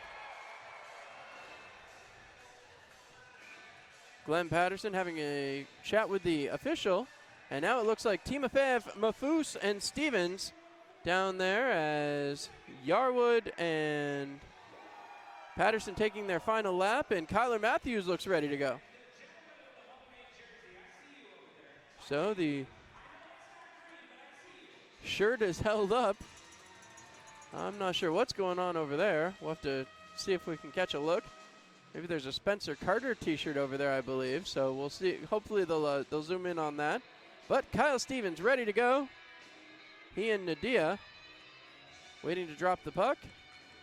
Glenn Patterson having a chat with the official. And now it looks like Timofeyev, Mafous, and Stevens down there as Yarwood and Patterson taking their final lap, and Kyler Matthews looks ready to go. So the shirt is held up. I'm not sure what's going on over there. We'll have to see if we can catch a look. Maybe there's a Spencer Carter t-shirt over there, I believe. So we'll see. Hopefully they'll zoom in on that. But Kyle Stevens ready to go. He and Nadia waiting to drop the puck.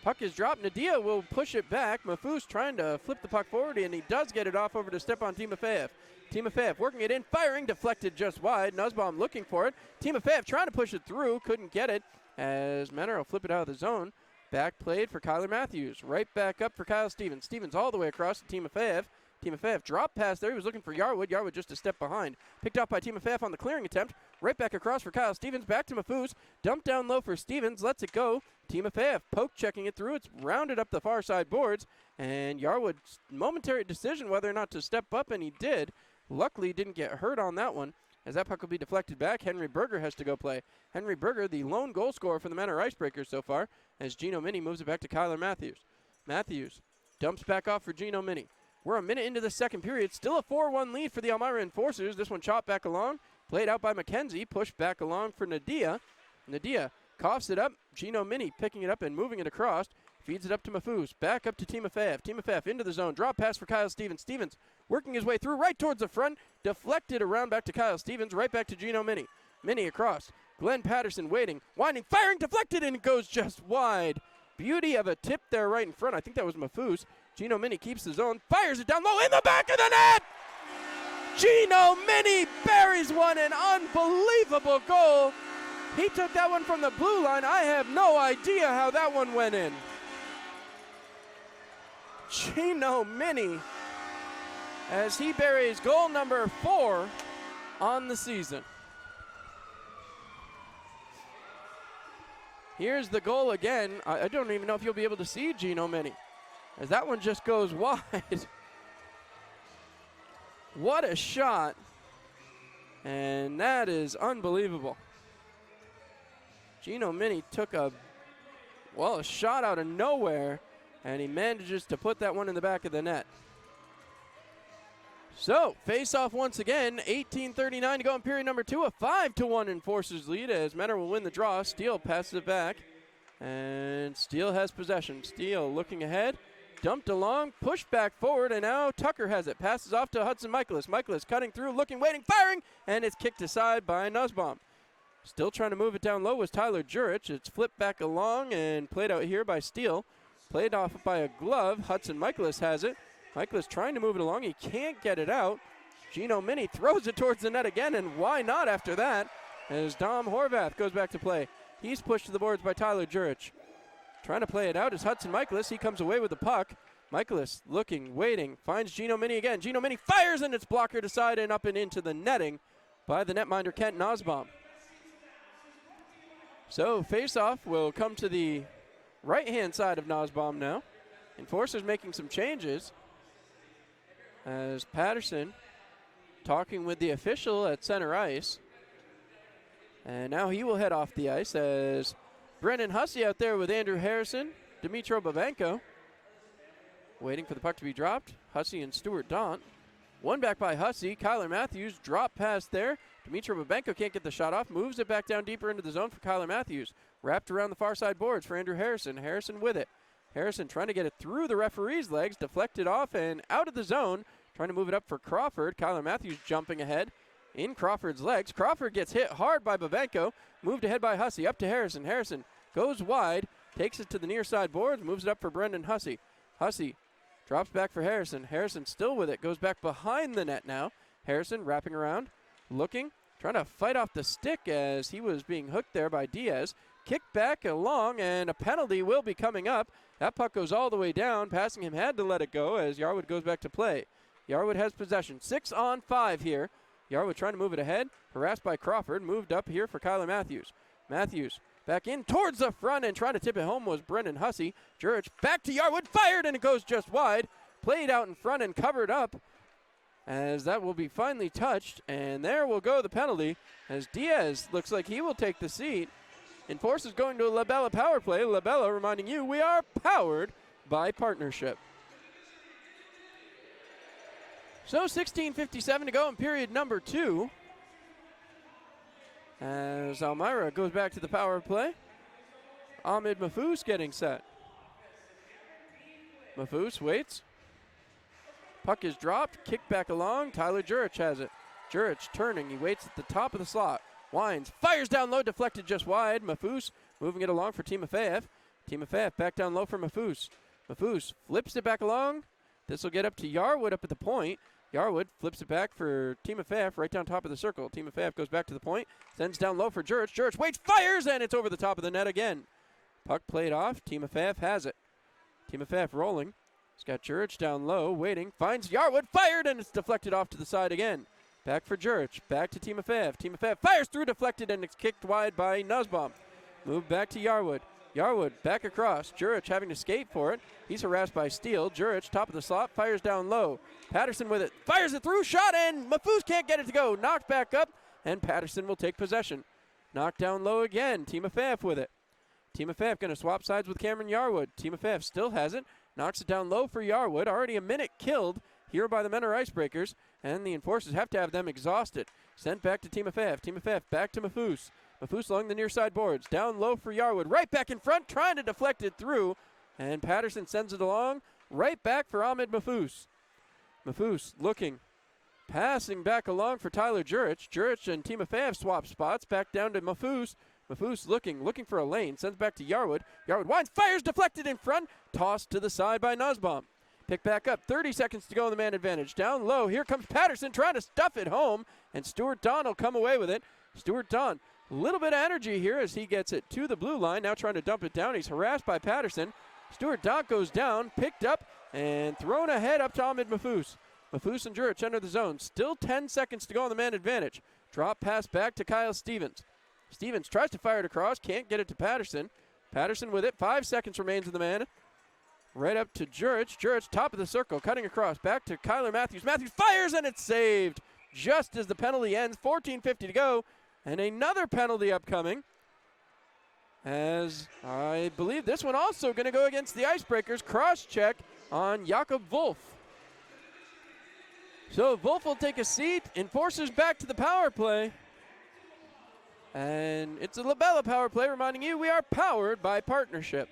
Puck is dropped. Nadia will push it back. Mafous trying to flip the puck forward, and he does get it off over to Stepan Timofeyev. Timofeyev working it in, firing, deflected just wide. Nussbaum looking for it. Timofeyev trying to push it through, couldn't get it, as Menner will flip it out of the zone. Back played for Kyler Matthews. Right back up for Kyle Stevens. Stevens all the way across to Timofeyev. Timofeyev drop pass there. He was looking for Yarwood. Yarwood just a step behind. Picked up by Timofeyev on the clearing attempt. Right back across for Kyle Stevens. Back to Mafous. Dumped down low for Stevens. Lets it go. Timofeyev poke checking it through. It's rounded up the far side boards. And Yarwood's momentary decision whether or not to step up, and he did. Luckily didn't get hurt on that one, as that puck will be deflected back. Henry Berger has to go play. Henry Berger, the lone goal scorer for the Manor Icebreakers so far, as Gino Mini moves it back to Kyler Matthews. Matthews dumps back off for Gino Mini. We're a minute into the second period. Still a 4-1 lead for the Elmira Enforcers. This one chopped back along. Played out by McKenzie. Pushed back along for Nadia. Nadia coughs it up. Gino Mini picking it up and moving it across. Feeds it up to Mafous. Back up to Timofeyev. Timofeyev into the zone. Drop pass for Kyle Stevens. Stevens working his way through right towards the front. Deflected around back to Kyle Stevens. Right back to Gino Mini. Mini across. Glenn Patterson waiting. Winding. Firing. Deflected, and it goes just wide. Beauty of a tip there right in front. I think that was Mafous. Gino Mini keeps the zone. Fires it down low in the back of the net. Gino Mini buries one. An unbelievable goal. He took that one from the blue line. I have no idea how that one went in. Gino Mini, as he buries goal number 4 on the season. Here's the goal again. I don't even know if you'll be able to see Gino Mini, as that one just goes wide. What a shot. And that is unbelievable. Gino Mini took a shot out of nowhere and he manages to put that one in the back of the net. So, face-off once again, 18:39 to go in period number 2, a 5-1 Enforcers lead as Mentor will win the draw. Steele passes it back, and Steele has possession. Steele looking ahead, dumped along, pushed back forward, and now Tucker has it. Passes off to Hudson Michaelis. Michaelis cutting through, looking, waiting, firing, and it's kicked aside by Nussbaum. Still trying to move it down low was Tyler Jurich. It's flipped back along and played out here by Steele. Played off by a glove. Hudson Michaelis has it. Michaelis trying to move it along. He can't get it out. Gino Mini throws it towards the net again, and why not after that? As Dom Horvath goes back to play. He's pushed to the boards by Tyler Jurich. Trying to play it out is Hudson Michaelis. He comes away with the puck. Michaelis looking, waiting, finds Gino Mini again. Gino Mini fires, and it's blockered aside and up and into the netting by the netminder Kent Nussbaum. So face-off will come to the right-hand side of Nussbaum now. Enforcers making some changes as Patterson talking with the official at center ice. And now he will head off the ice as Brendan Hussey out there with Andrew Harrison, Dmitro Babenko. Waiting for the puck to be dropped. Hussey and Stuart Daunt. One back by Hussey. Kyler Matthews drop pass there. Dmitro Babenko can't get the shot off. Moves it back down deeper into the zone for Kyler Matthews. Wrapped around the far side boards for Andrew Harrison. Harrison with it. Harrison trying to get it through the referee's legs. Deflected off and out of the zone. Trying to move it up for Crawford. Kyler Matthews jumping ahead in Crawford's legs. Crawford gets hit hard by Babenko. Moved ahead by Hussey. Up to Harrison. Harrison goes wide. Takes it to the near side boards. Moves it up for Brendan Hussey. Hussey drops back for Harrison. Harrison still with it. Goes back behind the net now. Harrison wrapping around. Looking. Trying to fight off the stick as he was being hooked there by Diaz. Kicked back along, and a penalty will be coming up. That puck goes all the way down. Passing him had to let it go as Yarwood goes back to play. Yarwood has possession. 6-on-5 here. Yarwood trying to move it ahead. Harassed by Crawford. Moved up here for Kyler Matthews. Matthews back in towards the front and trying to tip it home was Brendan Hussey. Jurich back to Yarwood. Fired, and it goes just wide. Played out in front and covered up as that will be finally touched. And there will go the penalty as Diaz looks like he will take the seat. Enforcers going to a Labella power play. Labella reminding you we are powered by partnership. So 16:57 to go in period number 2. As Elmira goes back to the power play. Ahmed Mahfouz getting set. Mahfouz waits. Puck is dropped. Kicked back along. Tyler Jurich has it. Jurich turning. He waits at the top of the slot. Winds. Fires down low. Deflected just wide. Mahfouz moving it along for Timofeyev. Timofeyev back down low for Mahfouz. Mahfouz flips it back along. This will get up to Yarwood up at the point. Yarwood flips it back for Timofeyev right down top of the circle. Timofeyev goes back to the point. Sends down low for Jurich. Jurich waits. Fires, and it's over the top of the net again. Puck played off. Timofeyev has it. Timofeyev rolling. He's got Jurich down low, waiting. Finds Yarwood. Fired, and it's deflected off to the side again. Back for Jurich. Back to Timofeyev. Timofeyev fires through, deflected, and it's kicked wide by Nussbaum. Moved back to Yarwood. Yarwood back across. Jurich having to skate for it. He's harassed by Steele. Jurich, top of the slot, fires down low. Patterson with it. Fires it through. Shot, and Mahfouz can't get it to go. Knocked back up, and Patterson will take possession. Knocked down low again. Timofeyev with it. Timofeyev going to swap sides with Cameron Yarwood. Timofeyev still has it. Knocks it down low for Yarwood. Already a minute killed here by the Mentor Icebreakers, and the Enforcers have to have them exhausted. Sent back to Timofeyev. Timofeyev back to Mahfouz. Mahfouz along the near side boards. Down low for Yarwood. Right back in front, trying to deflect it through. And Patterson sends it along. Right back for Ahmed Mahfouz. Mahfouz looking. Passing back along for Tyler Jurich. Jurich and Timofeyev swap spots. Back down to Mahfouz. Mahfouz looking for a lane. Sends back to Yarwood. Yarwood winds, fires, deflected in front. Tossed to the side by Nussbaum. Pick back up. 30 seconds to go in the man advantage. Down low. Here comes Patterson trying to stuff it home. And Stuart Don will come away with it. Stuart Don. A little bit of energy here as he gets it to the blue line. Now trying to dump it down. He's harassed by Patterson. Stuart Don goes down. Picked up and thrown ahead up to Ahmed Mahfouz. Mahfouz and Jurich enter the zone. Still 10 seconds to go in the man advantage. Drop pass back to Kyle Stevens. Stevens tries to fire it across. Can't get it to Patterson. Patterson with it. 5 seconds remains in the man. Right up to Jurich. Jurich top of the circle. Cutting across. Back to Kyler Matthews. Matthews fires and it's saved. Just as the penalty ends. 14:50 to go. And another penalty upcoming. As I believe this one also going to go against the Icebreakers. Cross check on Jakob Wolf. So Wolf will take a seat. Enforcers back to the power play. And it's a Labella power play, reminding you we are powered by Partnership.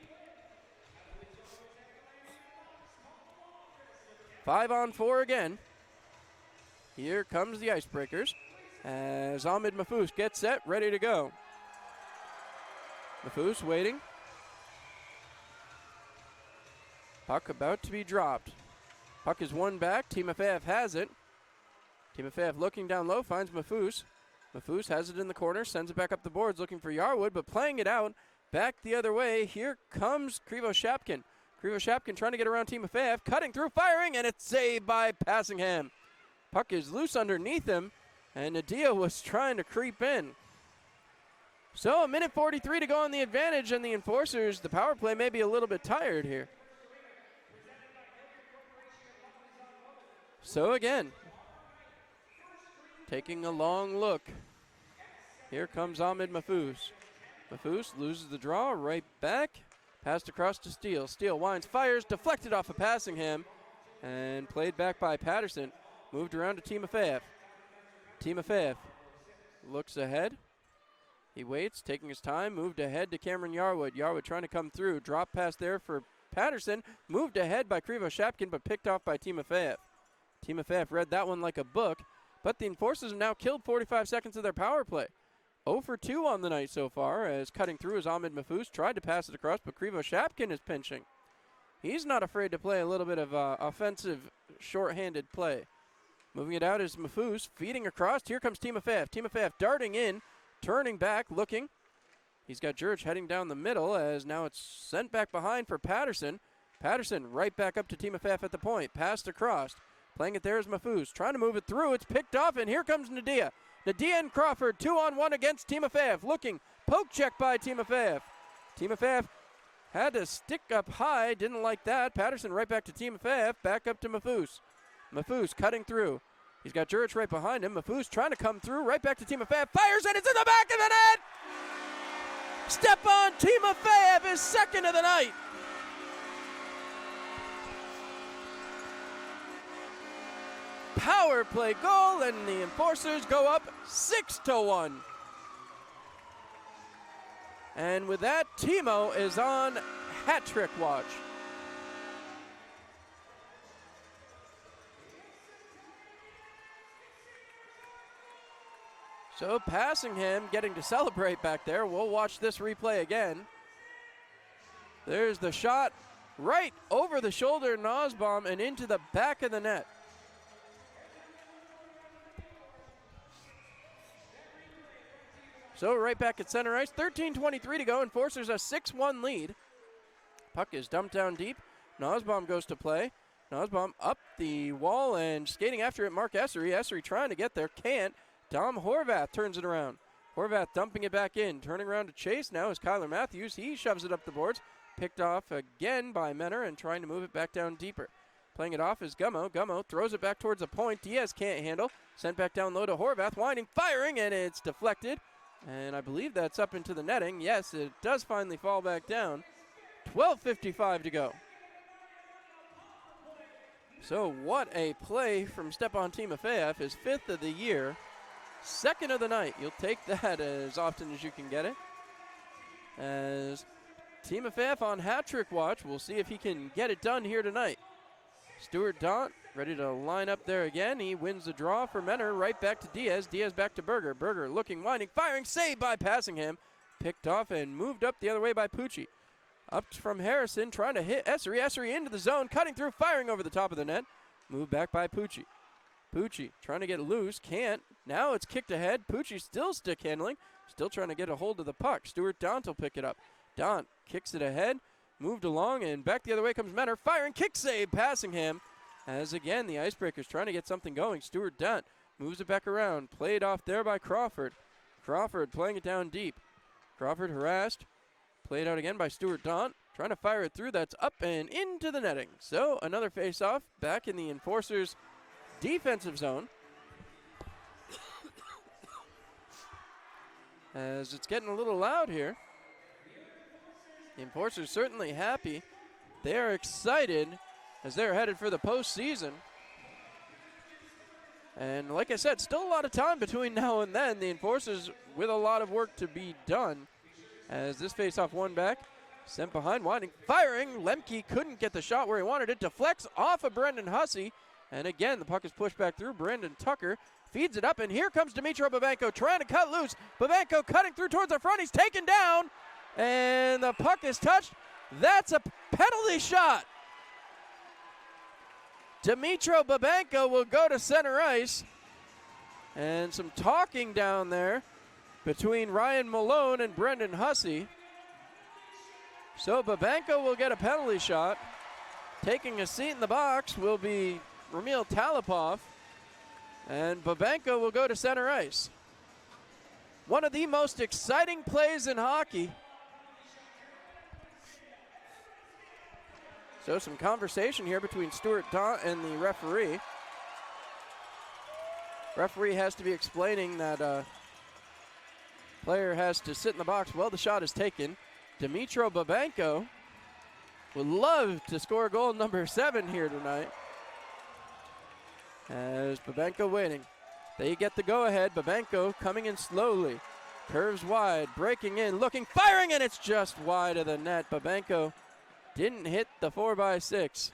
5-on-4 again. Here comes the Icebreakers as Ahmed Mahfouz gets set, ready to go. Mahfouz waiting. Puck about to be dropped. Puck is won back. Timofeyev has it. Timofeyev looking down low, finds Mahfouz. Mahfouz has it in the corner, sends it back up the boards, looking for Yarwood, but playing it out back the other way. Here comes Krivo-Shapkin. Krivo-Shapkin trying to get around Timofeyev, cutting through, firing, and it's saved by Passingham. Puck is loose underneath him, and Nadia was trying to creep in. So 1:43 to go on the advantage, and the Enforcers, the power play may be a little bit tired here. So again, taking a long look. Here comes Ahmed Mahfouz. Mahfouz loses the draw, right back. Passed across to Steele. Steele winds, fires, deflected off of Passingham, and played back by Patterson. Moved around to Timofeyev. Timofeyev looks ahead. He waits, taking his time, moved ahead to Cameron Yarwood. Yarwood trying to come through. Drop pass there for Patterson. Moved ahead by Krivo-Shapkin, but picked off by Timofeyev. Timofeyev read that one like a book, but the Enforcers have now killed 45 seconds of their power play. 0 for 2 on the night so far, as cutting through is Ahmed Mahfouz. Tried to pass it across, but Krivo-Shapkin is pinching. He's not afraid to play a little bit of offensive, short-handed play. Moving it out is Mahfouz, feeding across. Here comes Timofeyev. Timofeyev darting in, turning back, looking. He's got Jurich heading down the middle, as now it's sent back behind for Patterson. Patterson right back up to Timofeyev at the point. Passed across. Playing it there is Mahfouz. Trying to move it through. It's picked off, and here comes Nadia. Nadia and Crawford, 2-on-1 against Timofeyev. Looking, poke check by Timofeyev. Timofeyev had to stick up high, didn't like that. Patterson right back to Timofeyev, back up to Mahfouz. Mahfouz cutting through. He's got Jurich right behind him. Mahfouz trying to come through, right back to Timofeyev. Fires, and it's in the back of the net! Stepan Timofeyev is second of the night. Power play goal, and the Enforcers go up 6-1. And with that, Timo is on hat trick watch. So Passingham getting to celebrate back there. We'll watch this replay again. There's the shot right over the shoulder, Nosbaum, and into the back of the net. So right back at center ice, 13:23 to go. Enforcers a 6-1 lead. Puck is dumped down deep. Nosbaum goes to play. Nosbaum up the wall and skating after it, Mark Essery. Essery trying to get there, can't. Dom Horvath turns it around. Horvath dumping it back in. Turning around to chase now is Kyler Matthews. He shoves it up the boards. Picked off again by Menor and trying to move it back down deeper. Playing it off is Gummo. Gummo throws it back towards the point. Diaz can't handle. Sent back down low to Horvath. Winding, firing, and it's deflected. And I believe that's up into the netting. Yes, it does finally fall back down. 12:55 to go. So what a play from Stepan Timofeyev, his 5th of the year. 2nd of the night. You'll take that as often as you can get it. As Timofeyev on hat trick watch. We'll see if he can get it done here tonight. Stuart Daunt ready to line up there again. He wins the draw for Menor. Right back to Diaz. Diaz back to Berger. Berger looking, winding, firing, saved by Passingham. Picked off and moved up the other way by Pucci. Up from Harrison, trying to hit Essery. Essery into the zone, cutting through, firing over the top of the net. Moved back by Pucci. Pucci trying to get loose, can't. Now it's kicked ahead. Pucci still stick handling. Still trying to get a hold of the puck. Stuart Daunt will pick it up. Daunt kicks it ahead. Moved along, and back the other way comes Menor. Firing, kick save, Passingham. As again, the Icebreakers trying to get something going. Stuart Daunt moves it back around. Played off there by Crawford. Crawford playing it down deep. Crawford harassed. Played out again by Stuart Daunt. Trying to fire it through. That's up and into the netting. So another face-off back in the Enforcers' defensive zone. As it's getting a little loud here. The Enforcers certainly happy. They are excited as they're headed for the postseason. And like I said, still a lot of time between now and then. The Enforcers with a lot of work to be done. As this faceoff won back, sent behind, winding, firing. Lemke couldn't get the shot where he wanted it. Deflects off of Brendan Hussey. And again, the puck is pushed back through. Brandon Tucker feeds it up, and here comes Dmitro Babenko trying to cut loose. Babenko cutting through towards the front. He's taken down, and the puck is touched. That's a penalty shot. Dmitro Babenko will go to center ice. And some talking down there between Ryan Malone and Brendan Hussey. So Babenko will get a penalty shot. Taking a seat in the box will be Ramil Talipov. And Babenko will go to center ice. One of the most exciting plays in hockey. So some conversation here between Stuart Daunt and the referee. Referee has to be explaining that player has to sit in the box while the shot is taken. Dmitro Babenko would love to score goal number 7 here tonight. As Babenko waiting. They get the go-ahead. Babenko coming in slowly. Curves wide, breaking in, looking, firing, and it's just wide of the net. Babenko didn't hit the 4x6.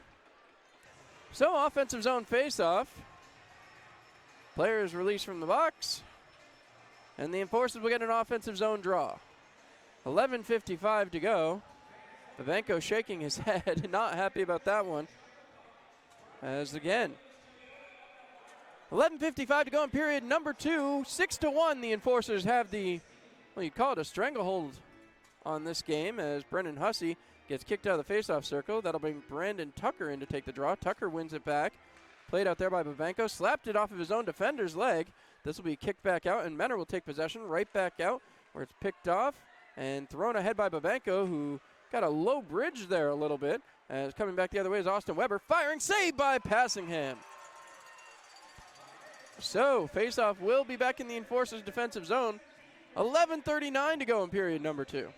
So offensive zone face-off. Player is released from the box. And the Enforcers will get an offensive zone draw. 11:55 to go. Babenko shaking his head, not happy about that one. As again, 11:55 to go in period number 2. 6-1, the Enforcers have the, well, you call it a stranglehold on this game as Brendan Hussey gets kicked out of the faceoff circle. That'll bring Brandon Tucker in to take the draw. Tucker wins it back. Played out there by Babenko. Slapped it off of his own defender's leg. This will be kicked back out, and Menor will take possession right back out where it's picked off and thrown ahead by Babenko, who got a low bridge there a little bit. As coming back the other way is Austin Weber. Firing, saved by Passingham. So, faceoff will be back in the Enforcers' defensive zone. 11:39 to go in period number 2.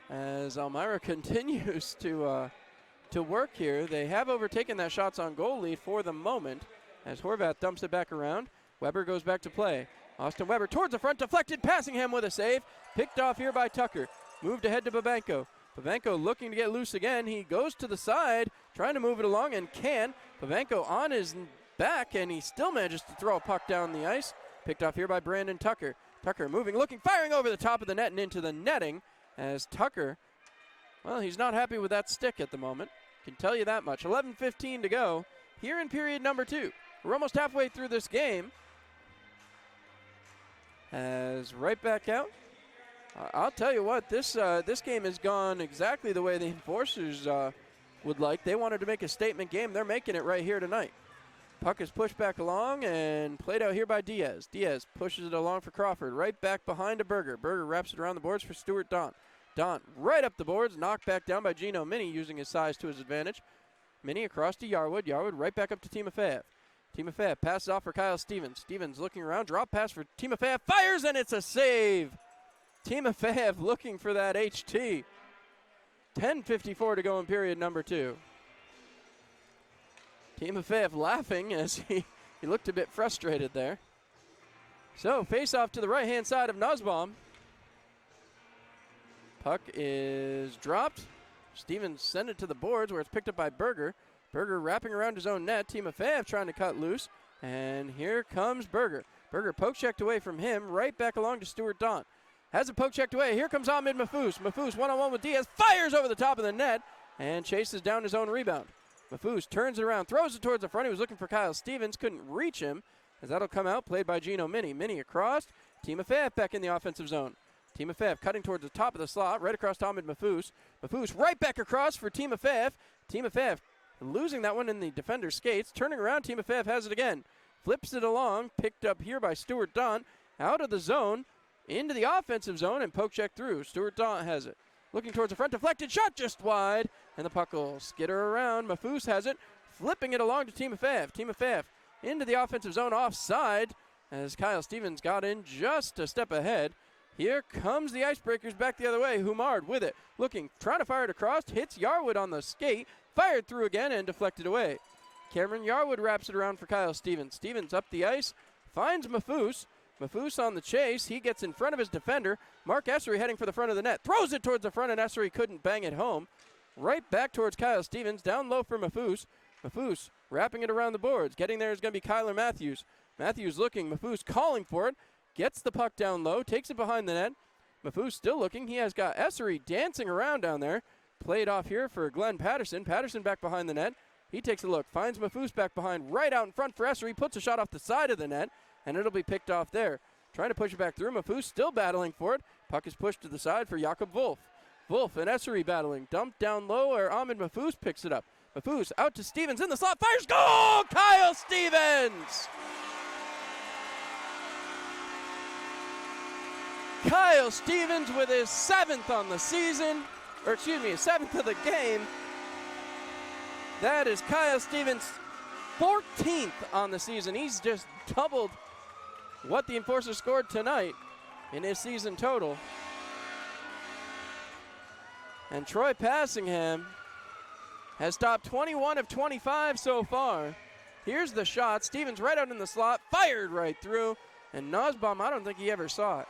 As Elmira continues to work here, they have overtaken that shots on goal lead for the moment. As Horvath dumps it back around, Weber goes back to play. Austin Weber towards the front, deflected, Passingham with a save. Picked off here by Tucker. Moved ahead to Babenko. Babenko looking to get loose again. He goes to the side, trying to move it along and can. Babenko on his back, and he still manages to throw a puck down the ice. Picked off here by Brandon Tucker. Tucker moving, looking, firing over the top of the net and into the netting. As Tucker, well, he's not happy with that stick at the moment. Can tell you that much. 11:15 to go here in period number 2. We're almost halfway through this game. As right back out. I'll tell you what, this game has gone exactly the way the Enforcers would like. They wanted to make a statement game. They're making it right here tonight. Puck is pushed back along and played out here by Diaz. Diaz pushes it along for Crawford. Right back behind to Berger. Berger wraps it around the boards for Stuart Daunt. Daunt right up the boards, knocked back down by Gino Mini, using his size to his advantage. Mini across to Yarwood. Yarwood right back up to Timofeyev. Timofeyev passes off for Kyle Stevens. Stevens looking around, drop pass for Timofeyev, fires, and it's a save. Timofeyev looking for that HT. 10:54 to go in period number 2. Timofeyev laughing as he looked a bit frustrated there. So face off to the right-hand side of Nussbaum. Puck is dropped. Stevens send it to the boards where it's picked up by Berger. Berger wrapping around his own net. Timofeyev trying to cut loose. And here comes Berger. Berger poke checked away from him. Right back along to Stuart Daunt. Has a poke checked away. Here comes Ahmed Mahfouz. Mahfouz one-on-one with Diaz. Fires over the top of the net. And chases down his own rebound. Mahfouz turns it around. Throws it towards the front. He was looking for Kyle Stevens. Couldn't reach him. As that'll come out. Played by Gino Mini. Mini across. Timofeyev back in the offensive zone. Timofeyev cutting towards the top of the slot, right across to Ahmed Mahfouz. Mahfouz right back across for Timofeyev. Timofeyev losing that one in the defender's skates. Turning around, Timofeyev has it again. Flips it along, picked up here by Stuart Daunt. Out of the zone, into the offensive zone, and poke check through. Stuart Daunt has it. Looking towards the front, deflected shot just wide, and the puck will skitter around. Mahfouz has it, flipping it along to Timofeyev. Timofeyev into the offensive zone, offside, as Kyle Stevens got in just a step ahead. Here comes the Icebreakers back the other way. Humard with it, looking, trying to fire it across, hits Yarwood on the skate, fired through again and deflected away. Cameron Yarwood wraps it around for Kyle Stevens. Stevens up the ice, finds Mafoose. Mafoose on the chase. He gets in front of his defender. Mark Essery heading for the front of the net. Throws it towards the front, and Essery couldn't bang it home. Right back towards Kyle Stevens. Down low for Mafoose. Mafoose wrapping it around the boards. Getting there is going to be Kyler Matthews. Matthews looking. Mafoose calling for it. Gets the puck down low. Takes it behind the net. Mafoose still looking. He has got Essery dancing around down there. Played off here for Glenn Patterson. Patterson back behind the net. He takes a look. Finds Mafoose back behind. Right out in front for Essery. Puts a shot off the side of the net. And it'll be picked off there. Trying to push it back through. Mafoose still battling for it. Puck is pushed to the side for Jakob Wolf. Wolf and Essery battling. Dumped down low where Ahmed Mafoose picks it up. Mafoose out to Stevens in the slot. Fires. Goal! Kyle Stevens! Kyle Stevens with his 7th on the season. Or excuse me, his 7th of the game. That is Kyle Stevens' 14th on the season. He's just doubled what the Enforcers scored tonight in his season total. And Troy Passingham has stopped 21 of 25 so far. Here's the shot. Stevens right out in the slot, fired right through. And Nussbaum, I don't think he ever saw it.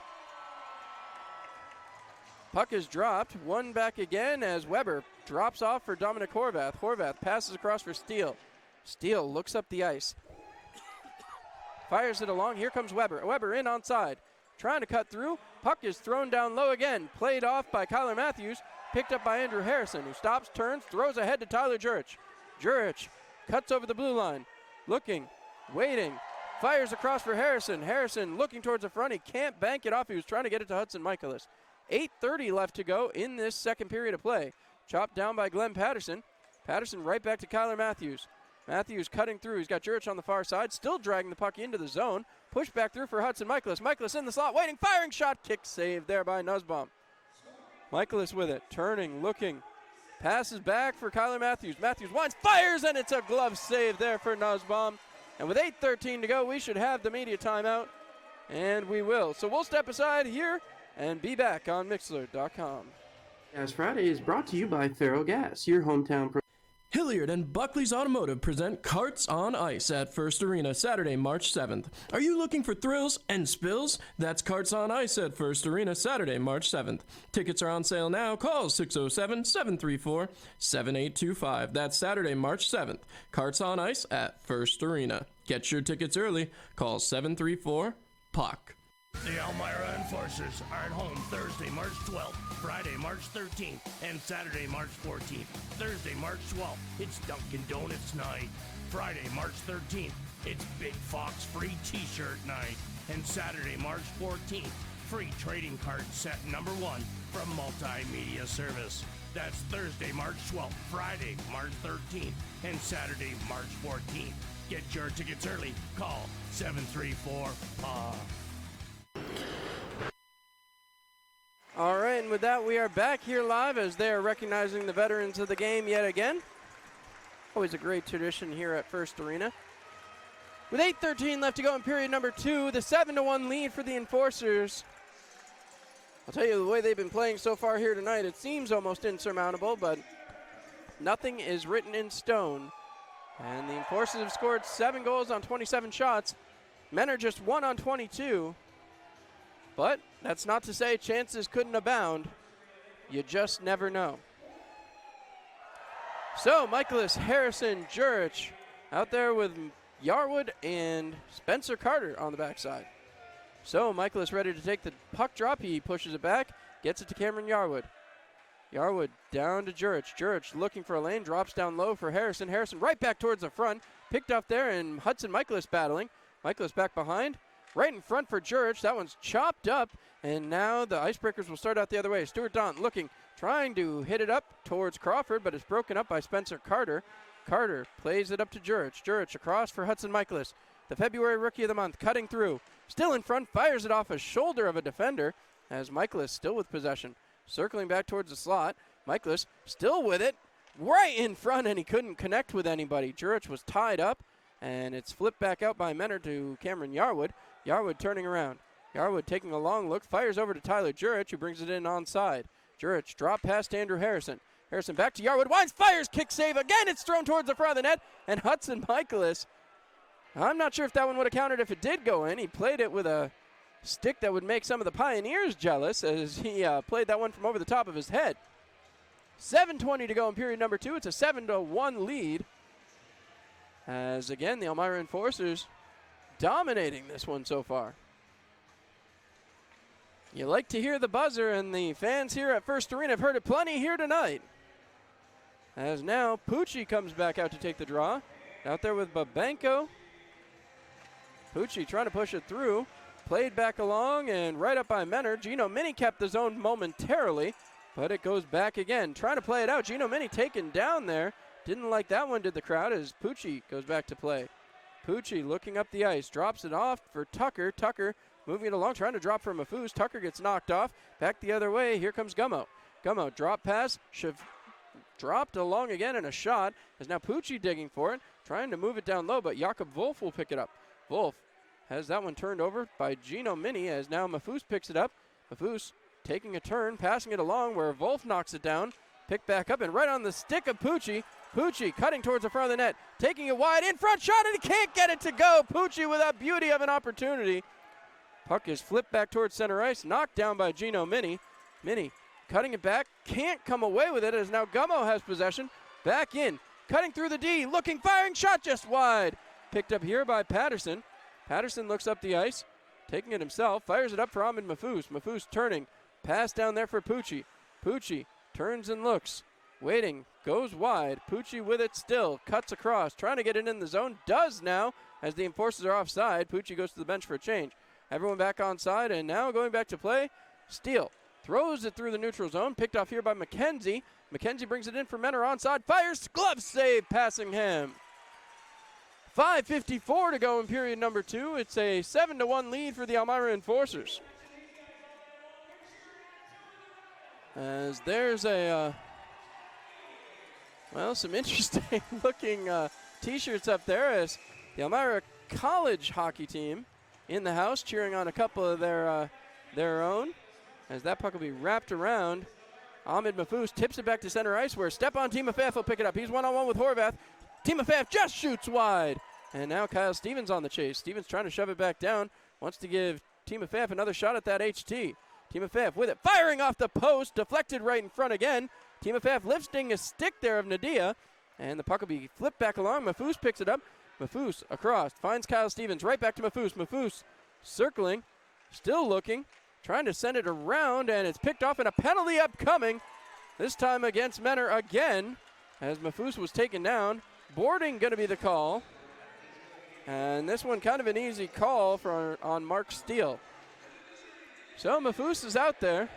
Puck is dropped. One back again as Weber drops off for Dominic Horvath. Horvath passes across for Steele. Steele looks up the ice. Fires it along. Here comes Weber. Weber in onside. Trying to cut through. Puck is thrown down low again. Played off by Kyler Matthews. Picked up by Andrew Harrison, who stops, turns, throws ahead to Tyler Jurich. Jurich cuts over the blue line. Looking, waiting. Fires across for Harrison. Harrison looking towards the front. He can't bank it off. He was trying to get it to Hudson Michaelis. 8:30 left to go in this second period of play. Chopped down by Glenn Patterson. Patterson right back to Kyler Matthews. Matthews cutting through. He's got Jurich on the far side, still dragging the puck into the zone. Push back through for Hudson Michaelis. Michaelis in the slot, waiting, firing shot. Kick save there by Nussbaum. Michaelis with it, turning, looking. Passes back for Kyler Matthews. Matthews winds, fires, and it's a glove save there for Nussbaum. And with 8:13 to go, we should have the media timeout, and we will. So we'll step aside here and be back on Mixlr.com. Gas Friday is brought to you by Faro Gas, your hometown. Hilliard and Buckley's Automotive present Karts on Ice at First Arena Saturday, March 7th. Are you looking for thrills and spills? That's Karts on Ice at First Arena Saturday, March 7th. Tickets are on sale now. Call 607-734-7825. That's Saturday, March 7th. Karts on Ice at First Arena. Get your tickets early. Call 734-PUCK. The Elmira Enforcers are at home Thursday, March 12th, Friday, March 13th, and Saturday, March 14th. Thursday, March 12th, it's Dunkin' Donuts night. Friday, March 13th, it's Big Fox free t-shirt night. And Saturday, March 14th, free trading card set number 1 from Multimedia Service. That's Thursday, March 12th, Friday, March 13th, and Saturday, March 14th. Get your tickets early. Call 734-PA. All right, and with that, we are back here live as they are recognizing the veterans of the game yet again. Always a great tradition here at First Arena. With 8:13 left to go in period number 2, the 7-1 lead for the Enforcers. I'll tell you, the way they've been playing so far here tonight, it seems almost insurmountable, but nothing is written in stone. And the Enforcers have scored 7 goals on 27 shots. Men are just 1 on 22. But that's not to say chances couldn't abound. You just never know. So, Michaelis, Harrison, Jurich out there with Yarwood and Spencer Carter on the backside. So, Michaelis ready to take the puck drop. He pushes it back, gets it to Cameron Yarwood. Yarwood down to Jurich. Jurich looking for a lane, drops down low for Harrison. Harrison right back towards the front. Picked up there, and Hudson Michaelis battling. Michaelis back behind. Right in front for Jurich. That one's chopped up, and now the Icebreakers will start out the other way. Stuart Daunt looking, trying to hit it up towards Crawford, but it's broken up by Spencer Carter. Carter plays it up to Jurich. Jurich across for Hudson Michaelis. The February Rookie of the Month cutting through. Still in front, fires it off a shoulder of a defender as Michaelis still with possession. Circling back towards the slot. Michaelis still with it. Right in front, and he couldn't connect with anybody. Jurich was tied up, and it's flipped back out by Menard to Cameron Yarwood. Yarwood turning around. Yarwood taking a long look, fires over to Tyler Jurich, who brings it in onside. Jurich drop past Andrew Harrison. Harrison back to Yarwood, winds, fires, kick save, again it's thrown towards the front of the net, and Hudson Michaelis, I'm not sure if that one would have counted if it did go in. He played it with a stick that would make some of the Pioneers jealous as he played that one from over the top of his head. 7:20 to go in period number 2. It's a 7-1 lead. As again, the Elmira Enforcers dominating this one so far. You like to hear the buzzer, and the fans here at First Arena have heard it plenty here tonight. As now Pucci comes back out to take the draw. Out there with Babenko. Pucci trying to push it through. Played back along and right up by Menor. Gino Mini kept the zone momentarily, but it goes back again. Trying to play it out. Gino Mini taken down there. Didn't like that one, did the crowd, as Pucci goes back to play. Pucci looking up the ice. Drops it off for Tucker. Tucker moving it along, trying to drop for Mafuz. Tucker gets knocked off. Back the other way. Here comes Gummo. Gummo drop pass. Dropped along again and a shot. As now Pucci digging for it. Trying to move it down low, but Jakob Wolf will pick it up. Wolf has that one turned over by Gino Mini as now Mafuz picks it up. Mafuz taking a turn, passing it along where Wolf knocks it down. Picked back up and right on the stick of Pucci. Pucci cutting towards the front of the net. Taking it wide, in front shot, and he can't get it to go. Pucci with a beauty of an opportunity. Puck is flipped back towards center ice, knocked down by Gino Mini. Mini cutting it back, can't come away with it as now Gummo has possession. Back in, cutting through the D, looking, firing, shot just wide. Picked up here by Patterson. Patterson looks up the ice, taking it himself, fires it up for Ahmed Mafuz. Mafuz turning, pass down there for Pucci. Pucci turns and looks, waiting, goes wide. Pucci with it still, cuts across, trying to get it in the zone, does now as the Enforcers are offside. Pucci goes to the bench for a change. Everyone back on side and now going back to play. Steele throws it through the neutral zone, picked off here by McKenzie. McKenzie brings it in for Menor onside, fires, glove save, Passingham. 5:54 to go in period number 2. It's a 7-1 lead for the Elmira Enforcers. As there's a, some interesting looking t-shirts up there as the Elmira College hockey team in the house cheering on a couple of their own. As that puck will be wrapped around. Ahmed Mafuz tips it back to center ice where Stepan Timofeyev will pick it up. He's one-on-one with Horvath. Timofeyev just shoots wide. And now Kyle Stevens on the chase. Stevens trying to shove it back down. Wants to give Timofeyev another shot at that HT. Timofeyev with it. Firing off the post. Deflected right in front again. Timofeyev lifting a stick there of Nadia. And the puck will be flipped back along. Mafuz picks it up. Mafuz across. Finds Kyle Stevens. Right back to Mafuz. Mafuz circling. Still looking. Trying to send it around. And it's picked off and a penalty upcoming. This time against Menor again. As Mafuz was taken down. Boarding going to be the call. And this one kind of an easy call on Mark Steele. So Mafuz is out there.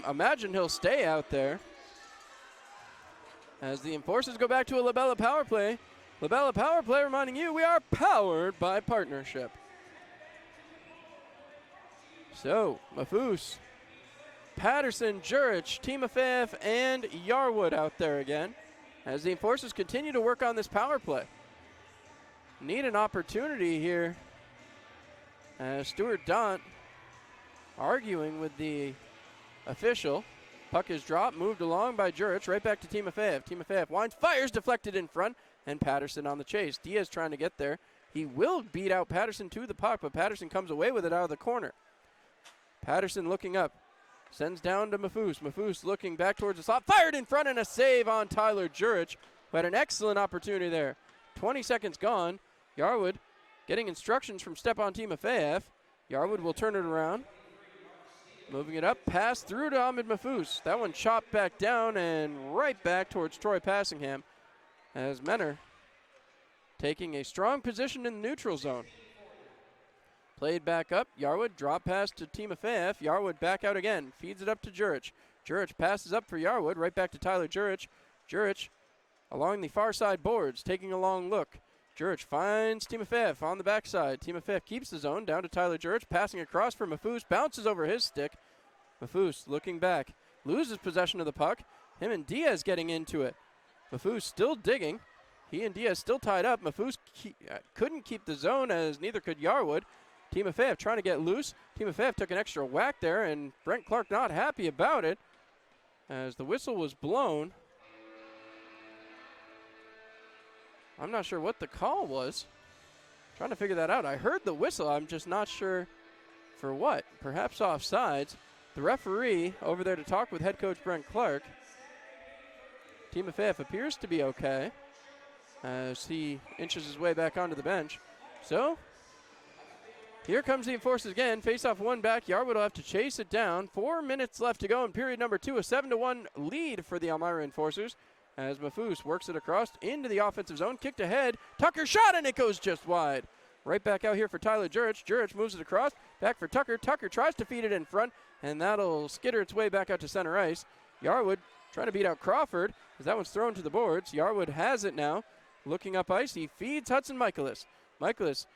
Imagine he'll stay out there. As the Enforcers go back to a Labella power play. Labella power play reminding you we are powered by partnership. So Mafuz, Patterson, Jurich, Timofeyev, and Yarwood out there again. As the Enforcers continue to work on this power play. Need an opportunity here. Stuart Daunt arguing with the official. Puck is dropped, moved along by Jurich, right back to Timofeyev. Timofeyev winds, fires, deflected in front, and Patterson on the chase. Diaz trying to get there. He will beat out Patterson to the puck, but Patterson comes away with it out of the corner. Patterson looking up, sends down to Mafuz. Mafuz looking back towards the slot, fired in front, and a save on Tyler Jurich, who had an excellent opportunity there. 20 seconds gone. Yarwood getting instructions from Stepan Timofeyev. Yarwood will turn it around. Moving it up, pass through to Ahmed Mafuz. That one chopped back down and right back towards Troy Passingham. As Menor taking a strong position in the neutral zone. Played back up, Yarwood drop pass to Timofeyev. Yarwood back out again, feeds it up to Jurich. Jurich passes up for Yarwood, right back to Tyler Jurich. Jurich along the far side boards, taking a long look. Jurich finds Timofeyev on the backside. Timofeyev keeps the zone down to Tyler Jurich, passing across for Mafuz, bounces over his stick. Mafuz looking back, loses possession of the puck. Him and Diaz getting into it. Mafuz still digging. He and Diaz still tied up. Mafuz couldn't keep the zone as neither could Yarwood. Timofeyev trying to get loose. Timofeyev took an extra whack there, and Brent Clark not happy about it as the whistle was blown. I'm not sure what the call was. Trying to figure that out. I heard the whistle. I'm just not sure for what. Perhaps offsides. The referee over there to talk with head coach Brent Clark. Timofeyev appears to be okay as he inches his way back onto the bench. So, here comes the Enforcers again. Face off one back. Yarwood will have to chase it down. 4 minutes left to go in period number 2. A 7-1 lead for the Elmira Enforcers as Mafous works it across into the offensive zone. Kicked ahead. Tucker shot, and it goes just wide. Right back out here for Tyler Jurich. Jurich moves it across. Back for Tucker. Tucker tries to feed it in front, and that'll skitter its way back out to center ice. Yarwood trying to beat out Crawford as that one's thrown to the boards. Yarwood has it now. Looking up ice, he feeds Hudson Michaelis. Michaelis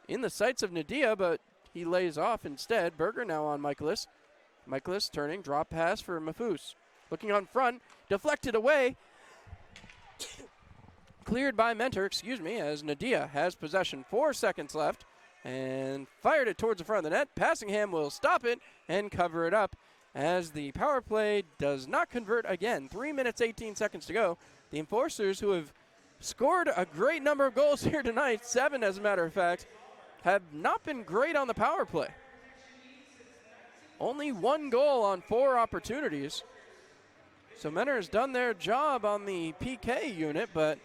in the sights of Nadia, but he lays off instead. Berger now on Michaelis. Michaelis turning, drop pass for Mafous. Looking on front, deflected away. Cleared by Mentor, as Nadia has possession. 4 seconds left and fired it towards the front of the net. Passingham will stop it and cover it up as the power play does not convert again. 3 minutes, 18 seconds to go. The Enforcers, who have scored a great number of goals here tonight, 7 as a matter of fact, have not been great on the power play. Only 1 goal on 4 opportunities. So Mentor has done their job on the PK unit, but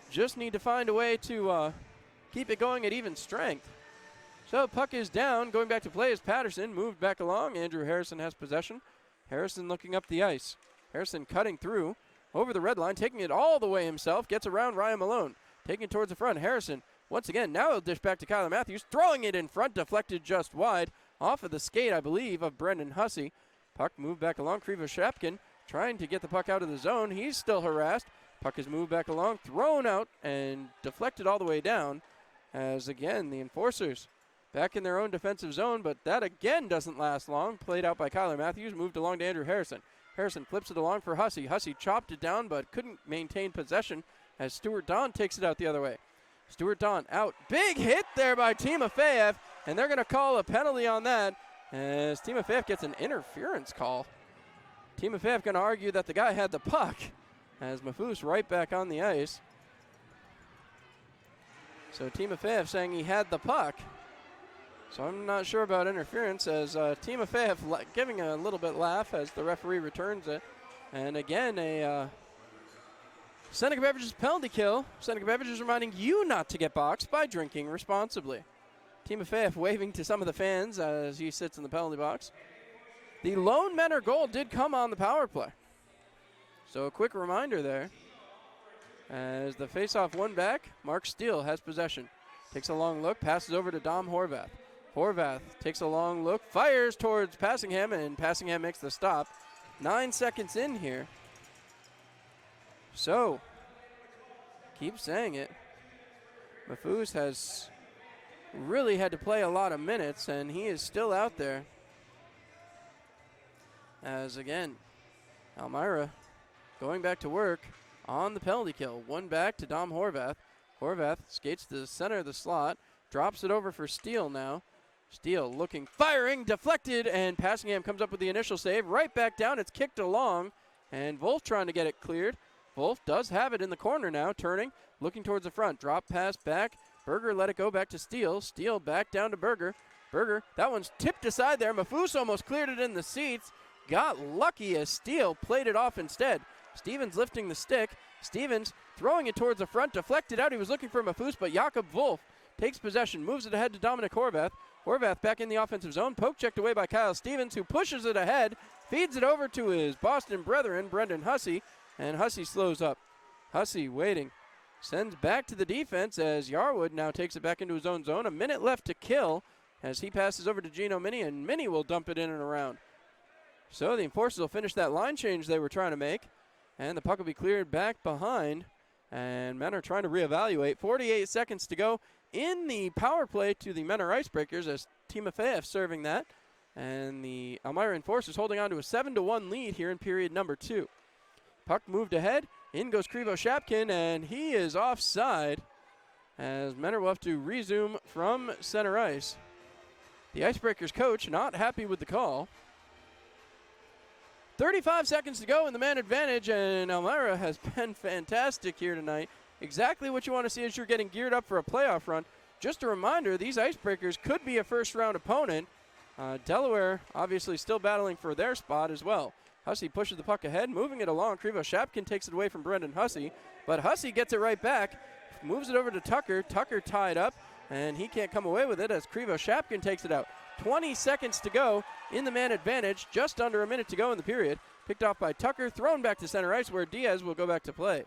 just need to find a way to keep it going at even strength. So puck is down. Going back to play is Patterson. Moved back along. Andrew Harrison has possession. Harrison looking up the ice. Harrison cutting through over the red line, taking it all the way himself. Gets around Ryan Malone. Taking it towards the front. Harrison once again. Now he'll dish back to Kyler Matthews. Throwing it in front. Deflected just wide. Off of the skate, I believe, of Brendan Hussey. Puck moved back along. Krivo Shapkin trying to get the puck out of the zone. He's still harassed. Puck is moved back along, thrown out, and deflected all the way down. As again, the Enforcers back in their own defensive zone, but that again doesn't last long. Played out by Kyler Matthews, moved along to Andrew Harrison. Harrison flips it along for Hussey. Hussey chopped it down, but couldn't maintain possession as Stuart Don takes it out the other way. Stuart Don out. Big hit there by Timofeyev, and they're going to call a penalty on that as Timofeyev gets an interference call. Timofeyev going to argue that the guy had the puck as Mafous right back on the ice. So Timofeyev saying he had the puck. So I'm not sure about interference as Timofeyev giving a little bit laugh as the referee returns it. And again, a Seneca Beverages penalty kill. Seneca Beverages reminding you not to get boxed by drinking responsibly. Timofeyev waving to some of the fans as he sits in the penalty box. The lone Mentor goal did come on the power play. So a quick reminder there. As the face-off one back, Mark Steele has possession. Takes a long look, passes over to Dom Horvath. Horvath takes a long look, fires towards Passingham, and Passingham makes the stop. 9 seconds in here. So, keep saying it. Mafous has really had to play a lot of minutes, and he is still out there. As again, Elmira going back to work on the penalty kill. One back to Dom Horvath. Horvath skates to the center of the slot, drops it over for Steele now. Steele looking, firing, deflected, and Passingham comes up with the initial save. Right back down, it's kicked along, and Wolf trying to get it cleared. Wolf does have it in the corner now, turning, looking towards the front. Drop pass back. Berger let it go back to Steele. Steele back down to Berger. Berger, that one's tipped aside there. Mafous almost cleared it in the seats. Got lucky as Steele played it off instead. Stevens lifting the stick. Stevens throwing it towards the front, deflected out. He was looking for Mafous, but Jakob Wolf takes possession, moves it ahead to Dominic Horvath. Horvath back in the offensive zone, poke checked away by Kyle Stevens, who pushes it ahead, feeds it over to his Boston brethren, Brendan Hussey, and Hussey slows up. Hussey waiting, sends back to the defense as Yarwood now takes it back into his own zone. A minute left to kill as he passes over to Gino Mini, and Mini will dump it in and around. So the Enforcers will finish that line change they were trying to make, and the puck will be cleared back behind, and men are trying to reevaluate. 48 seconds to go in the power play to the Mentor Icebreakers as Timofeyev serving that, and the Elmira Enforcers holding on to a 7-1 lead here in period number 2. Puck moved ahead. In goes Krivo Shapkin, and he is offside as Mentor will have to resume from center ice. The Icebreakers coach not happy with the call. 35 seconds to go in the man advantage, and Elmira has been fantastic here tonight. Exactly what you want to see as you're getting geared up for a playoff run. Just a reminder, these Icebreakers could be a first-round opponent. Delaware obviously still battling for their spot as well. Hussey pushes the puck ahead, moving it along. Krivo-Shapkin takes it away from Brendan Hussey, but Hussey gets it right back, moves it over to Tucker. Tucker tied up, and he can't come away with it as Krivo-Shapkin takes it out. 20 seconds to go in the man advantage, just under a minute to go in the period. Picked off by Tucker, thrown back to center ice where Diaz will go back to play.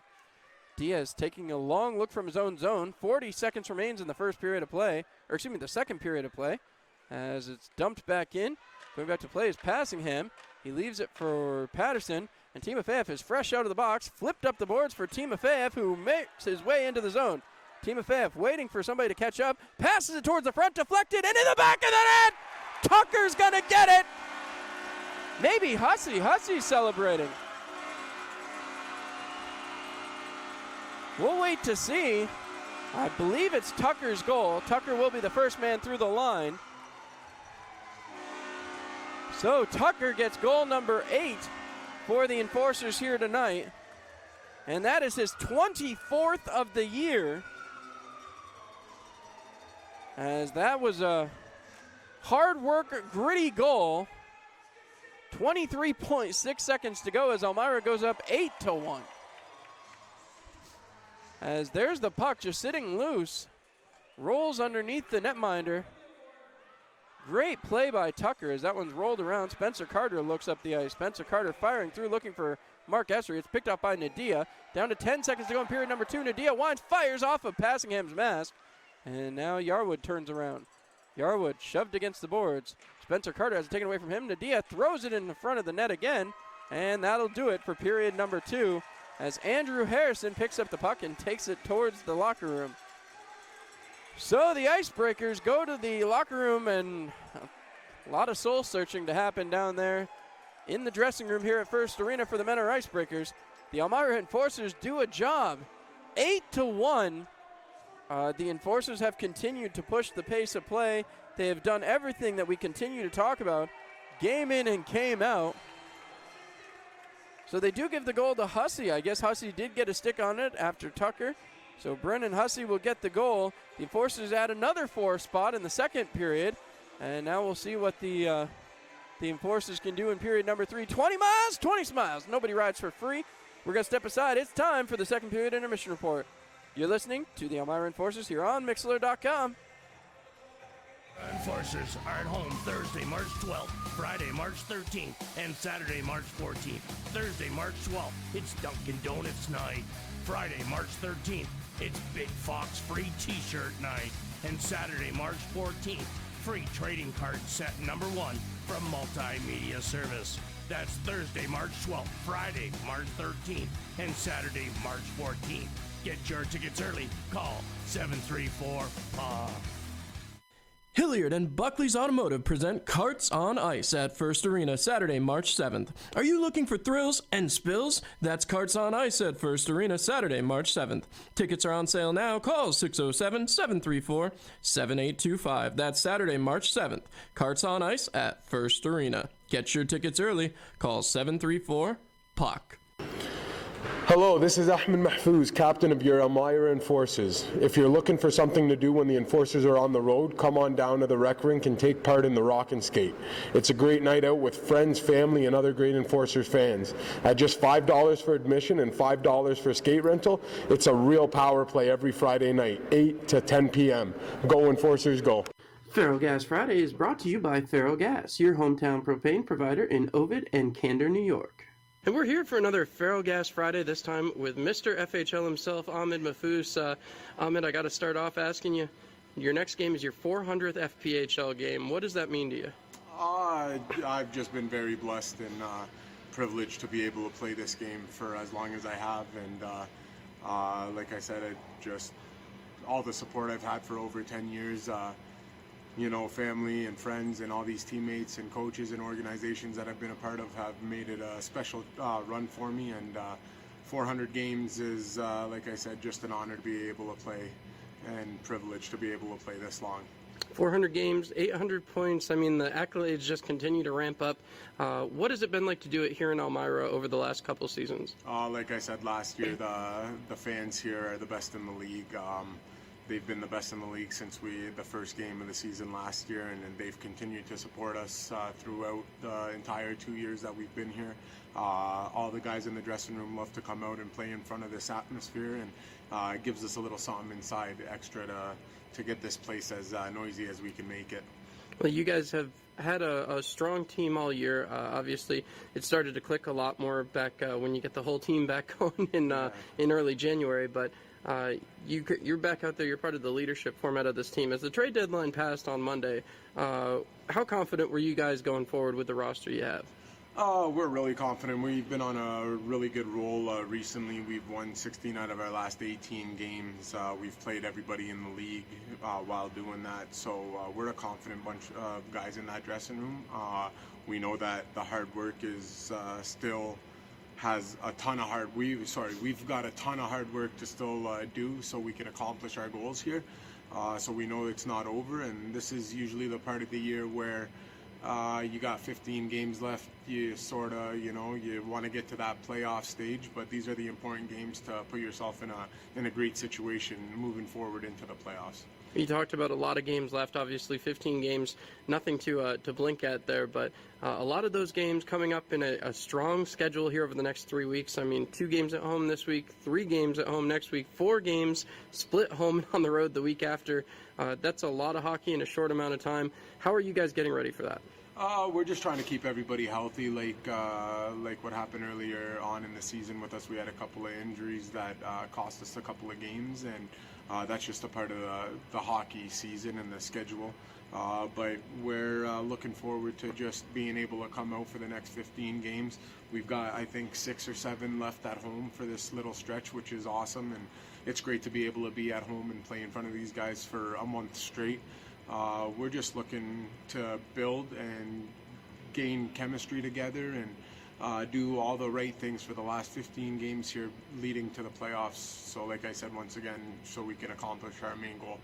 Diaz taking a long look from his own zone. 40 seconds remains in the first period of play, or excuse me, the second period of play, as it's dumped back in. Going back to play is Passingham. He leaves it for Patterson, and Timofeyev is fresh out of the box, flipped up the boards for Timofeyev, who makes his way into the zone. Timofeyev waiting for somebody to catch up, passes it towards the front, deflected, and in the back of the net! Tucker's gonna get it! Maybe Hussey. Hussey's celebrating. We'll wait to see. I believe it's Tucker's goal. Tucker will be the first man through the line. So Tucker gets goal number 8 for the Enforcers here tonight. And that is his 24th of the year. As that was a hard work, gritty goal. 23.6 seconds to go as Elmira goes up 8-1. As there's the puck just sitting loose. Rolls underneath the netminder. Great play by Tucker as that one's rolled around. Spencer Carter looks up the ice. Spencer Carter firing through, looking for Mark Essery. It's picked up by Nadia. Down to 10 seconds to go in period number 2. Nadia winds, fires off of Passingham's mask. And now Yarwood turns around. Yarwood shoved against the boards. Spencer Carter has it taken away from him. Nadia throws it in the front of the net again. And that'll do it for period number 2 as Andrew Harrison picks up the puck and takes it towards the locker room. So the Icebreakers go to the locker room, and a lot of soul searching to happen down there in the dressing room here at First Arena for the men or Icebreakers. The Elmira Enforcers do a job. 8-1. The Enforcers have continued to push the pace of play. They have done everything that we continue to talk about. Game in and game out. So they do give the goal to Hussey. I guess Hussey did get a stick on it after Tucker. So Brennan Hussey will get the goal. The Enforcers add another 4 spot in the second period. And now we'll see what the Enforcers can do in period number 3. 20 miles, 20 smiles. Nobody rides for free. We're going to step aside. It's time for the second period intermission report. You're listening to the Elmira Enforcers here on Mixlr.com. Enforcers are at home Thursday, March 12th, Friday, March 13th, and Saturday, March 14th. Thursday, March 12th, it's Dunkin' Donuts night. Friday, March 13th, it's Big Fox free t-shirt night. And Saturday, March 14th, free trading card set number 1 from Multimedia Service. That's Thursday, March 12th, Friday, March 13th, and Saturday, March 14th. Get your tickets early. Call 734-PA. Hilliard and Buckley's Automotive present Carts on Ice at First Arena Saturday, March 7th. Are you looking for thrills and spills? That's Carts on Ice at First Arena Saturday, March 7th. Tickets are on sale now. Call 607-734-7825. That's Saturday, March 7th. Carts on Ice at First Arena. Get your tickets early. Call 734-POC. Hello, this is Ahmed Mahfouz, captain of your Elmira Enforcers. If you're looking for something to do when the Enforcers are on the road, come on down to the rec rink and take part in the Rock and Skate. It's a great night out with friends, family, and other great Enforcers fans. At just $5 for admission and $5 for skate rental, it's a real power play every Friday night, 8 to 10 p.m. Go Enforcers, go. Ferrogas Friday is brought to you by Ferrogas, your hometown propane provider in Ovid and Candor, New York. And we're here for another Ferrogas Friday, this time with Mr. FHL himself, Ahmed Mahfouz. Ahmed, I got to start off asking you, your next game is your 400th FPHL game. What does that mean to you? I've just been very blessed and privileged to be able to play this game for as long as I have. And like I said, all the support I've had for over 10 years, family and friends and all these teammates and coaches and organizations that I've been a part of have made it a special run for me, and 400 games is, like I said, just an honor to be able to play and privileged to be able to play this long. 400 games, 800 points. I mean, the accolades just continue to ramp up. What has it been like to do it here in Elmira over the last couple seasons? Like I said last year, the fans here are the best in the league. They've been the best in the league since the first game of the season last year, and they've continued to support us throughout the entire 2 years that we've been here. All the guys in the dressing room love to come out and play in front of this atmosphere, and it gives us a little something inside extra to get this place as noisy as we can make it. Well, you guys have had a strong team all year. Obviously, it started to click a lot more back when you get the whole team back going in early January, but you're back out there. You're part of the leadership format of this team. As the trade deadline passed on Monday, how confident were you guys going forward with the roster you have? We're really confident. We've been on a really good roll recently. We've won 16 out of our last 18 games. We've played everybody in the league while doing that. So we're a confident bunch of guys in that dressing room. We know that the hard work is still has a ton of we've got a ton of hard work to still do so we can accomplish our goals here. So we know it's not over, and this is usually the part of the year where you got 15 games left. You sort of, you want to get to that playoff stage, but these are the important games to put yourself in a great situation moving forward into the playoffs. You talked about a lot of games left, obviously 15 games, nothing to blink at there, but a lot of those games coming up in a strong schedule here over the next 3 weeks. I mean, 2 games at home this week, 3 games at home next week, 4 games split home and on the road the week after. That's a lot of hockey in a short amount of time. How are you guys getting ready for that? We're just trying to keep everybody healthy, like what happened earlier on in the season with us. We had a couple of injuries that cost us a couple of games, and that's just a part of the hockey season and the schedule. But we're looking forward to just being able to come out for the next 15 games. We've got, I think, 6 or 7 left at home for this little stretch, which is awesome, and it's great to be able to be at home and play in front of these guys for a month straight. We're just looking to build and gain chemistry together and do all the right things for the last 15 games here leading to the playoffs. So like I said, once again, so we can accomplish our main goal.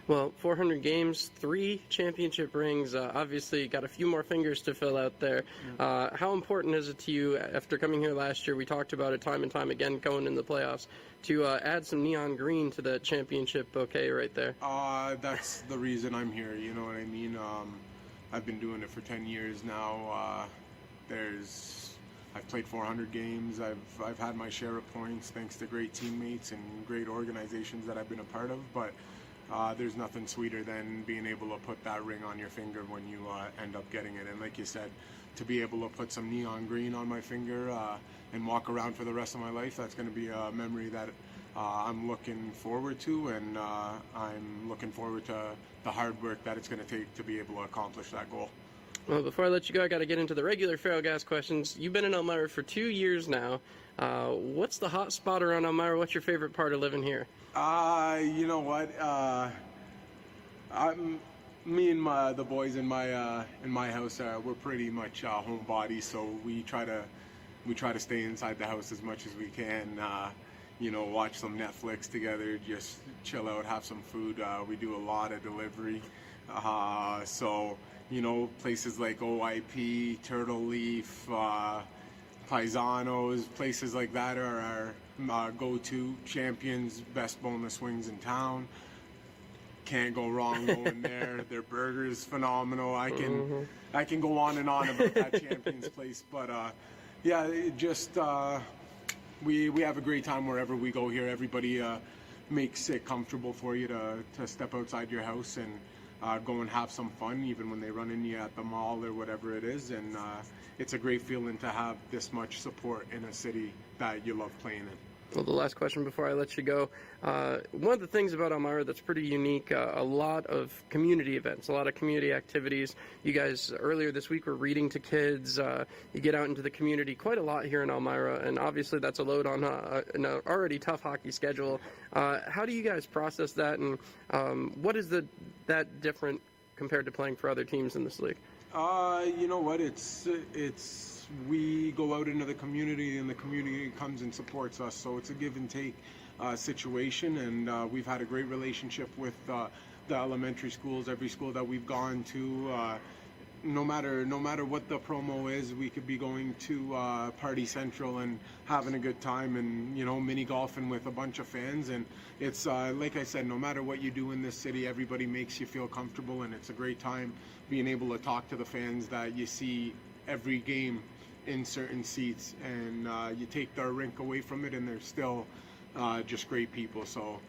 Well, 400 games, 3 championship rings, obviously got a few more fingers to fill out there. How important is it to you, after coming here last year, we talked about it time and time again going in the playoffs, to add some neon green to the championship bouquet right there? That's the reason I'm here, you know what I mean? I've been doing it for 10 years now. I've played 400 games. I've had my share of points thanks to great teammates and great organizations that I've been a part of, but there's nothing sweeter than being able to put that ring on your finger when you end up getting it. And like you said, to be able to put some neon green on my finger and walk around for the rest of my life, that's going to be a memory that I'm looking forward to, and I'm looking forward to the hard work that it's going to take to be able to accomplish that goal. Well, before I let you go, I got to get into the regular Feral Gas questions. You've been in Elmira for 2 years now. What's the hot spot around Elmira? What's your favorite part of living here? You know what? Me and the boys in my house, we're pretty much homebodies, so we try to stay inside the house as much as we can. Watch some Netflix together, just chill out, have some food. We do a lot of delivery, so places like OIP, Turtle Leaf, Paisanos, places like that are our go-to. Champions, best boneless wings in town. Can't go wrong going there. Their burgers phenomenal. I can go on and on about that Champions place, but we have a great time wherever we go here. Everybody makes it comfortable for you to step outside your house and go and have some fun, even when they run into you at the mall or whatever it is. And it's a great feeling to have this much support in a city that you love playing in. Well, the last question before I let you go. One of the things about Elmira that's pretty unique, a lot of community events, a lot of community activities. You guys earlier this week were reading to kids. You get out into the community quite a lot here in Elmira, and obviously that's a load on an already tough hockey schedule. How do you guys process that, and what is that different compared to playing for other teams in this league? You know what? We go out into the community, and the community comes and supports us. So it's a give and take situation, and we've had a great relationship with the elementary schools, every school that we've gone to. No matter what the promo is, we could be going to Party Central and having a good time, and mini golfing with a bunch of fans. And it's like I said, no matter what you do in this city, everybody makes you feel comfortable, and it's a great time being able to talk to the fans that you see every game in certain seats, and you take their rink away from it, and they're still just great people. So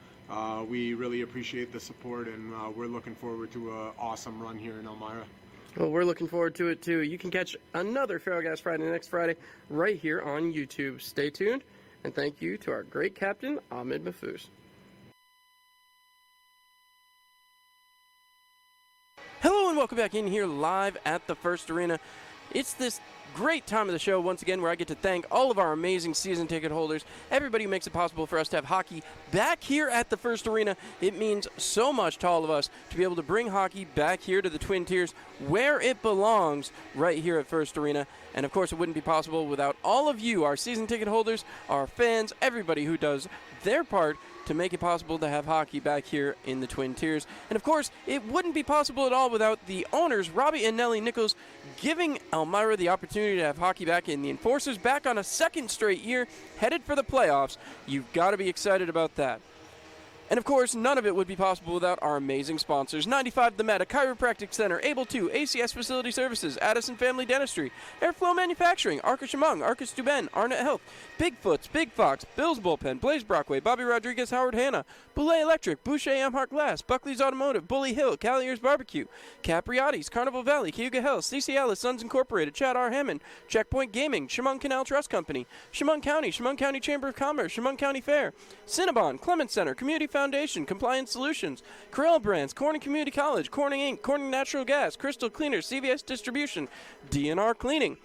we really appreciate the support, and we're looking forward to an awesome run here in Elmira. Well, we're looking forward to it, too. You can catch another Feral Gas Friday next Friday right here on YouTube. Stay tuned, and thank you to our great captain, Ahmed Mahfouz. Hello, and welcome back in here live at the First Arena. It's this great time of the show once again where I get to thank all of our amazing season ticket holders, everybody who makes it possible for us to have hockey back here at the First Arena. It means so much to all of us to be able to bring hockey back here to the Twin Tiers where it belongs, right here at First Arena. And of course it wouldn't be possible without all of you, our season ticket holders, our fans, everybody who does their part to make it possible to have hockey back here in the Twin Tiers. And of course, it wouldn't be possible at all without the owners, Robbie and Nellie Nichols, giving Elmira the opportunity to have hockey back, and the Enforcers back on a second straight year, headed for the playoffs. You've got to be excited about that. And of course, none of it would be possible without our amazing sponsors. 95 The Med, a chiropractic center, Able 2, ACS Facility Services, Addison Family Dentistry, Airflow Manufacturing, Arcus Shamong, Arcus Duben, Arnett Health, Bigfoots, Big Fox, Bill's Bullpen, Blaze Brockway, Bobby Rodriguez, Howard Hanna, Boulay Electric, Boucher Amhart Glass, Buckley's Automotive, Bully Hill, Callier's Barbecue, Capriati's, Carnival Valley, Cayuga Health, CC Ellis, Sons Incorporated, Chad R. Hammond, Checkpoint Gaming, Chemung Canal Trust Company, Chemung County Chamber of Commerce, Chemung County Fair, Cinnabon, Clements Center, Community Foundation, Compliance Solutions, Corral Brands, Corning Community College, Corning Inc., Corning Natural Gas, Crystal Cleaners, CVS Distribution, DNR Cleaning,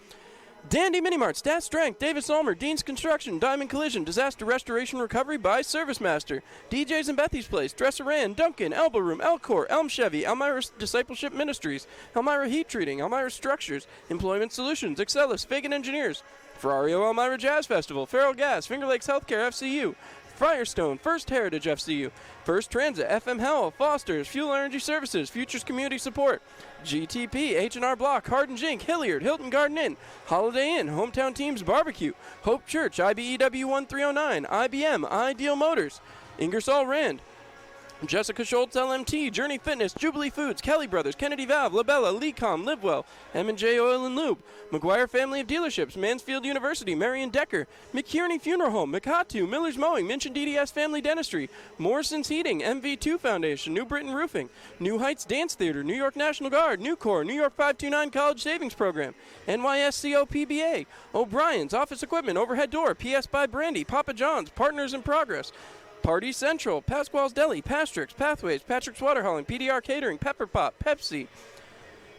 Dandy Minimart, Stat Strength, Davis Ulmer, Dean's Construction, Diamond Collision, Disaster Restoration Recovery by Service Master, DJ's and Bethy's Place, Dresser Ann, Duncan, Elbow Room, Elcor, Elm Chevy, Elmira Discipleship Ministries, Elmira Heat Treating, Elmira Structures, Employment Solutions, Excelis, Fagan Engineers, Ferrario Elmira Jazz Festival, Feral Gas, Finger Lakes Healthcare FCU, Firestone, First Heritage FCU, First Transit, FM Howell, Foster's, Fuel Energy Services, Futures Community Support, GTP, H&R Block, Hardin Jink, Hilliard, Hilton Garden Inn, Holiday Inn, Hometown Teams Barbecue, Hope Church, IBEW 1309, IBM, Ideal Motors, Ingersoll Rand, Jessica Schultz, LMT, Journey Fitness, Jubilee Foods, Kelly Brothers, Kennedy Valve, Labella, Lecom, Livewell, M&J Oil and Lube, McGuire Family of Dealerships, Mansfield University, Marion Decker, McKierney Funeral Home, McHatu, Miller's Mowing, Minchin DDS Family Dentistry, Morrison's Heating, MV2 Foundation, New Britain Roofing, New Heights Dance Theater, New York National Guard, Nucor, New York 529 College Savings Program, NYSCO PBA, O'Brien's, Office Equipment, Overhead Door, PS by Brandy, Papa John's, Partners in Progress, Party Central, Pasquale's Deli, Pastrix, Pathways, Patrick's Water Hauling, PDR Catering, Pepper Pot, Pepsi,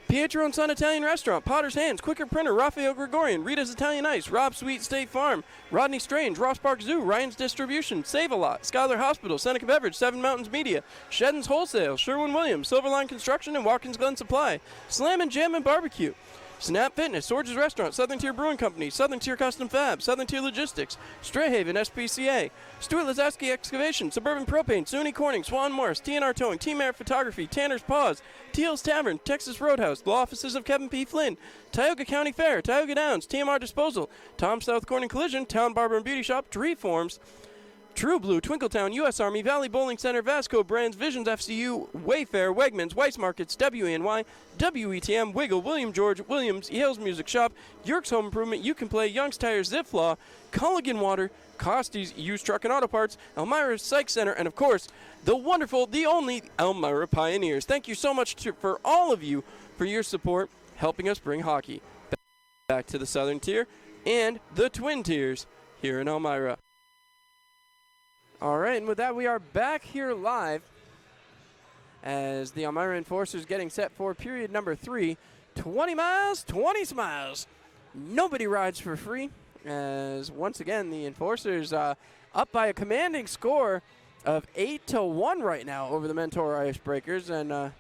Pietro and Son Italian Restaurant, Potter's Hands, Quicker Printer, Raphael Gregorian, Rita's Italian Ice, Rob Sweet State Farm, Rodney Strange, Ross Park Zoo, Ryan's Distribution, Save-A-Lot, Schuyler Hospital, Seneca Beverage, Seven Mountains Media, Shedden's Wholesale, Sherwin-Williams, Silverline Construction, and Watkins Glen Supply, Slam and Jam and Barbecue, Snap Fitness, Sorge's Restaurant, Southern Tier Brewing Company, Southern Tier Custom Fab, Southern Tier Logistics, Strayhaven SPCA, Stuart Lazaski Excavation, Suburban Propane, SUNY Corning, Swan Morris, TNR Towing, Team Air Photography, Tanner's Paws, Teal's Tavern, Texas Roadhouse, Law Offices of Kevin P. Flynn, Tioga County Fair, Tioga Downs, TMR Disposal, Tom South Corning Collision, Town Barber and Beauty Shop, Tree Forms, True Blue, Twinkletown, U.S. Army, Valley Bowling Center, Vasco Brands, Visions FCU, Wayfair, Wegmans, Weiss Markets, WNY, WETM, Wiggle, William George, Williams, Yale's Music Shop, York's Home Improvement, You Can Play, Young's Tires, Zipflaw, Culligan Water, Costy's Used Truck and Auto Parts, Elmira's Psych Center, and of course, the wonderful, the only Elmira Pioneers. Thank you so much for all of you for your support, helping us bring hockey back to the Southern Tier and the Twin Tiers here in Elmira. All right, and with that, we are back here live as the Elmira Enforcers getting set for period number 3. 20 miles, 20 smiles. Nobody rides for free, as once again, the Enforcers up by a commanding score of 8-1 right now over the Mentor Icebreakers. And,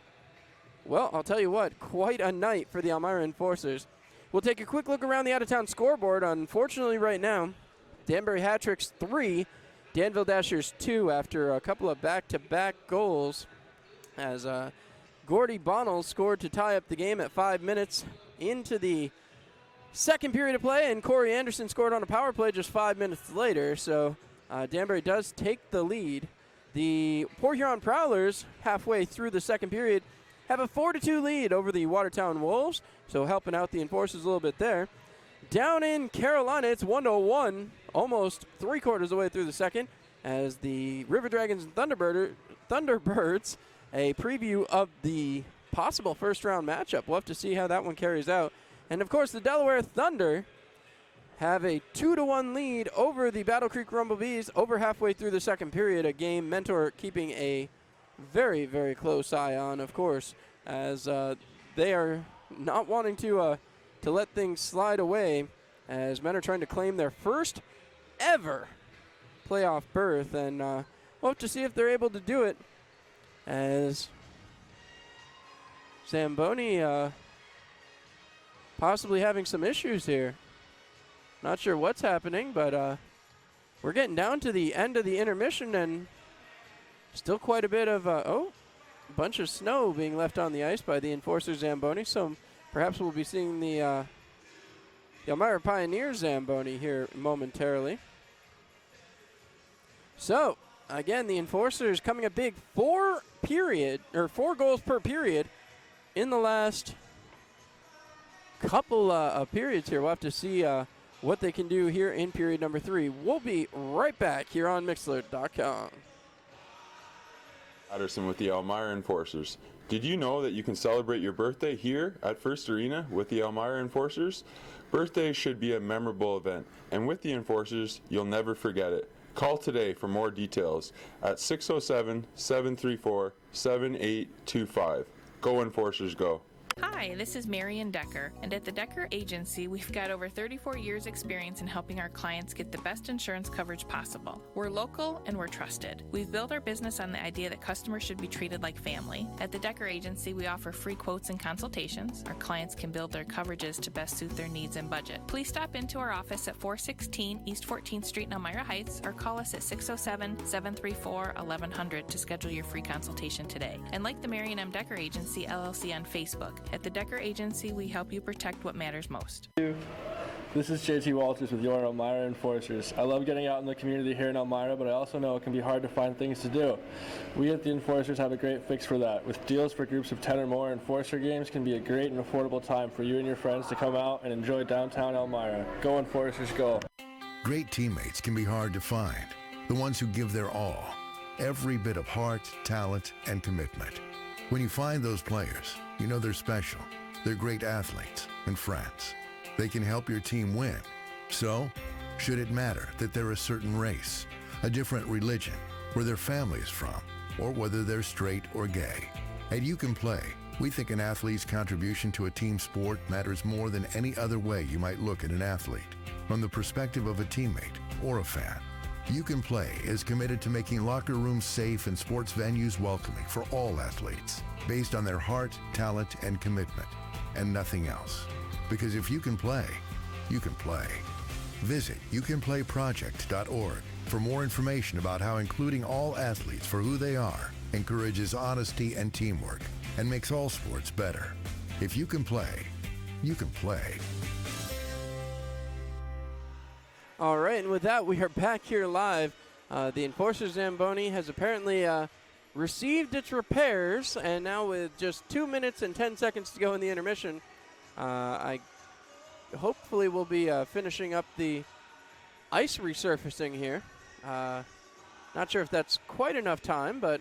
well, I'll tell you what, quite a night for the Elmira Enforcers. We'll take a quick look around the out-of-town scoreboard. Unfortunately, right now, Danbury Hat-Tricks 3, Danville Dashers 2 after a couple of back-to-back goals as Gordy Bonnell scored to tie up the game at 5 minutes into the second period of play, and Corey Anderson scored on a power play just 5 minutes later. So Danbury does take the lead. The Port Huron Prowlers, halfway through the second period, have a 4-2 lead over the Watertown Wolves, so helping out the Enforcers a little bit there. Down in Carolina, it's 1-1, almost three-quarters of the way through the second, as the River Dragons and Thunderbirds, a preview of the possible first-round matchup. We'll have to see how that one carries out. And, of course, the Delaware Thunder have a 2-1 lead over the Battle Creek Rumblebees over halfway through the second period, a game Mentor keeping a very, very close eye on, of course, as they are not wanting to let things slide away, as men are trying to claim their first ever playoff berth, and we'll have to see if they're able to do it, as Zamboni possibly having some issues here. Not sure what's happening, but we're getting down to the end of the intermission, and still quite a bit of, a bunch of snow being left on the ice by the Enforcer Zamboni, so perhaps we'll be seeing the Elmira Pioneers Zamboni here momentarily. So, again, the Enforcers coming a big 4 goals per period in the last couple of periods here. We'll have to see what they can do here in period number 3. We'll be right back here on Mixlr.com. Patterson with the Elmira Enforcers. Did you know that you can celebrate your birthday here at First Arena with the Elmira Enforcers? Birthdays should be a memorable event, and with the Enforcers, you'll never forget it. Call today for more details at 607-734-7825. Go Enforcers, go. Hi, this is Marian Decker, and at the Decker Agency, we've got over 34 years experience in helping our clients get the best insurance coverage possible. We're local and we're trusted. We've built our business on the idea that customers should be treated like family. At the Decker Agency, we offer free quotes and consultations. Our clients can build their coverages to best suit their needs and budget. Please stop into our office at 416 East 14th Street in Elmira Heights, or call us at 607-734-1100 to schedule your free consultation today. And like the Marian M. Decker Agency, LLC on Facebook. At the Decker Agency, we help you protect what matters most. This is JT Walters with your Elmira Enforcers. I love getting out in the community here in Elmira, but I also know it can be hard to find things to do. We at the Enforcers have a great fix for that. With deals for groups of 10 or more, Enforcer games can be a great and affordable time for you and your friends to come out and enjoy downtown Elmira. Go Enforcers, go. Great teammates can be hard to find. The ones who give their all. Every bit of heart, talent, and commitment. When you find those players, you know they're special. They're great athletes and friends. They can help your team win. So, should it matter that they're a certain race, a different religion, where their family is from, or whether they're straight or gay? At You Can Play, we think an athlete's contribution to a team sport matters more than any other way you might look at an athlete, from the perspective of a teammate or a fan. You Can Play is committed to making locker rooms safe and sports venues welcoming for all athletes, based on their heart, talent, and commitment, and nothing else. Because if you can play, you can play. Visit youcanplayproject.org for more information about how including all athletes for who they are encourages honesty and teamwork and makes all sports better. If you can play, you can play. All right, and with that, we are back here live. The Enforcer Zamboni has apparently received its repairs, and now with just 2 minutes and 10 seconds to go in the intermission, I hopefully will be finishing up the ice resurfacing here. Not sure if that's quite enough time, but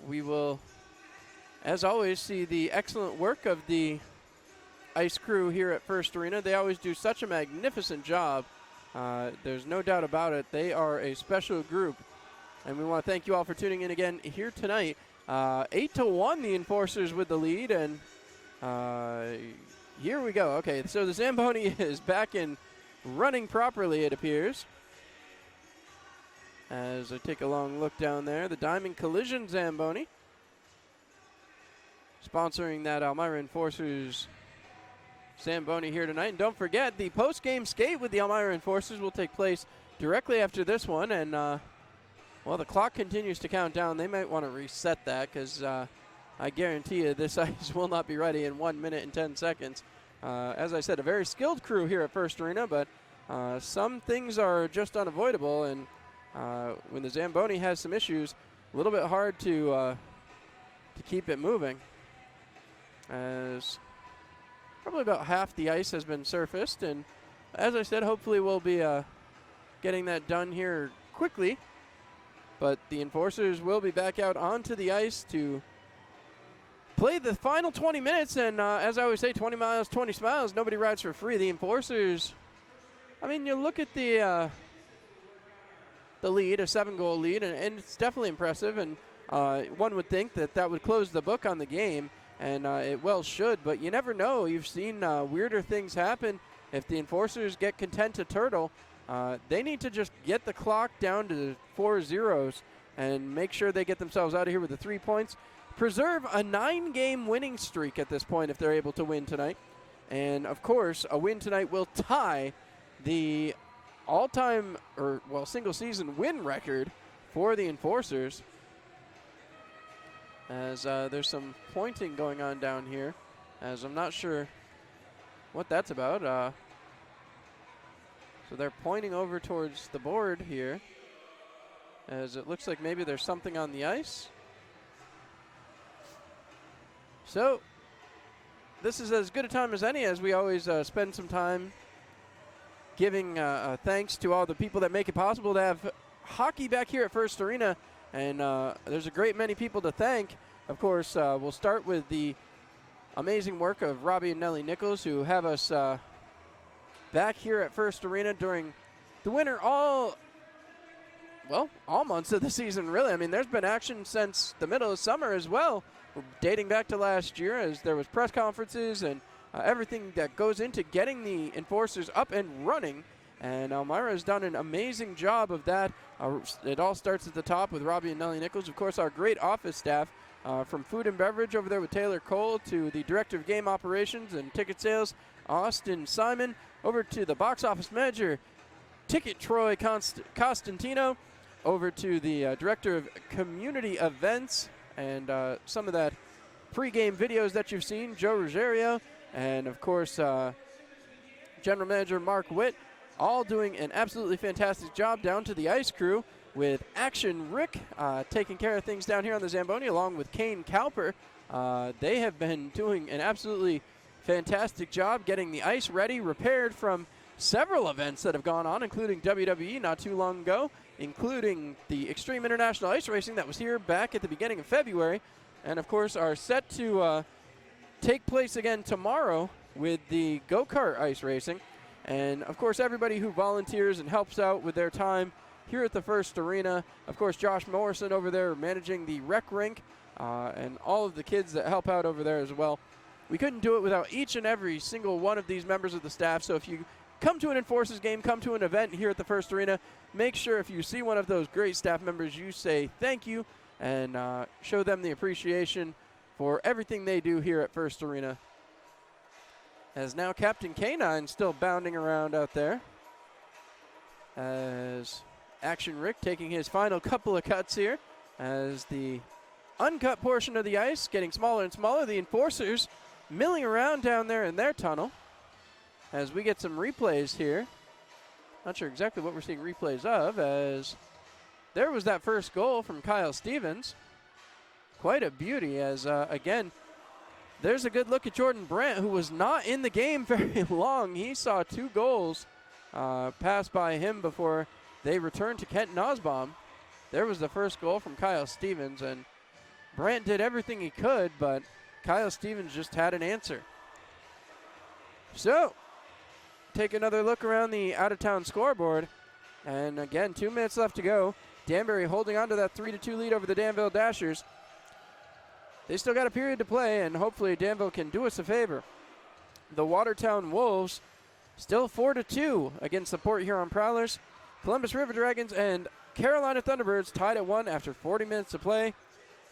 we will, as always, see the excellent work of the ice crew here at First Arena. They always do such a magnificent job. There's no doubt about it. They are a special group, and we want to thank you all for tuning in again here tonight. 8-1, the Enforcers with the lead, and here we go. Okay, so the Zamboni is back in running properly, it appears. As I take a long look down there, the Diamond Collision Zamboni sponsoring that Elmira Enforcers Zamboni here tonight. And don't forget, the post-game skate with the Elmira Enforcers will take place directly after this one. And Well, the clock continues to count down. They might want to reset that because I guarantee you this ice will not be ready in 1 minute and 10 seconds. As I said, a very skilled crew here at First Arena, but some things are just unavoidable, and when the Zamboni has some issues, a little bit hard to keep it moving, as probably about half the ice has been surfaced, and as I said, hopefully we'll be getting that done here quickly. But the Enforcers will be back out onto the ice to play the final 20 minutes. And as I always say, 20 miles, 20 smiles. Nobody rides for free. The Enforcers, I mean, you look at the lead, a 7-goal lead, and it's definitely impressive. And one would think that would close the book on the game, and it well should. But you never know. You've seen weirder things happen. If the Enforcers get content to turtle, they need to just get the clock down to 4 zeros and make sure they get themselves out of here with the 3 points. Preserve a 9-game winning streak at this point if they're able to win tonight. And, of course, a win tonight will tie the all-time, single-season win record for the Enforcers. As there's some pointing going on down here, as I'm not sure what that's about. So they're pointing over towards the board here, as it looks like maybe there's something on the ice. So this is as good a time as any, as we always spend some time giving thanks to all the people that make it possible to have hockey back here at First Arena. And there's a great many people to thank. Of course, we'll start with the amazing work of Robbie and Nellie Nichols, who have us back here at First Arena during the winter, all months of the season, really. I mean, there's been action since the middle of summer as well, dating back to last year, as there was press conferences and everything that goes into getting the Enforcers up and running. And Elmira has done an amazing job of that. It all starts at the top with Robbie and Nellie Nichols. Of course, our great office staff, from food and beverage over there with Taylor Cole, to the director of game operations and ticket sales, Austin Simon, over to the box office manager, Ticket Troy Costantino, over to the director of community events and some of that pregame videos that you've seen, Joe Ruggiero, and of course general manager Mark Witt, all doing an absolutely fantastic job, down to the ice crew with Action Rick taking care of things down here on the Zamboni, along with Kane Cowper. They have been doing an absolutely fantastic job getting the ice ready, repaired from several events that have gone on, including WWE not too long ago, including the Extreme International Ice Racing that was here back at the beginning of February, and of course are set to take place again tomorrow with the go-kart ice racing. And of course everybody who volunteers and helps out with their time here at the First Arena. Of course, Josh Morrison over there managing the rec rink, and all of the kids that help out over there as well. We couldn't do it without each and every single one of these members of the staff. So if you come to an Enforcers game, come to an event here at the First Arena, make sure if you see one of those great staff members, you say thank you and show them the appreciation for everything they do here at First Arena. As now Captain K9 still bounding around out there, as Action Rick taking his final couple of cuts here, as the uncut portion of the ice getting smaller and smaller. The Enforcers milling around down there in their tunnel, as we get some replays here. Not sure exactly what we're seeing replays of, as there was that first goal from Kyle Stevens. Quite a beauty, as again, there's a good look at Jordan Brandt, who was not in the game very long. He saw 2 goals pass by him before they returned to Kent Nosbaum. There was the first goal from Kyle Stevens, and Brandt did everything he could, but Kyle Stevens just had an answer. So, take another look around the out-of-town scoreboard, and again, 2 minutes left to go. Danbury holding on to that 3-2 lead over the Danville Dashers. They still got a period to play, and hopefully Danville can do us a favor. The Watertown Wolves still 4-2 against the Port Huron Prowlers. Columbus River Dragons and Carolina Thunderbirds tied at 1 after 40 minutes to play.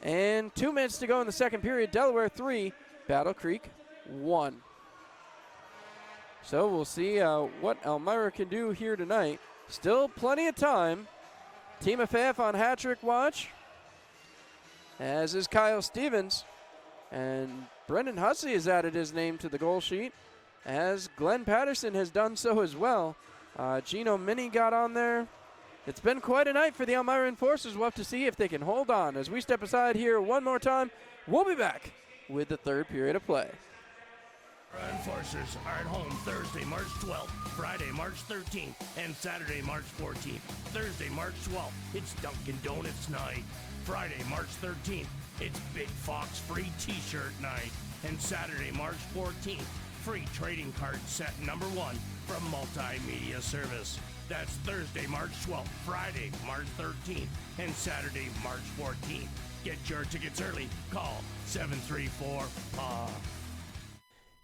And 2 minutes to go in the second period. Delaware 3, Battle Creek 1. So we'll see what Elmira can do here tonight. Still plenty of time Timofeyev on hat-trick watch, as is Kyle Stevens. And Brendan Hussey has added his name to the goal sheet, as Glenn Patterson has done so as well. Gino Mini got on there. It's been quite a night for the Elmira Enforcers. We'll have to see if they can hold on. As we step aside here one more time, we'll be back with the third period of play. Enforcers are at home Thursday, March 12th, Friday, March 13th, and Saturday, March 14th. Thursday, March 12th, it's Dunkin' Donuts night. Friday, March 13th, it's Big Fox free t-shirt night. And Saturday, March 14th, free trading card set number 1 from Multimedia Service. That's Thursday, March 12th, Friday, March 13th, and Saturday, March 14th. Get your tickets early. Call 734-PA.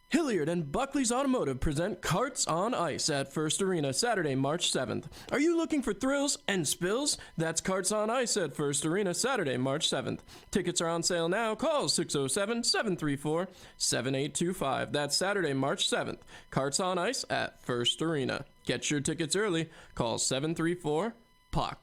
Hilliard and Buckley's Automotive present Karts on Ice at First Arena Saturday, March 7th. Are you looking for thrills and spills? That's Karts on Ice at First Arena Saturday, March 7th. Tickets are on sale now. Call 607-734-7825. That's Saturday, March 7th. Karts on Ice at First Arena. Get your tickets early. Call 734-POC.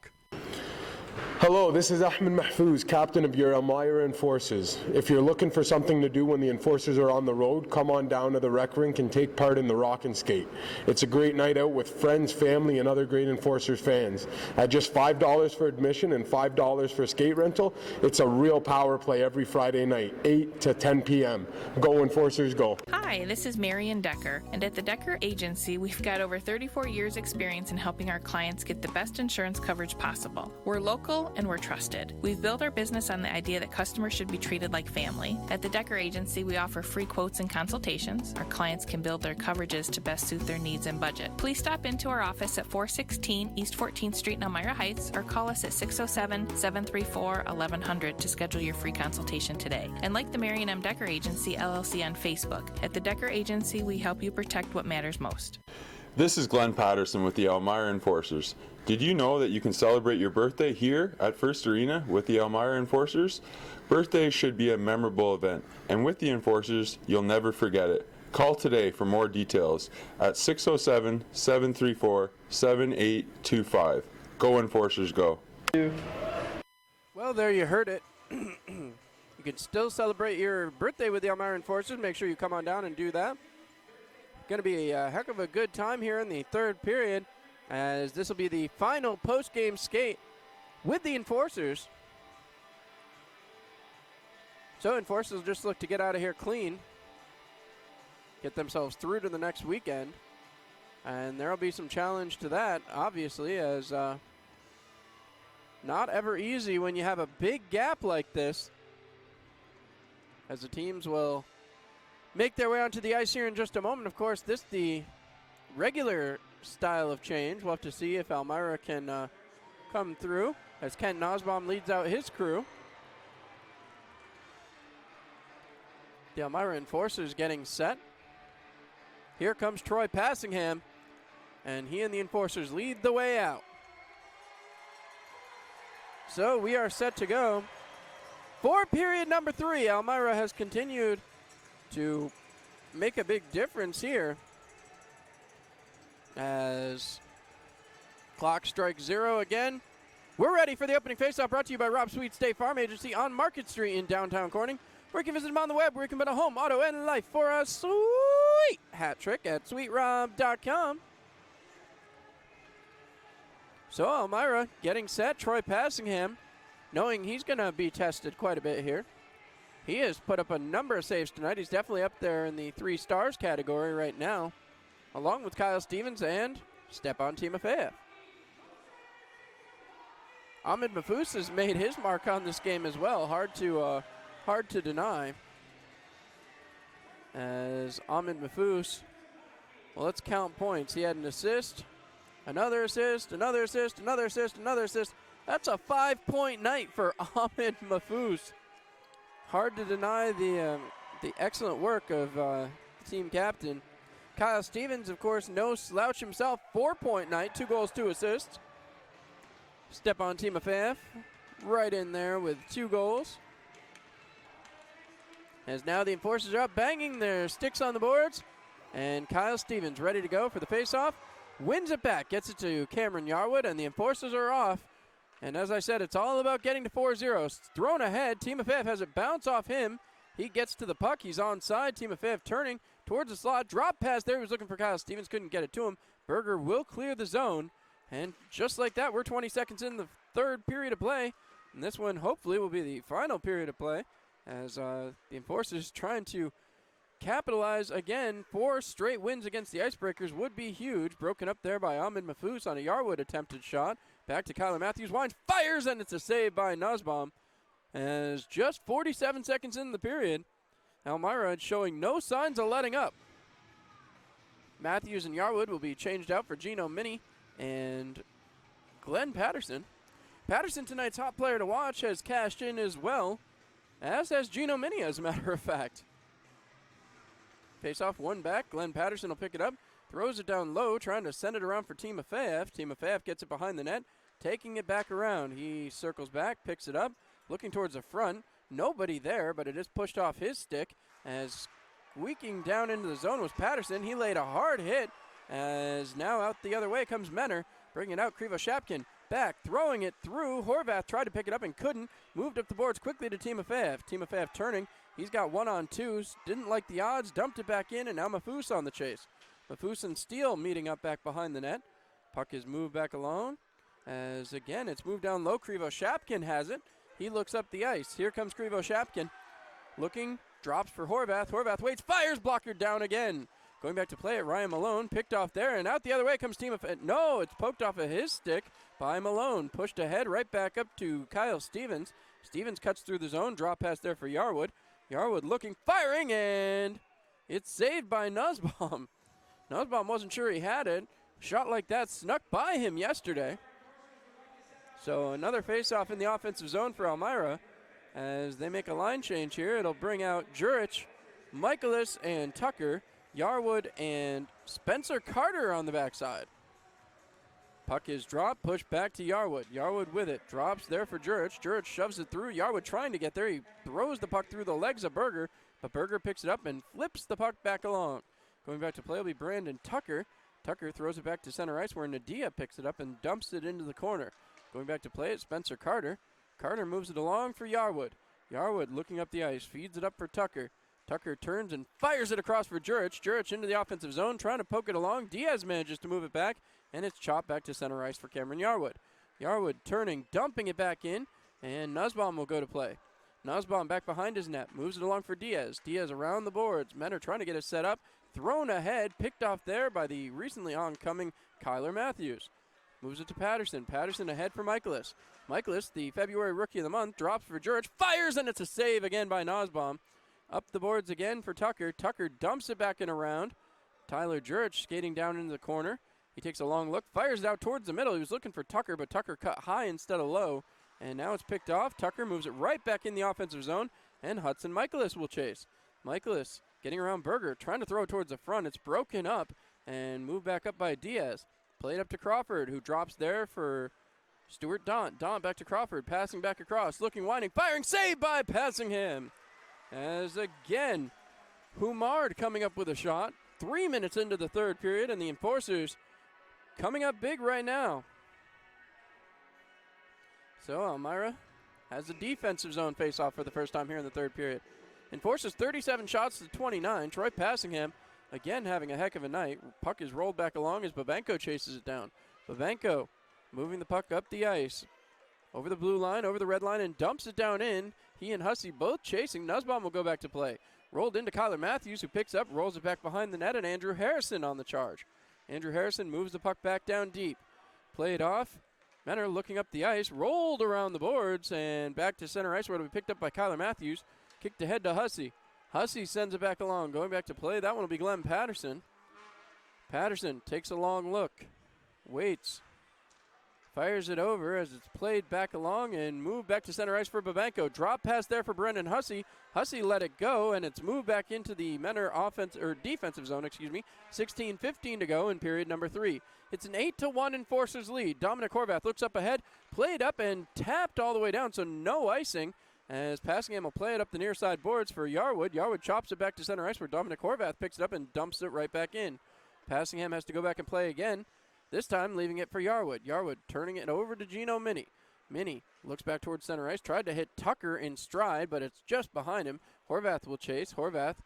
Hello, this is Ahmed Mahfouz, captain of your Elmira Enforcers. If you're looking for something to do when the Enforcers are on the road, come on down to the rec rink and take part in the Rock and Skate. It's a great night out with friends, family, and other great Enforcers fans. At just $5 for admission and $5 for skate rental, it's a real power play every Friday night, 8 to 10 p.m. Go Enforcers, go. Hi, this is Marion Decker, and at the Decker Agency, we've got over 34 years experience in helping our clients get the best insurance coverage possible. We're local and we're trusted. We've built our business on the idea that customers should be treated like family. At the Decker Agency, we offer free quotes and consultations. Our clients can build their coverages to best suit their needs and budget. Please stop into our office at 416 East 14th Street in Elmira Heights or call us at 607-734-1100 to schedule your free consultation today. And like the Marion M. Decker Agency LLC on Facebook, at the Decker Agency, we help you protect what matters most. This is Glenn Patterson with the Elmira Enforcers. Did you know that you can celebrate your birthday here at First Arena with the Elmira Enforcers? Birthdays should be a memorable event, and with the Enforcers, you'll never forget it. Call today for more details at 607-734-7825. Go Enforcers, go. Well, there you heard it. You can still celebrate your birthday with the Elmira Enforcers. Make sure you come on down and do that. Going to be a heck of a good time here in the third period, as this will be the final post-game skate with the Enforcers. So Enforcers will just look to get out of here clean, get themselves through to the next weekend, and there will be some challenge to that, obviously, as not ever easy when you have a big gap like this, as the teams will make their way onto the ice here in just a moment. Of course, this the regular style of change. We'll have to see if Elmira can come through as Ken Nosbaum leads out his crew. The Elmira Enforcers getting set. Here comes Troy Passingham, and he and the Enforcers lead the way out. So we are set to go. For period number 3, Elmira has continued to make a big difference here as clock strikes 0 again. We're ready for the opening faceoff, brought to you by Rob Sweet State Farm Agency on Market Street in downtown Corning, where you can visit them on the web, where you can bet a home, auto, and life for a sweet hat trick at sweetrob.com. So Elmira getting set. Troy Passingham, knowing he's going to be tested quite a bit here. He has put up a number of saves tonight. He's definitely up there in the 3 stars category right now, along with Kyle Stevens and Stepan Timofeyev. Ahmed Mahfouz has made his mark on this game as well. Hard to deny. As Ahmed Mahfouz, well, let's count points. He had an assist, another assist, another assist, another assist, another assist. That's a 5-point night for Ahmed Mahfouz. Hard to deny the excellent work of the team captain. Kyle Stevens, of course, no slouch himself. 4-point night, 2 goals, 2 assists. Stepan Timofeyev right in there with 2 goals. As now the Enforcers are up, banging their sticks on the boards. And Kyle Stevens ready to go for the faceoff. Wins it back, gets it to Cameron Yarwood, and the Enforcers are off. And as I said, it's all about getting to 4-0. It's thrown ahead. Timofeyev has it bounce off him. He gets to the puck. He's onside. Timofeyev turning towards the slot. Drop pass there. He was looking for Kyle Stevens. Couldn't get it to him. Berger will clear the zone. And just like that, we're 20 seconds in the third period of play. And this one hopefully will be the final period of play as the Enforcers trying to capitalize again. 4 straight wins against the Icebreakers would be huge. Broken up there by Ahmed Mahfouz on a Yarwood attempted shot. Back to Kyler Matthews. Winds, fires, and it's a save by Nussbaum. As just 47 seconds in the period, Elmira showing no signs of letting up. Matthews and Yarwood will be changed out for Gino Mini and Glenn Patterson. Patterson, tonight's top player to watch, has cashed in as well, as has Gino Mini, as a matter of fact. Face off, one back. Glenn Patterson will pick it up, throws it down low, trying to send it around for Timofeyev. Timofeyev gets it behind the net, taking it back around. He circles back, picks it up, looking towards the front. Nobody there, but it is pushed off his stick as squeaking down into the zone was Patterson. He laid a hard hit as now out the other way comes Menor, bringing out Krivoshapkin. Back, throwing it through. Horvath tried to pick it up and couldn't. Moved up the boards quickly to Timofeyev. Timofeyev turning. He's got 1-on-2s. Didn't like the odds. Dumped it back in, and now Mahfouz on the chase. Mahfouz and Steele meeting up back behind the net. Puck is moved back along. As again, it's moved down low. Krivoshapkin has it. He looks up the ice. Here comes Krivoshapkin. Looking, drops for Horvath. Horvath waits, fires, blocker down again. Going back to play it, Ryan Malone picked off there, and out the other way comes Timofeyev. No, it's poked off of his stick by Malone. Pushed ahead, right back up to Kyle Stevens. Stevens cuts through the zone. Drop pass there for Yarwood. Yarwood looking, firing, and it's saved by Nussbaum. Nussbaum wasn't sure he had it. Shot like that snuck by him yesterday. So another face-off in the offensive zone for Elmira. As they make a line change here, it'll bring out Jurich, Michaelis, and Tucker. Yarwood and Spencer Carter on the backside. Puck is dropped, pushed back to Yarwood. Yarwood with it, drops there for Jurich. Jurich shoves it through. Yarwood trying to get there. He throws the puck through the legs of Berger, but Berger picks it up and flips the puck back along. Going back to play will be Brandon Tucker. Tucker throws it back to center ice where Nadia picks it up and dumps it into the corner. Going back to play it, Spencer Carter. Carter moves it along for Yarwood. Yarwood looking up the ice, feeds it up for Tucker. Tucker turns and fires it across for Jurich. Jurich into the offensive zone, trying to poke it along. Diaz manages to move it back, and it's chopped back to center ice for Cameron Yarwood. Yarwood turning, dumping it back in, and Nussbaum will go to play. Nussbaum back behind his net, moves it along for Diaz. Diaz around the boards. Men are trying to get it set up. Thrown ahead, picked off there by the recently oncoming Kyler Matthews. Moves it to Patterson. Patterson ahead for Michaelis. Michaelis, the February Rookie of the Month, drops for Jurich. Fires, and it's a save again by Nussbaum. Up the boards again for Tucker. Tucker dumps it back and around. Tyler Jurich skating down into the corner. He takes a long look, fires it out towards the middle. He was looking for Tucker, but Tucker cut high instead of low. And now it's picked off. Tucker moves it right back in the offensive zone, and Hudson Michaelis will chase. Michaelis getting around Berger, trying to throw it towards the front. It's broken up and moved back up by Diaz. Played up to Crawford, who drops there for Stuart Daunt. Daunt back to Crawford, passing back across, looking, winding, firing, saved by Passingham. As again, Humard coming up with a shot. 3 minutes into the third period, and the Enforcers coming up big right now. So Elmira has a defensive zone face-off for the first time here in the third period. Enforcers 37 shots to 29. Troy Passingham again having a heck of a night. Puck is rolled back along as Babenko chases it down. Babenko moving the puck up the ice. Over the blue line, over the red line, and dumps it down in. He and Hussey both chasing. Nussbaum will go back to play. Rolled into Kyler Matthews, who picks up, rolls it back behind the net, and Andrew Harrison on the charge. Andrew Harrison moves the puck back down deep. Played off. Menor looking up the ice, rolled around the boards, and back to center ice where it'll be picked up by Kyler Matthews. Kicked ahead to Hussey. Hussey sends it back along. Going back to play, that one will be Glenn Patterson. Patterson takes a long look. Waits. Fires it over as it's played back along and moved back to center ice for Babenko. Drop pass there for Brendan Hussey. Hussey let it go, and it's moved back into the Menor defensive zone, 16:15 to go in period number 3. It's an 8-1 Enforcers lead. Dominic Horvath looks up ahead, played up and tapped all the way down, so no icing. As Passingham will play it up the near side boards for Yarwood. Yarwood chops it back to center ice where Dominic Horvath picks it up and dumps it right back in. Passingham has to go back and play again. This time leaving it for Yarwood. Yarwood turning it over to Gino Mini. Minnie looks back towards center ice, tried to hit Tucker in stride, but it's just behind him. Horvath will chase. Horvath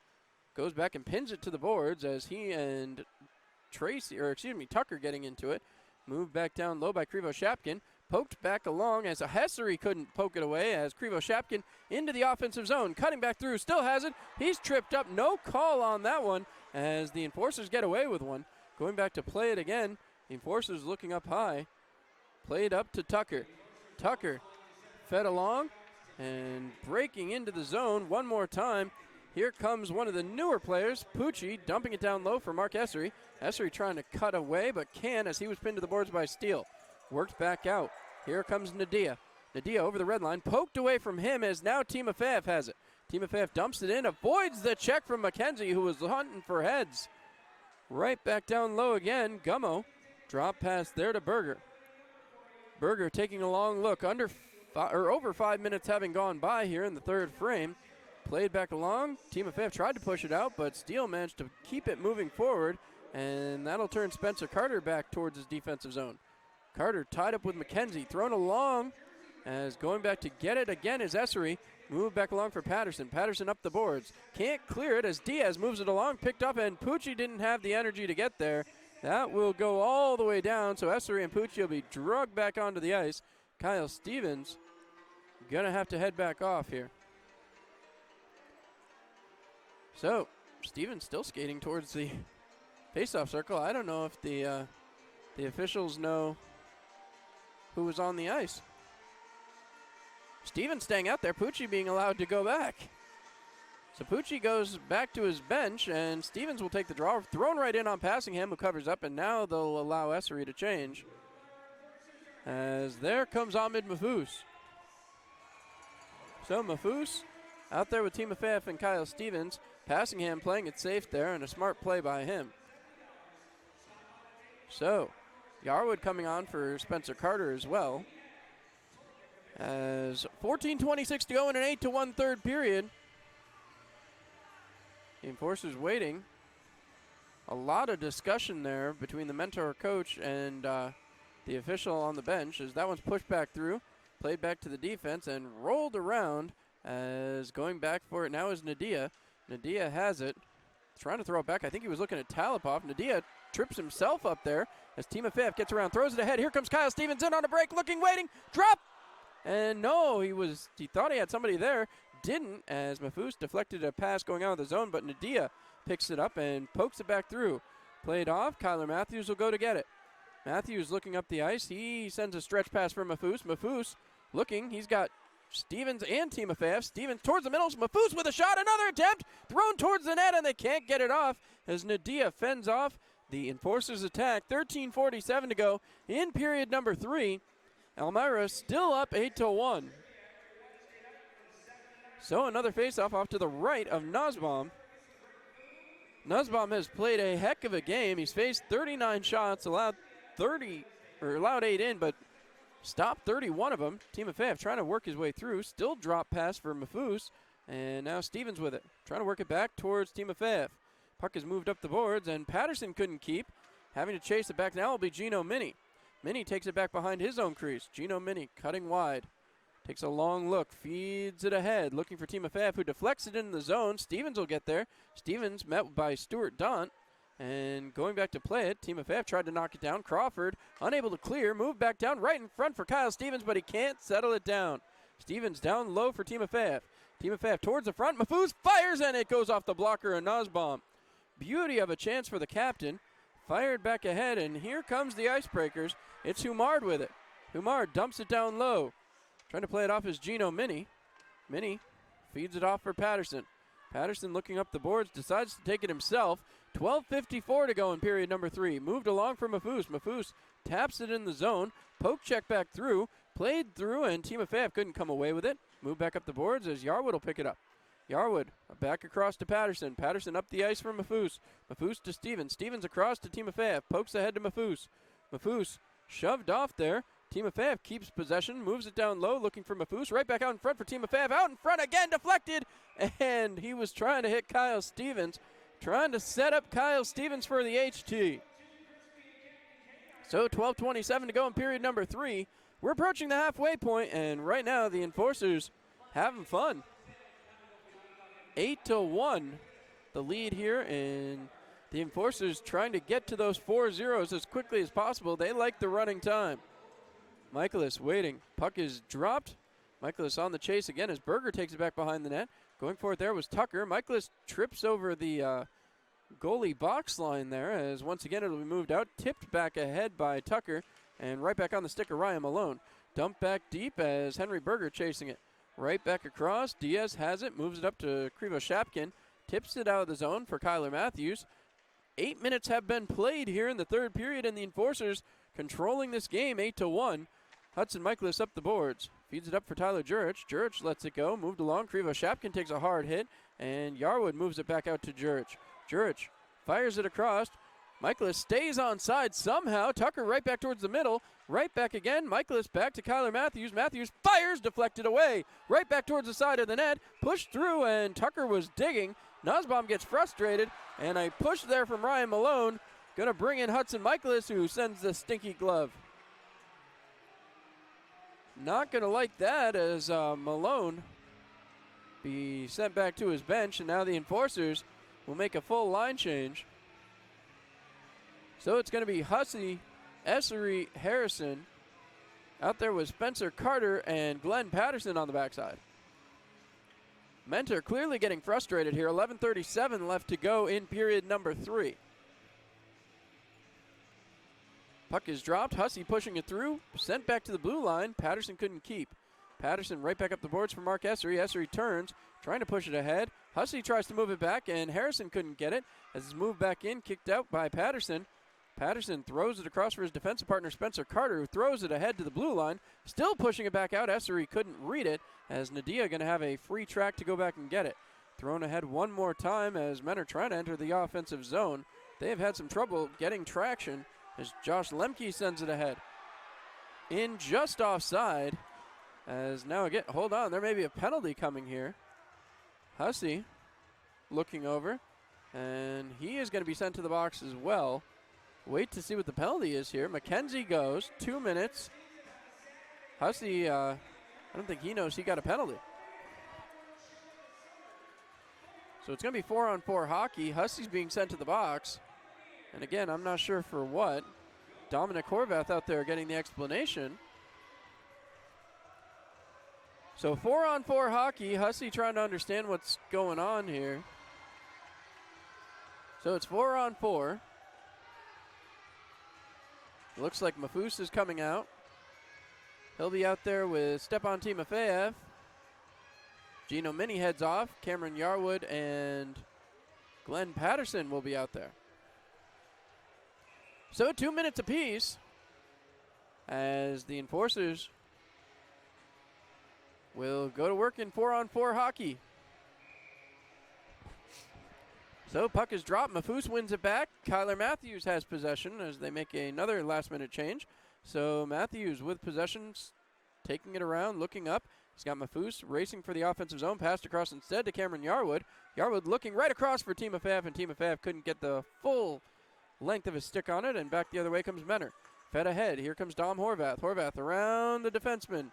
goes back and pins it to the boards as he and Tucker getting into it. Moved back down low by Krivo-Shapkin. Poked back along as Hessery couldn't poke it away as Krivo-Shapkin into the offensive zone. Cutting back through, still has it. He's tripped up. No call on that one as the Enforcers get away with one. Going back to play it again. The Enforcers looking up high. Played up to Tucker. Tucker fed along and breaking into the zone one more time. Here comes one of the newer players, Pucci, dumping it down low for Mark Hessery. Hessery trying to cut away, but can as he was pinned to the boards by Steele. Worked back out. Here comes Nadia. Nadia over the red line, poked away from him as now Timofeyev has it. Timofeyev dumps it in, avoids the check from McKenzie, who was hunting for heads. Right back down low again. Gummo, drop pass there to Berger. Berger taking a long look, over 5 minutes having gone by here in the third frame. Played back along. Timofeyev tried to push it out, but Steele managed to keep it moving forward, and that'll turn Spencer Carter back towards his defensive zone. Carter tied up with McKenzie, thrown along as going back to get it again is Essery. Moved back along for Patterson. Patterson up the boards. Can't clear it as Diaz moves it along, picked up, and Pucci didn't have the energy to get there. That will go all the way down, so Essery and Pucci will be drugged back onto the ice. Kyle Stevens gonna have to head back off here. So, Stevens still skating towards the faceoff circle. I don't know if the officials know who was on the ice. Stevens staying out there, Pucci being allowed to go back. So Pucci goes back to his bench, and Stevens will take the draw. Thrown right in on Passingham, who covers up, and now they'll allow Essery to change. As there comes Ahmed Mahfouz. So Mahfouz out there with Timofeyev and Kyle Stevens. Passingham playing it safe there, and a smart play by him. So, Yarwood coming on for Spencer Carter as well. As 14:26 to go in an 8-1 third period. The Enforcers waiting. A lot of discussion there between the mentor coach and the official on the bench as that one's pushed back through, played back to the defense, and rolled around as going back for it now is Nadia. Nadia has it. Trying to throw it back. I think he was looking at Talipov. Nadia trips himself up there as Timofeyev gets around, throws it ahead. Here comes Kyle Stevens in on a break, looking, waiting, drop! And no, he thought he had somebody there. Didn't, as Mahfouz deflected a pass going out of the zone, but Nadia picks it up and pokes it back through. Played off. Kyler Matthews will go to get it. Matthews looking up the ice. He sends a stretch pass for Mahfouz. Mahfouz looking. He's got Stevens and Timofeyev. Stevens towards the middle. Mahfouz with a shot. Another attempt. Thrown towards the net, and they can't get it off as Nadia fends off the Enforcers' attack. 13:47 to go in period number 3. Elmira still up 8-1. So another faceoff off to the right of Nussbaum. Nussbaum has played a heck of a game. He's faced 39 shots, allowed 8 in, but stopped 31 of them. Timofeyev trying to work his way through. Still drop pass for Mahfouz, and now Stevens with it. Trying to work it back towards Timofeyev. Puck has moved up the boards, and Patterson couldn't keep. Having to chase it back now will be Gino Mini. Mini takes it back behind his own crease. Gino Mini cutting wide. Takes a long look, feeds it ahead, looking for Timofeyev, who deflects it into the zone. Stevens will get there. Stevens met by Stuart Daunt, and going back to play it, Timofeyev tried to knock it down. Crawford, unable to clear, moved back down right in front for Kyle Stevens, but he can't settle it down. Stevens down low for Timofeyev. Timofeyev towards the front. Mahfouz fires, and it goes off the blocker of Nussbaum. Beauty of a chance for the captain. Fired back ahead, and here comes the Icebreakers. It's Humard with it. Humard dumps it down low. Trying to play it off is Gino Mini. Mini feeds it off for Patterson. Patterson looking up the boards, decides to take it himself. 12:54 to go in period number 3. Moved along for Mahfouz. Mahfouz taps it in the zone. Poke check back through. Played through, and Timofeyev couldn't come away with it. Moved back up the boards as Yarwood will pick it up. Yarwood back across to Patterson. Patterson up the ice for Mahfouz. Mahfouz to Stevens. Stevens across to Timofeyev. Pokes ahead to Mahfouz. Mahfouz shoved off there. Timofeyev keeps possession, moves it down low, looking for Mahfouz. Right back out in front for Timofeyev. Out in front again, deflected. And he was trying to hit Kyle Stevens. Trying to set up Kyle Stevens for the HT. So 12:27 to go in period number 3. We're approaching the halfway point, and right now the Enforcers having fun. 8-1 the lead here, and the Enforcers trying to get to those 4 zeros as quickly as possible. They like the running time. Michaelis waiting. Puck is dropped. Michaelis on the chase again as Berger takes it back behind the net. Going for it there was Tucker. Michaelis trips over the goalie box line there as once again it'll be moved out. Tipped back ahead by Tucker and right back on the stick of Ryan Malone. Dumped back deep as Henry Berger chasing it. Right back across. Diaz has it. Moves it up to Krivo Shapkin. Tips it out of the zone for Kyler Matthews. 8 minutes have been played here in the third period, and the Enforcers controlling this game 8-1. Hudson Michaelis up the boards. Feeds it up for Tyler Jurich. Jurich lets it go. Moved along. Krivo Shapkin takes a hard hit, and Yarwood moves it back out to Jurich. Jurich fires it across. Michaelis stays on side somehow. Tucker right back towards the middle. Right back again. Michaelis back to Kyler Matthews. Matthews fires, deflected away. Right back towards the side of the net. Pushed through, and Tucker was digging. Nussbaum gets frustrated, and a push there from Ryan Malone. Going to bring in Hudson Michaelis, who sends the stinky glove. Not going to like that as Malone be sent back to his bench, and now the Enforcers will make a full line change. So it's going to be Hussey, Essery, Harrison. Out there with Spencer Carter and Glenn Patterson on the backside. Mentor clearly getting frustrated here. 11:37 left to go in period number 3. Puck is dropped. Hussey pushing it through. Sent back to the blue line. Patterson couldn't keep. Patterson right back up the boards for Mark Essery. Essery turns, trying to push it ahead. Hussey tries to move it back, and Harrison couldn't get it. As it's moved back in, kicked out by Patterson. Patterson throws it across for his defensive partner, Spencer Carter, who throws it ahead to the blue line. Still pushing it back out. Essery couldn't read it, as Nadia going to have a free track to go back and get it. Thrown ahead one more time as men are trying to enter the offensive zone. They have had some trouble getting traction as Josh Lemke sends it ahead. In just offside, as now again, hold on, there may be a penalty coming here. Hussey looking over, and he is going to be sent to the box as well. Wait to see what the penalty is here. McKenzie goes, 2 minutes. Hussey, I don't think he knows he got a penalty. So it's going to be 4-on-4 hockey. Hussey's being sent to the box. And again, I'm not sure for what. Dominic Horvath out there getting the explanation. So 4-on-4 hockey. Hussey trying to understand what's going on here. So it's 4-on-4. Looks like Mafus is coming out. He'll be out there with Stepan Timofeyev. Gino Mini heads off. Cameron Yarwood and Glenn Patterson will be out there. So 2 minutes apiece as the Enforcers will go to work in 4-on-4 hockey. So puck is dropped. Mafus wins it back. Kyler Matthews has possession as they make another last-minute change. So Matthews with possession, taking it around, looking up. He's got Mafus racing for the offensive zone. Passed across instead to Cameron Yarwood. Yarwood looking right across for Timofeyev, and Timofeyev couldn't get the full length of his stick on it, and back the other way comes Menor. Fed ahead. Here comes Dom Horvath. Horvath around the defenseman.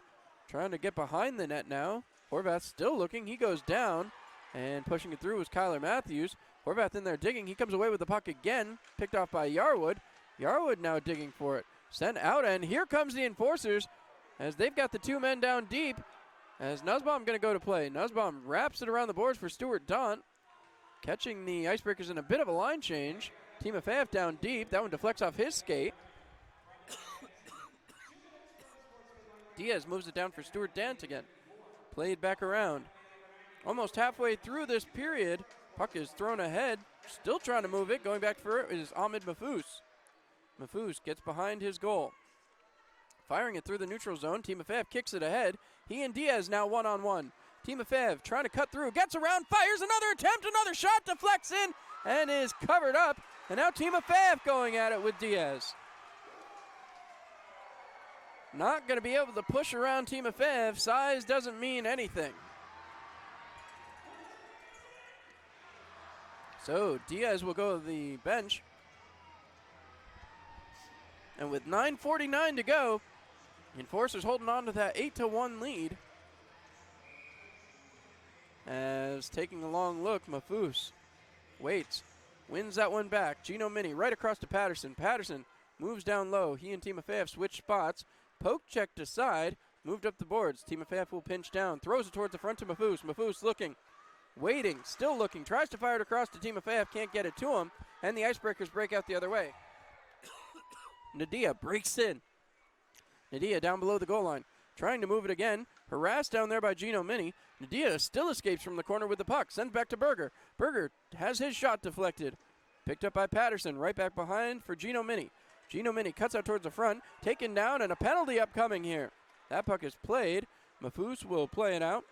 Trying to get behind the net now. Horvath still looking. He goes down, and pushing it through was Kyler Matthews. Horvath in there digging. He comes away with the puck again. Picked off by Yarwood. Yarwood now digging for it. Sent out, and here comes the Enforcers as they've got the 2 men down deep. As Nussbaum going to go to play. Nussbaum wraps it around the boards for Stuart Daunt. Catching the Icebreakers in a bit of a line change. Timofeyev down deep. That one deflects off his skate. Diaz moves it down for Stuart Dant again. Played back around. Almost halfway through this period. Puck is thrown ahead. Still trying to move it. Going back for it is Ahmed Mafus. Mafus gets behind his goal. Firing it through the neutral zone. Timofeyev kicks it ahead. He and Diaz now one-on-one. Timofeyev trying to cut through. Gets around. Fires another attempt. Another shot. Deflects in. And is covered up. And now Timofeyev going at it with Diaz. Not going to be able to push around Timofeyev. Size doesn't mean anything. So Diaz will go to the bench. And with 9:49 to go, the Enforcers holding on to that 8-1 lead. As taking a long look, Mafus waits, wins that one back. Gino Mini right across to Patterson. Patterson moves down low. He and Timofeyev switch spots. Poke checked aside, moved up the boards. Timofeyev will pinch down, throws it towards the front to Mafus. Mafus looking, waiting, still looking, tries to fire it across to Timofeyev, can't get it to him, and the Icebreakers break out the other way. Nadia breaks in. Nadia down below the goal line, trying to move it again, harassed down there by Gino Mini. Nadia still escapes from the corner with the puck, sent back to Berger. Berger has his shot deflected. Picked up by Patterson, right back behind for Gino Mini. Gino Mini cuts out towards the front, taken down, and a penalty upcoming here. That puck is played. Mafus will play it out.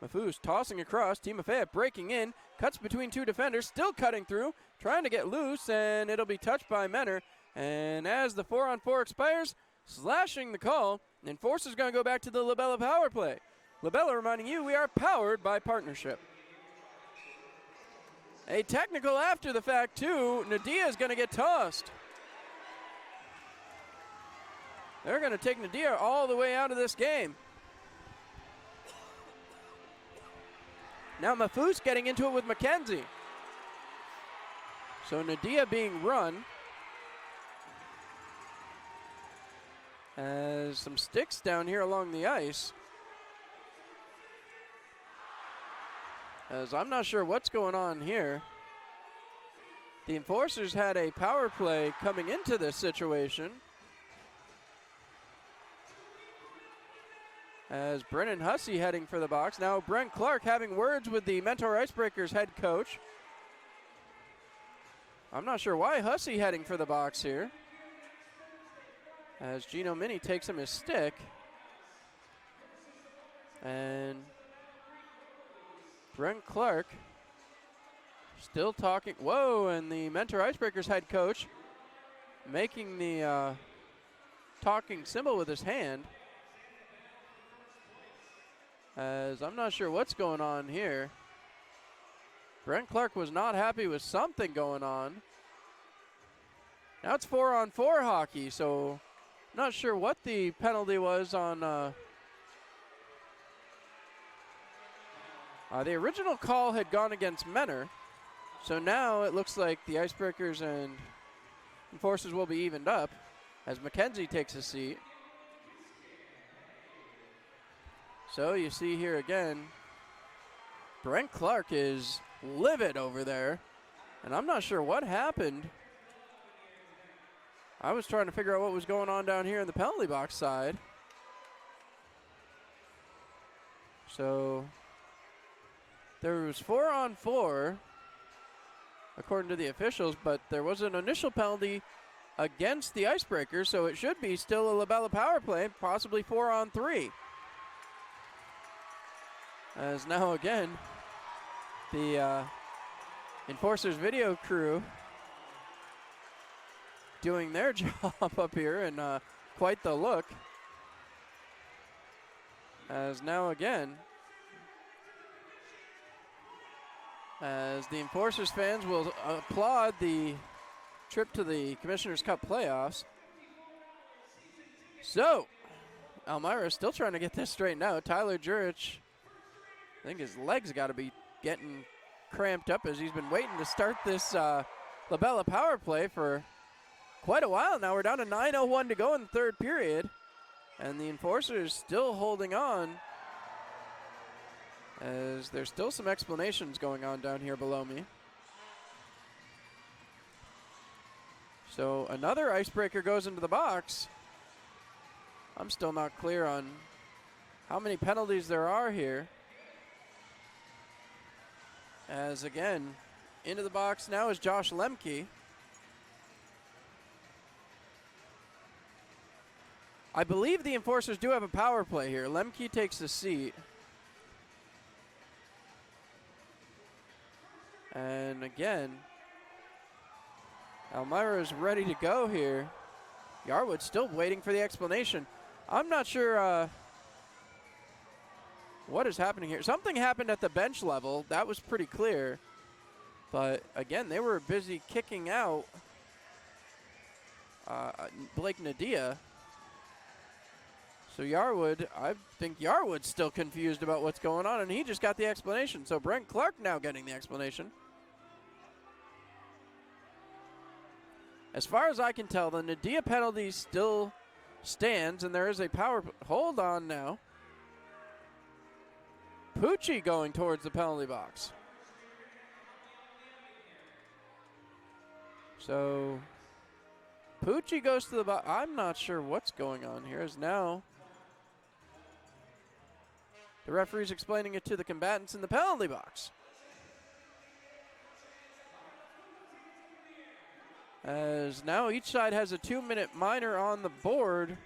Mafus tossing across. Timofeyev breaking in, cuts between two defenders, still cutting through, trying to get loose, and it'll be touched by Menor. And as the 4-on-4 expires, slashing the call, the Enforcers going to go back to the Labella power play. Labella reminding you we are powered by partnership. A technical after the fact, too. Nadia is going to get tossed. They're going to take Nadia all the way out of this game. Now Mafus getting into it with McKenzie. So Nadia being run. As some sticks down here along the ice. As I'm not sure what's going on here. The Enforcers had a power play coming into this situation. As Brennan Hussey heading for the box. Now Brent Clark having words with the Mentor Icebreakers head coach. I'm not sure why Hussey heading for the box here. As Gino Mini takes him his stick. And Brent Clark still talking. Whoa, and the Mentor Icebreakers head coach making the talking symbol with his hand. As I'm not sure what's going on here. Brent Clark was not happy with something going on. Now it's 4-on-4 hockey, so not sure what the penalty was on. The original call had gone against Menor, so now it looks like the Icebreakers and Enforcers will be evened up as McKenzie takes a seat. So you see here again, Brent Clark is livid over there, and I'm not sure what happened. I was trying to figure out what was going on down here in the penalty box side. So there was 4-on-4, according to the officials, but there was an initial penalty against the Icebreakers, so it should be still a Labella power play, possibly 4-on-3. As now again, the Enforcers video crew doing their job up here, and quite the look. As now again, as the Enforcers fans will applaud the trip to the Commissioner's Cup playoffs. So, Elmira is still trying to get this straightened out. Tyler Jurich, I think his legs got to be getting cramped up as he's been waiting to start this Labella power play for quite a while now. We're down to 9:01 to go in the third period, and the Enforcers still holding on as there's still some explanations going on down here below me. So another Icebreaker goes into the box. I'm still not clear on how many penalties there are here. As again, into the box now is Josh Lemke. I believe the Enforcers do have a power play here. Lemke takes the seat. And again, Elmira is ready to go here. Yarwood still waiting for the explanation. I'm not sure what is happening here. Something happened at the bench level. That was pretty clear. But again, they were busy kicking out Blake Nadia. So Yarwood, I think Yarwood's still confused about what's going on, and he just got the explanation. So Brent Clark now getting the explanation. As far as I can tell, the Nadia penalty still stands, and there is a power. Hold on now. Pucci going towards the penalty box. So Pucci goes to the box. I'm not sure what's going on here, as now the referee's explaining it to the combatants in the penalty box. As now each side has a 2-minute minor on the board.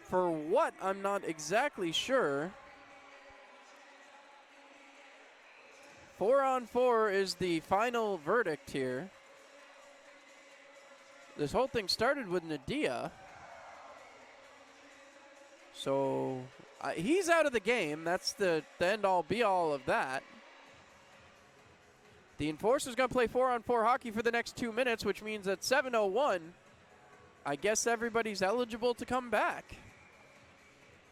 For what, I'm not exactly sure. 4-on-4 is the final verdict here. This whole thing started with Nadia. So he's out of the game. That's the end-all, be-all of that. The Enforcer's going to play 4-on-4 hockey for the next 2 minutes, which means at 7:01, I guess everybody's eligible to come back.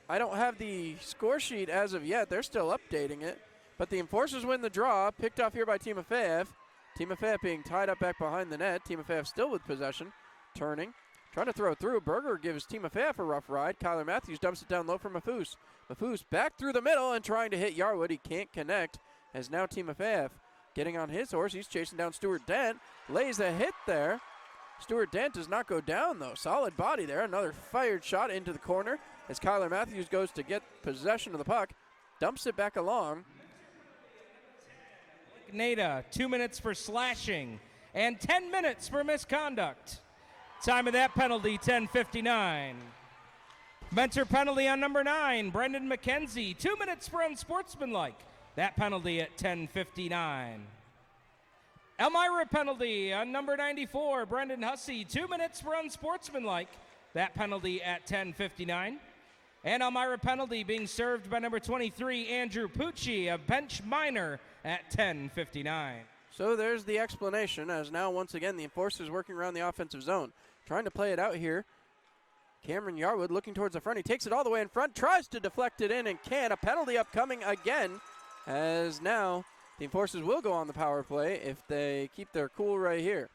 I don't have the score sheet as of yet. They're still updating it. But the Enforcers win the draw, picked off here by Timofeyev. Timofeyev being tied up back behind the net. Timofeyev still with possession, turning, trying to throw through. Berger gives Timofeyev a rough ride. Kyler Matthews dumps it down low for Mafus. Mafus back through the middle and trying to hit Yarwood. He can't connect, as now Timofeyev getting on his horse. He's chasing down Stuart Dent. Lays a hit there. Stuart Dent does not go down, though. Solid body there. Another fired shot into the corner as Kyler Matthews goes to get possession of the puck. Dumps it back along. Nada, 2 minutes for slashing and 10 minutes for misconduct. Time of that penalty, 10:59. Mentor penalty on number 9, Brendan McKenzie, 2 minutes for unsportsmanlike. That penalty at 10:59. Elmira penalty on number 94, Brendan Hussey, 2 minutes for unsportsmanlike. That penalty at 10:59. And Elmira penalty being served by number 23, Andrew Pucci, a bench minor at 10:59. So there's the explanation, as now once again the Enforcers working around the offensive zone. Trying to play it out here. Cameron Yarwood looking towards the front. He takes it all the way in front, tries to deflect it in and can. A penalty upcoming again, as now the Enforcers will go on the power play if they keep their cool right here.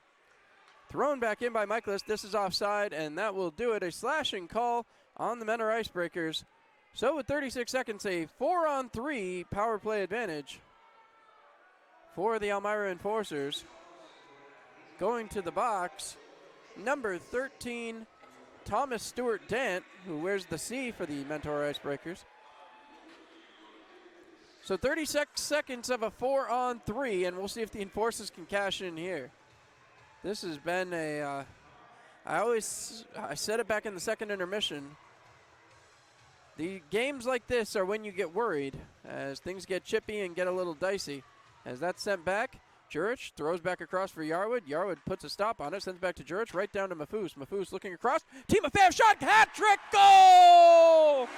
Thrown back in by Michaelis. This is offside, and that will do it. A slashing call on the Mentor Icebreakers. So with 36 seconds, a 4-on-3 power play advantage for the Elmira Enforcers. Going to the box, number 13, Thomas Stewart Dent, who wears the C for the Mentor Icebreakers. So 36 seconds of a 4-on-3, and we'll see if the Enforcers can cash in here. This has been a, I said it back in the second intermission. The games like this are when you get worried, as things get chippy and get a little dicey. As that's sent back, Jurich throws back across for Yarwood. Yarwood puts a stop on it, sends back to Jurich, right down to Mafus. Mafus looking across. Timofeyev shot, hat trick, goal!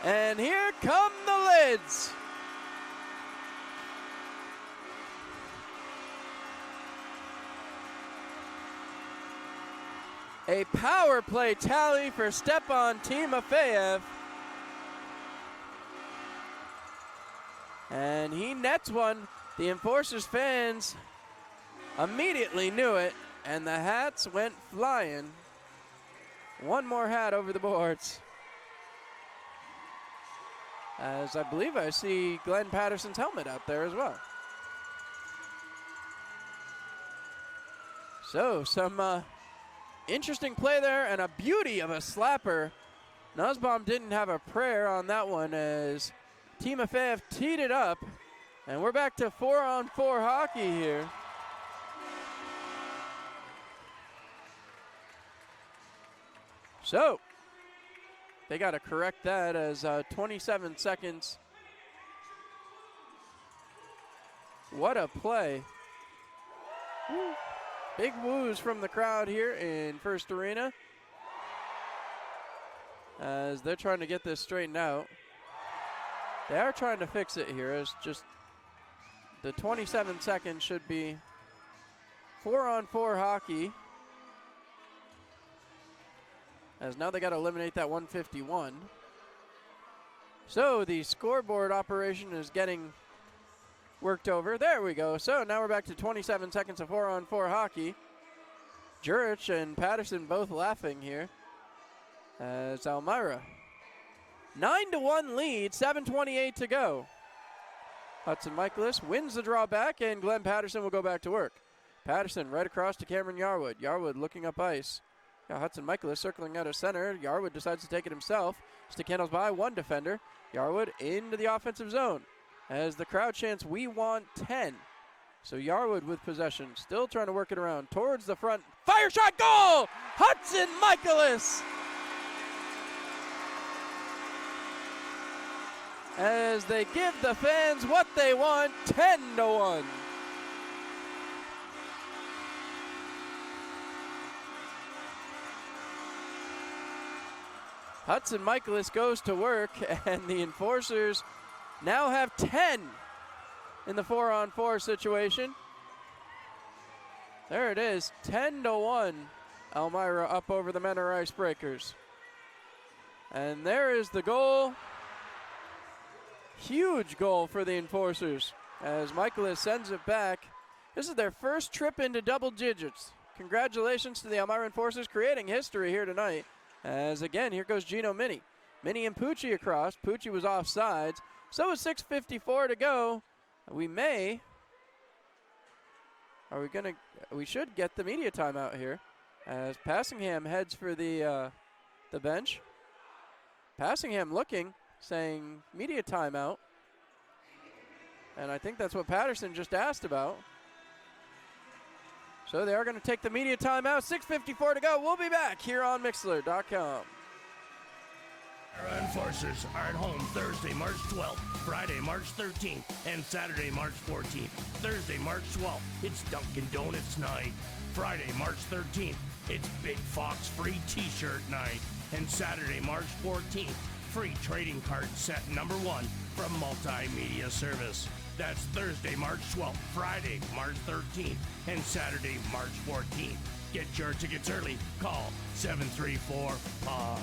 And here come the lids. A power play tally for Stepan Timofeyev. And he nets one. The Enforcers fans immediately knew it, and the hats went flying. One more hat over the boards. As I believe I see Glenn Patterson's helmet out there as well. So some interesting play there and a beauty of a slapper. Nussbaum didn't have a prayer on that one as Timofeyev teed it up. And we're back to 4-on-4 hockey here. So they got to correct that as 27 seconds. What a play. Woo. Big woos from the crowd here in First Arena as they're trying to get this straightened out. They are trying to fix it here. It's just the 27 seconds should be 4-on-4 hockey. As now they got to eliminate that 151. So the scoreboard operation is getting worked over. There we go. So now we're back to 27 seconds of 4-on-4 hockey. Jurich and Patterson both laughing here. As Elmira. 9-1 lead, 7:28 to go. Hudson Michaelis wins the draw back, and Glenn Patterson will go back to work. Patterson right across to Cameron Yarwood. Yarwood looking up ice. Got Hudson Michaelis circling out of center. Yarwood decides to take it himself. Stick handles by one defender. Yarwood into the offensive zone. As the crowd chants, "We want 10." So Yarwood with possession, still trying to work it around towards the front. Fire shot, goal! Hudson Michaelis! As they give the fans what they want, 10-1. Hudson Michaelis goes to work, and the Enforcers now have 10 in the 4-on-4 situation. There it is, 10-1. Elmira up over the Mentor Icebreakers. And there is the goal. Huge goal for the Enforcers as Michaelis sends it back. This is their first trip into double digits. Congratulations to the Elmira Enforcers creating history here tonight. As again, here goes Gino Mini. Mini and Pucci across. Pucci was offsides. So with 6:54 to go, we should get the media timeout here as Passingham heads for the bench. Passingham looking, saying media timeout. And I think that's what Patterson just asked about. So they are going to take the media timeout. 6:54 to go. We'll be back here on Mixlr.com. Our Enforcers are at home Thursday, March 12th, Friday, March 13th, and Saturday, March 14th. Thursday, March 12th, it's Dunkin' Donuts night. Friday, March 13th, it's Big Fox free t-shirt night. And Saturday, March 14th, free trading card set number 1 from Multimedia Service. That's Thursday, March 12th, Friday, March 13th, and Saturday, March 14th. Get your tickets early. Call 734-PA.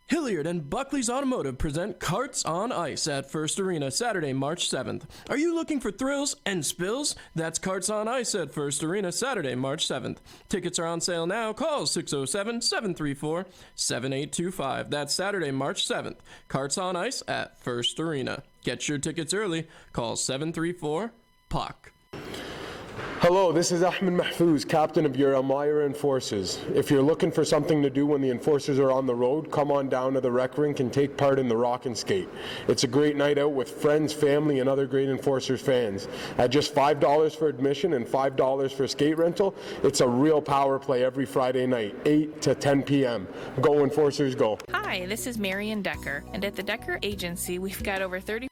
Hilliard and Buckley's Automotive present Karts on Ice at First Arena Saturday, March 7th. Are you looking for thrills and spills? That's Karts on Ice at First Arena Saturday, March 7th. Tickets are on sale now. Call 607-734-7825. That's Saturday, March 7th. Karts on Ice at First Arena. Get your tickets early. Call 734-PUCK. Hello, this is Ahmed Mahfouz, captain of your Elmira Enforcers. If you're looking for something to do when the Enforcers are on the road, come on down to the rec rink and take part in the Rock and Skate. It's a great night out with friends, family, and other great Enforcers fans. At just $5 for admission and $5 for skate rental, it's a real power play every Friday night, 8 to 10 p.m. Go Enforcers, go. Hi, this is Marion Decker, and at the Decker Agency, we've got over 30...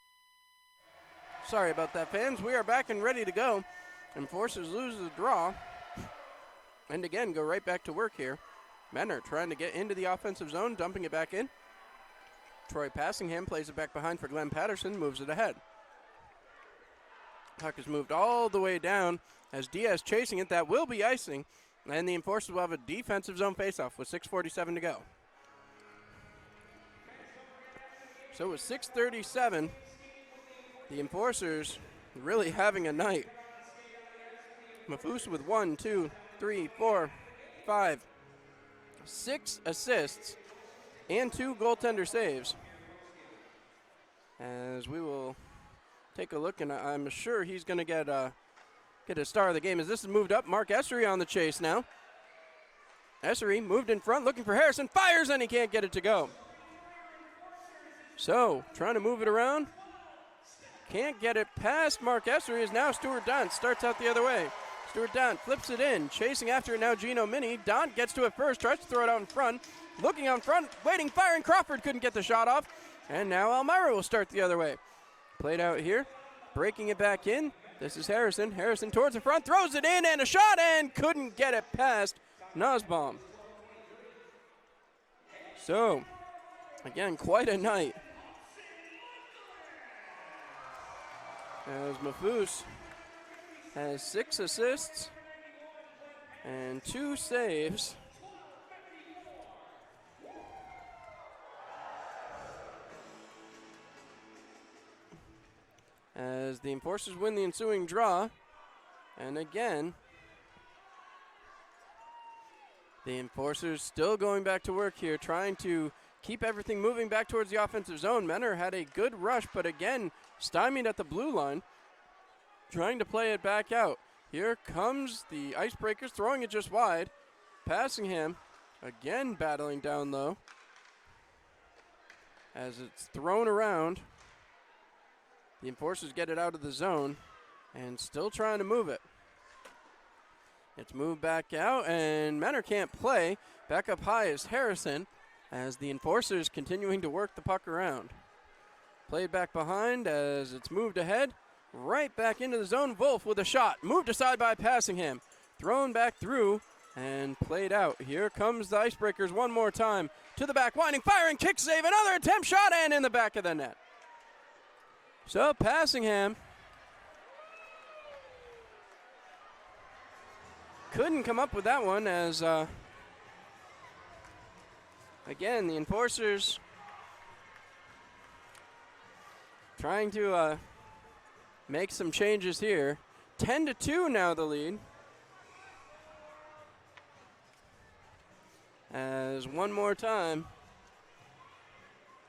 Sorry about that, fans. We are back and ready to go. Enforcers lose the draw. And again, go right back to work here. Mentor trying to get into the offensive zone, dumping it back in. Troy Passingham plays it back behind for Glenn Patterson, moves it ahead. Puck is moved all the way down as Diaz chasing it. That will be icing. And the Enforcers will have a defensive zone faceoff with 6:47 to go. So with 6:37, the Enforcers really having a night. Mafus with 1, 2, 3, 4, 5, 6 assists and 2 goaltender saves. As we will take a look, and I'm sure he's going to get a star of the game as this is moved up. Mark Essery on the chase now. Essery moved in front, looking for Harrison, fires, and he can't get it to go. So, trying to move it around. Can't get it past Mark Essery is now Stuart Dunn. Starts out the other way. Stuart Dunn flips it in. Chasing after it now Gino Mini. Dunn gets to it first. Tries to throw it out in front. Looking out in front. Waiting. Firing. Crawford couldn't get the shot off. And now Elmira will start the other way. Played out here. Breaking it back in. This is Harrison. Harrison towards the front. Throws it in and a shot and couldn't get it past Nussbaum. So, again, quite a night. As Mafus has 6 assists And 2 saves. As the Enforcers win the ensuing draw. And again, the Enforcers still going back to work here, trying to keep everything moving back towards the offensive zone. Menor had a good rush, but again, stymied at the blue line, trying to play it back out. Here comes the Icebreakers, throwing it just wide. Passingham, again battling down low. As it's thrown around, the Enforcers get it out of the zone and still trying to move it. It's moved back out, and Menor can't play. Back up high is Harrison, as the Enforcers continuing to work the puck around. Played back behind as it's moved ahead. Right back into the zone. Wolf with a shot. Moved aside by Passingham. Thrown back through and played out. Here comes the Icebreakers one more time. To the back, winding, firing, kick save. Another attempt, shot, and in the back of the net. So Passingham couldn't come up with that one as, again, the Enforcers trying to make some changes here. 10-2 now the lead. As one more time,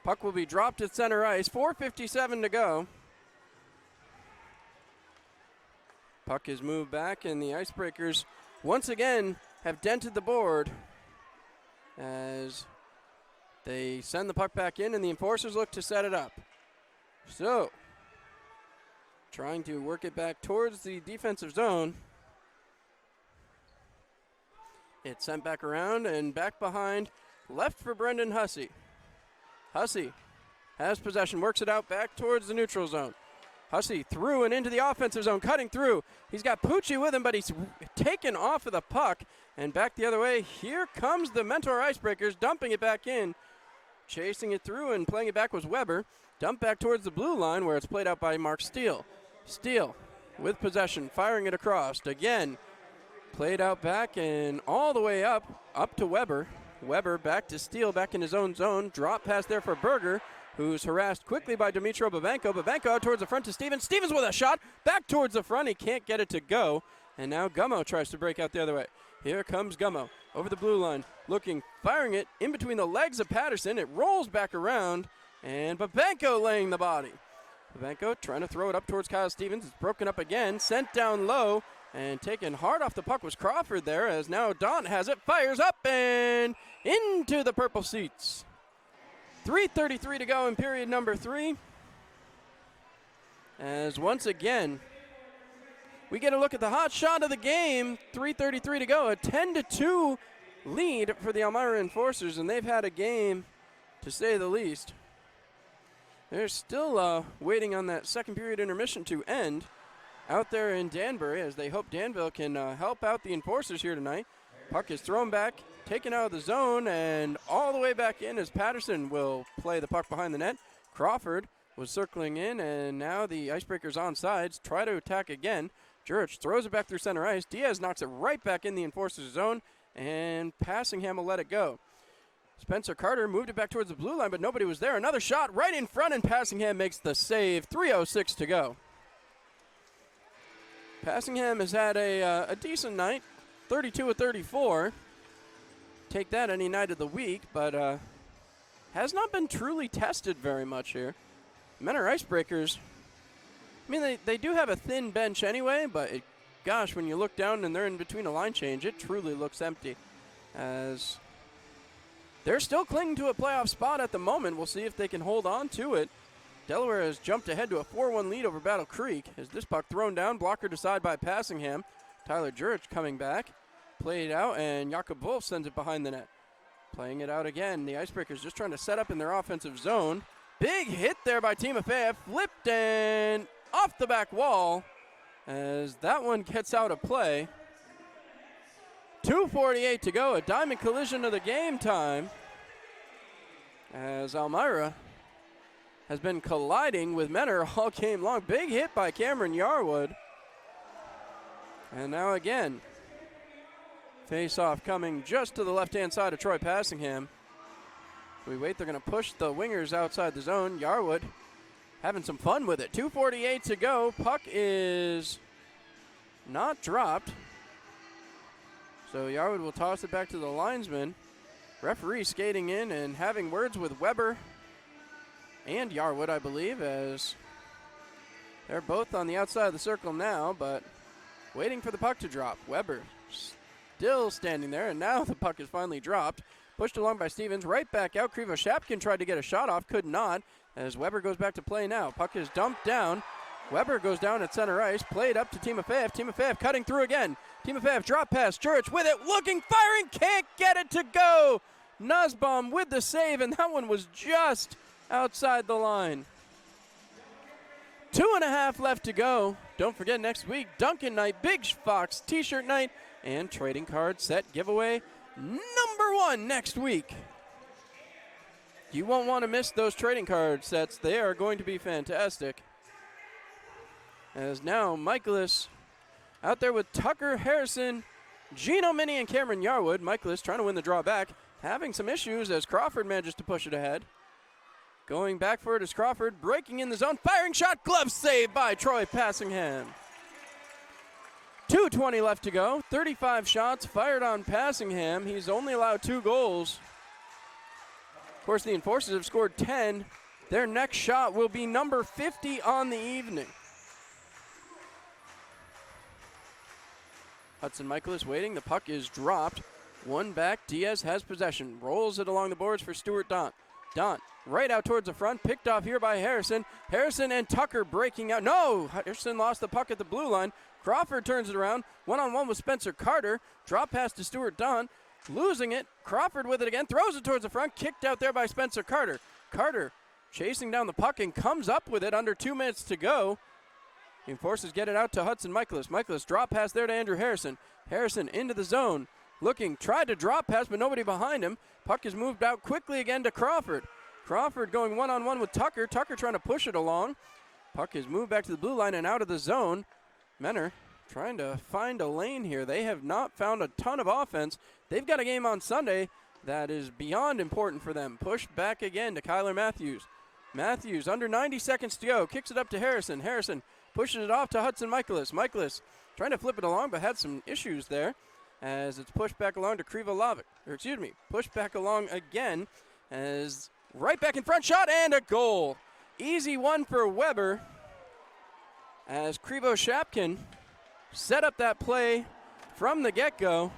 puck will be dropped at center ice. 4:57 to go. Puck is moved back, and the Icebreakers once again have dented the board as they send the puck back in, and the Enforcers look to set it up. So, trying to work it back towards the defensive zone. It's sent back around and back behind, left for Brendan Hussey. Hussey has possession, works it out back towards the neutral zone. Hussey through and into the offensive zone, cutting through. He's got Pucci with him, but he's taken off of the puck and back the other way. Here comes the Mentor Icebreakers, dumping it back in. Chasing it through and playing it back was Weber. Dumped back towards the blue line where it's played out by Mark Steele. Steele with possession, firing it across. Again, played out back and all the way up to Weber. Weber back to Steele, back in his own zone. Drop pass there for Berger, who's harassed quickly by Dimitro Babenko. Babenko out towards the front to Stevens. Stevens with a shot, back towards the front. He can't get it to go. And now Gummo tries to break out the other way. Here comes Gummo over the blue line, looking, firing it in between the legs of Patterson. It rolls back around, and Babenko laying the body. Babenko trying to throw it up towards Kyle Stevens. It's broken up again, sent down low, and taken hard off the puck was Crawford there, as now Daunt has it, fires up and into the purple seats. 3:33 to go in period number 3. As once again, we get a look at the hot shot of the game. 3:33 to go, a 10-2 lead for the Elmira Enforcers, and they've had a game, to say the least. They're still waiting on that second period intermission to end out there in Danbury, as they hope Danville can help out the Enforcers here tonight. Puck is thrown back, taken out of the zone, and all the way back in as Patterson will play the puck behind the net. Crawford was circling in, and now the Icebreakers on sides try to attack again. Jurich throws it back through center ice. Diaz knocks it right back in the Enforcers zone, and Passingham will let it go. Spencer Carter moved it back towards the blue line, but nobody was there. Another shot right in front, and Passingham makes the save. 3:06 to go. Passingham has had a decent night, 32 of 34. Take that any night of the week, but has not been truly tested very much here. Menor Icebreakers, I mean, they do have a thin bench anyway, but gosh, when you look down and they're in between a line change, it truly looks empty, as they're still clinging to a playoff spot at the moment. We'll see if they can hold on to it. Delaware has jumped ahead to a 4-1 lead over Battle Creek. As this puck thrown down, blockered aside by Passingham. Tyler Jurich coming back. Played out, and Jakob Wolf sends it behind the net. Playing it out again. The Icebreakers just trying to set up in their offensive zone. Big hit there by Timofeyev. Flipped and off the back wall, as that one gets out of play. 2:48 to go. A diamond collision of the game time, as Elmira has been colliding with Menor all game long. Big hit by Cameron Yarwood. And now again, Face-off coming just to the left-hand side of Troy Passingham. We wait, they're going to push the wingers outside the zone. Yarwood having some fun with it. 2:48 to go. Puck is not dropped. So Yarwood will toss it back to the linesman. Referee skating in and having words with Weber and Yarwood, I believe, as they're both on the outside of the circle now, but waiting for the puck to drop. Weber still standing there, and now the puck is finally dropped. Pushed along by Stevens, right back out. Krivo Shapkin tried to get a shot off, could not, as Weber goes back to play now. Puck is dumped down. Weber goes down at center ice, played up to Timofeyev. Timofeyev cutting through again. Timofeyev drop pass, Jurich with it, looking, firing, can't get it to go. Nussbaum with the save, and that one was just outside the line. 2.5 left to go. Don't forget, next week, Duncan night, Big Fox t-shirt night, and trading card set giveaway number 1 next week. You won't want to miss those trading card sets. They are going to be fantastic. As now Michaelis out there with Tucker Harrison, Gino Mini, and Cameron Yarwood. Michaelis trying to win the draw back, having some issues as Crawford manages to push it ahead. Going back for it is Crawford, breaking in the zone, firing shot, glove save by Troy Passingham. 2:20 left to go. 35 shots fired on Passingham. He's only allowed 2 goals. Of course, the Enforcers have scored 10. Their next shot will be number 50 on the evening. Hudson Michaelis waiting. The puck is dropped. One back. Diaz has possession. Rolls it along the boards for Stuart Daunt. Daunt right out towards the front. Picked off here by Harrison. Harrison and Tucker breaking out. No! Harrison lost the puck at the blue line. Crawford turns it around. One-on-one with Spencer Carter. Drop pass to Stuart Daunt. Losing it. Crawford with it again. Throws it towards the front. Kicked out there by Spencer Carter. Carter chasing down the puck and comes up with it under 2 minutes to go. The Enforcers get it out to Hudson Michaelis. Michaelis drop pass there to Andrew Harrison. Harrison into the zone. Looking, tried to drop pass, but nobody behind him. Puck is moved out quickly again to Crawford. Crawford going one-on-one with Tucker. Tucker trying to push it along. Puck is moved back to the blue line and out of the zone. Menor trying to find a lane here. They have not found a ton of offense. They've got a game on Sunday that is beyond important for them. Pushed back again to Kyler Matthews. Matthews under 90 seconds to go. Kicks it up to Harrison. Harrison pushes it off to Hudson Michaelis. Michaelis trying to flip it along, but had some issues there as it's pushed back along to Krivoslavic. Pushed back along again as right back in front, shot and a goal. Easy one for Weber as Krivo Shapkin set up that play from the get-go.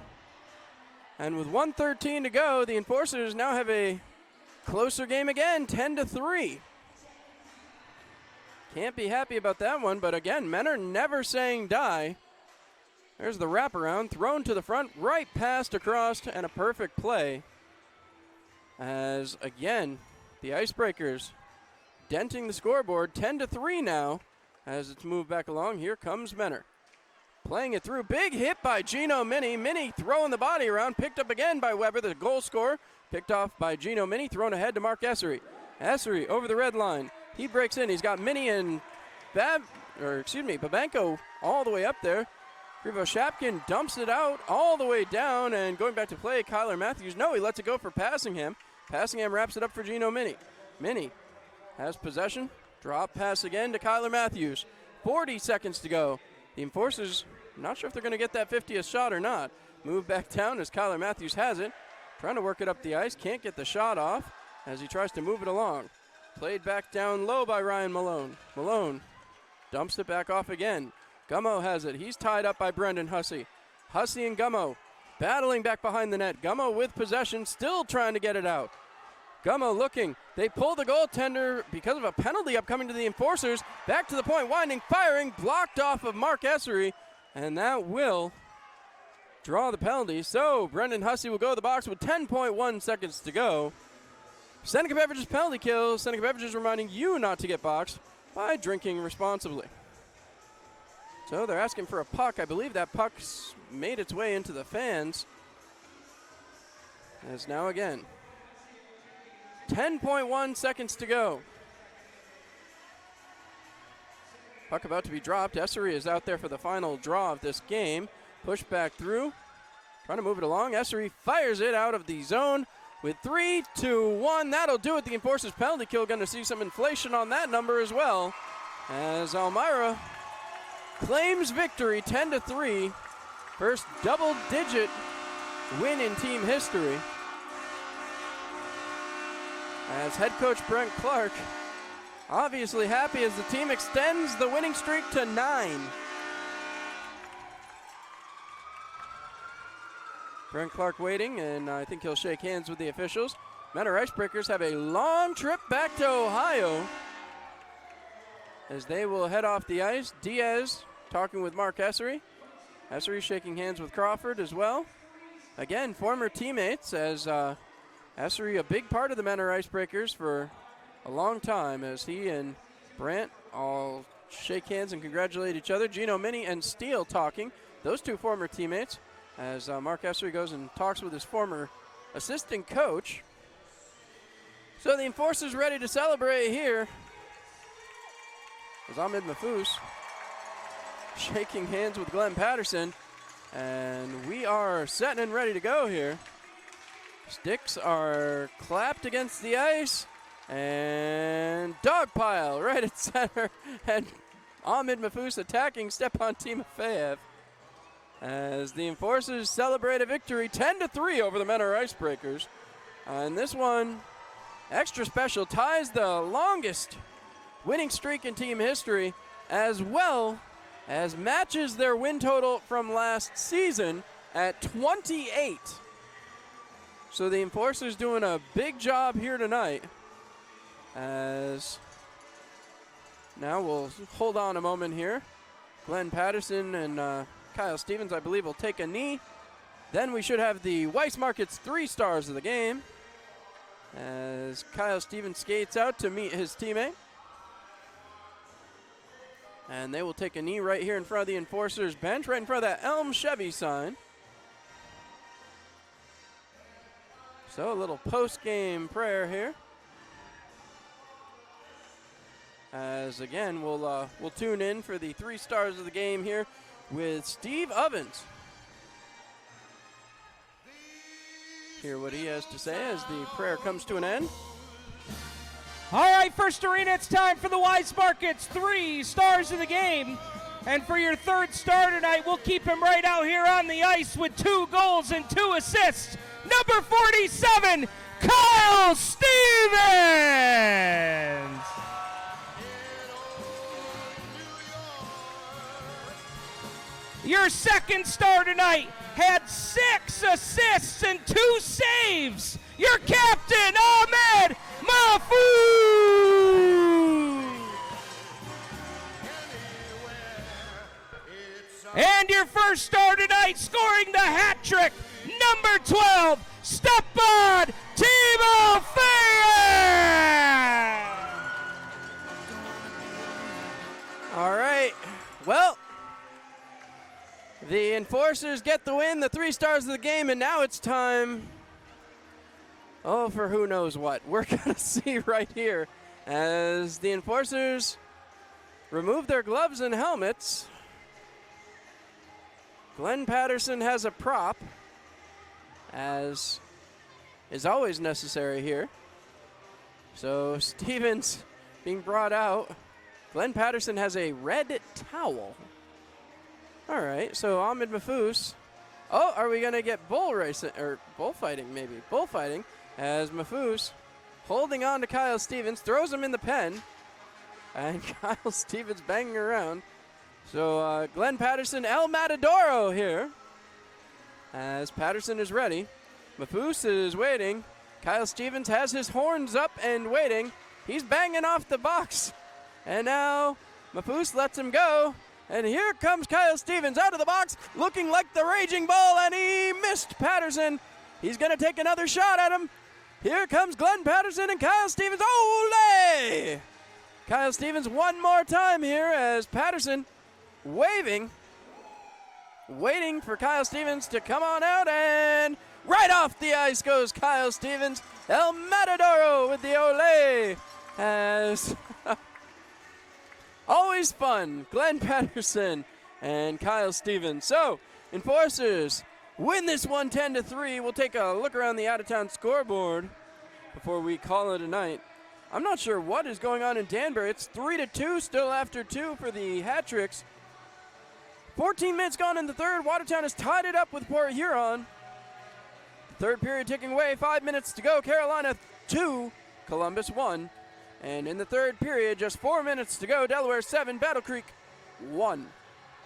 And with 1:13 to go, the Enforcers now have a closer game again, 10-3. Can't be happy about that one, but again, Menor never saying die. There's the wraparound, thrown to the front, right past across, and a perfect play. As, again, the Icebreakers denting the scoreboard, 10-3 now, as it's moved back along. Here comes Menor. Playing it through, big hit by Gino Mini. Mini throwing the body around, picked up again by Weber, the goal scorer. Picked off by Gino Mini, thrown ahead to Mark Essery. Essery over the red line. He breaks in. He's got Mini and Babenko all the way up there. Krivo Shapkin dumps it out all the way down, and going back to play, Kyler Matthews. No, he lets it go for Passingham. Passingham wraps it up for Gino Mini. Mini has possession. Drop pass again to Kyler Matthews. 40 seconds to go. The Enforcers, not sure if they're going to get that 50th shot or not. Move back down as Kyler Matthews has it. Trying to work it up the ice. Can't get the shot off as he tries to move it along. Played back down low by Ryan Malone. Malone dumps it back off again. Gummo has it. He's tied up by Brendan Hussey. Hussey and Gummo battling back behind the net. Gummo with possession, still trying to get it out. Gummo looking. They pull the goaltender because of a penalty upcoming to the Enforcers. Back to the point, winding, firing, blocked off of Mark Essery, and that will draw the penalty. So Brendan Hussey will go to the box with 10.1 seconds to go. Seneca Beverages penalty kill. Seneca Beverages reminding you not to get boxed by drinking responsibly. So they're asking for a puck. I believe that puck's made its way into the fans. As now again, 10.1 seconds to go. Puck about to be dropped. Essery is out there for the final draw of this game. Pushed back through. trying to move it along. Essery fires it out of the zone with 3, 2, 1. That'll do it. The Enforcers penalty kill. Going to see some inflation on that number as well, as Elmira claims victory 10-3. First double-digit win in team history. As head coach Brent Clark obviously happy as the team extends the winning streak to 9. Brent Clark waiting, and I think he'll shake hands with the officials. Mentor Icebreakers have a long trip back to Ohio as they will head off the ice. Diaz talking with Mark Essery. Essery shaking hands with Crawford as well. Again, former teammates, as Essery a big part of the Mentor Icebreakers for a long time, as he and Brant all shake hands and congratulate each other. Gino Mini and Steele talking, those two former teammates, as Mark Essery goes and talks with his former assistant coach. So the Enforcers ready to celebrate here, as Ahmed Mahfouz shaking hands with Glenn Patterson, and we are set and ready to go here. Sticks are clapped against the ice, and dog pile right at center, and Ahmed Mahfouz attacking Stepan Timofeyev as the Enforcers celebrate a victory 10-3 over the Mentor Icebreakers. And this one, extra special, ties the longest winning streak in team history, as well as matches their win total from last season at 28. So the Enforcers doing a big job here tonight, as now we'll hold on a moment here. Glenn Patterson and Kyle Stevens, I believe, will take a knee. Then we should have the Weiss Markets 3 stars of the game, as Kyle Stevens skates out to meet his teammate. And they will take a knee right here in front of the Enforcers bench, right in front of that Elm Chevy sign. So a little post-game prayer here. As again, we'll tune in for the 3 stars of the game here with Steve Ovens. Hear what he has to say as the prayer comes to an end. All right, First Arena, it's time for the Weiss Markets 3 stars of the game. And for your 3rd star tonight, we'll keep him right out here on the ice with 2 goals and 2 assists. Number 47, Kyle Stevens. Your 2nd star tonight had 6 assists and 2 saves. Your captain, Ahmed Mahfouz. And your 1st star tonight, scoring the hat trick, number 12, Stepan Timofeyev. All right, well, the Enforcers get the win, the 3 stars of the game, and now it's time, for who knows what. We're going to see right here as the Enforcers remove their gloves and helmets. Glenn Patterson has a prop, as is always necessary here. So Stevens being brought out. Glenn Patterson has a red towel. All right, so Ahmed Mahfouz. Oh, are we going to get bull racing, or bullfighting maybe? Bullfighting, as Mahfouz holding on to Kyle Stevens, throws him in the pen, and Kyle Stevens banging around. So Glenn Patterson, El Matadoro here, as Patterson is ready. Mahfouz is waiting. Kyle Stevens has his horns up and waiting. He's banging off the box. And now Mahfouz lets him go. And here comes Kyle Stevens out of the box, looking like the Raging Bull, and he missed Patterson. He's going to take another shot at him. Here comes Glenn Patterson and Kyle Stevens. Ole! Kyle Stevens one more time here as Patterson waving, waiting for Kyle Stevens to come on out, and right off the ice goes Kyle Stevens. El Matadoro with the ole, as always fun, Glenn Patterson and Kyle Stevens. So, Enforcers win this one 10-3. We'll take a look around the out-of-town scoreboard before we call it a night. I'm not sure what is going on in Danbury. It's 3-2 still after 2 for the Hat-Tricks. 14 minutes gone in the third. Watertown has tied it up with Port Huron. Third period ticking away. 5 minutes to go. Carolina 2, Columbus 1. And in the third period, just 4 minutes to go. Delaware 7, Battle Creek 1.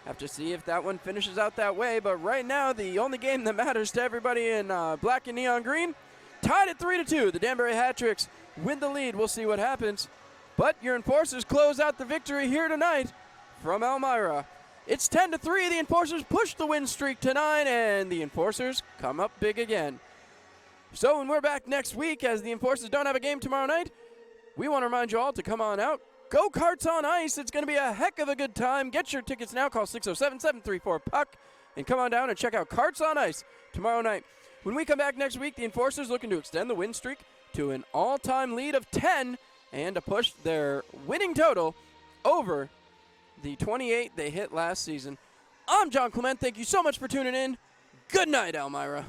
Have to see if that one finishes out that way. But right now, the only game that matters to everybody in black and neon green, tied at 3-2. The Danbury Hat-Tricks win the lead. We'll see what happens. But your Enforcers close out the victory here tonight from Elmira. It's 10-3. The Enforcers push the win streak to 9, and the Enforcers come up big again. So when we're back next week, as the Enforcers don't have a game tomorrow night, we want to remind you all to come on out. Go Carts on Ice. It's going to be a heck of a good time. Get your tickets now. Call 607-734-PUCK and come on down and check out Carts on Ice tomorrow night. When we come back next week, the Enforcers looking to extend the win streak to an all-time lead of 10 and to push their winning total over the 28 they hit last season. I'm John Clement. Thank you so much for tuning in. Good night, Elmira.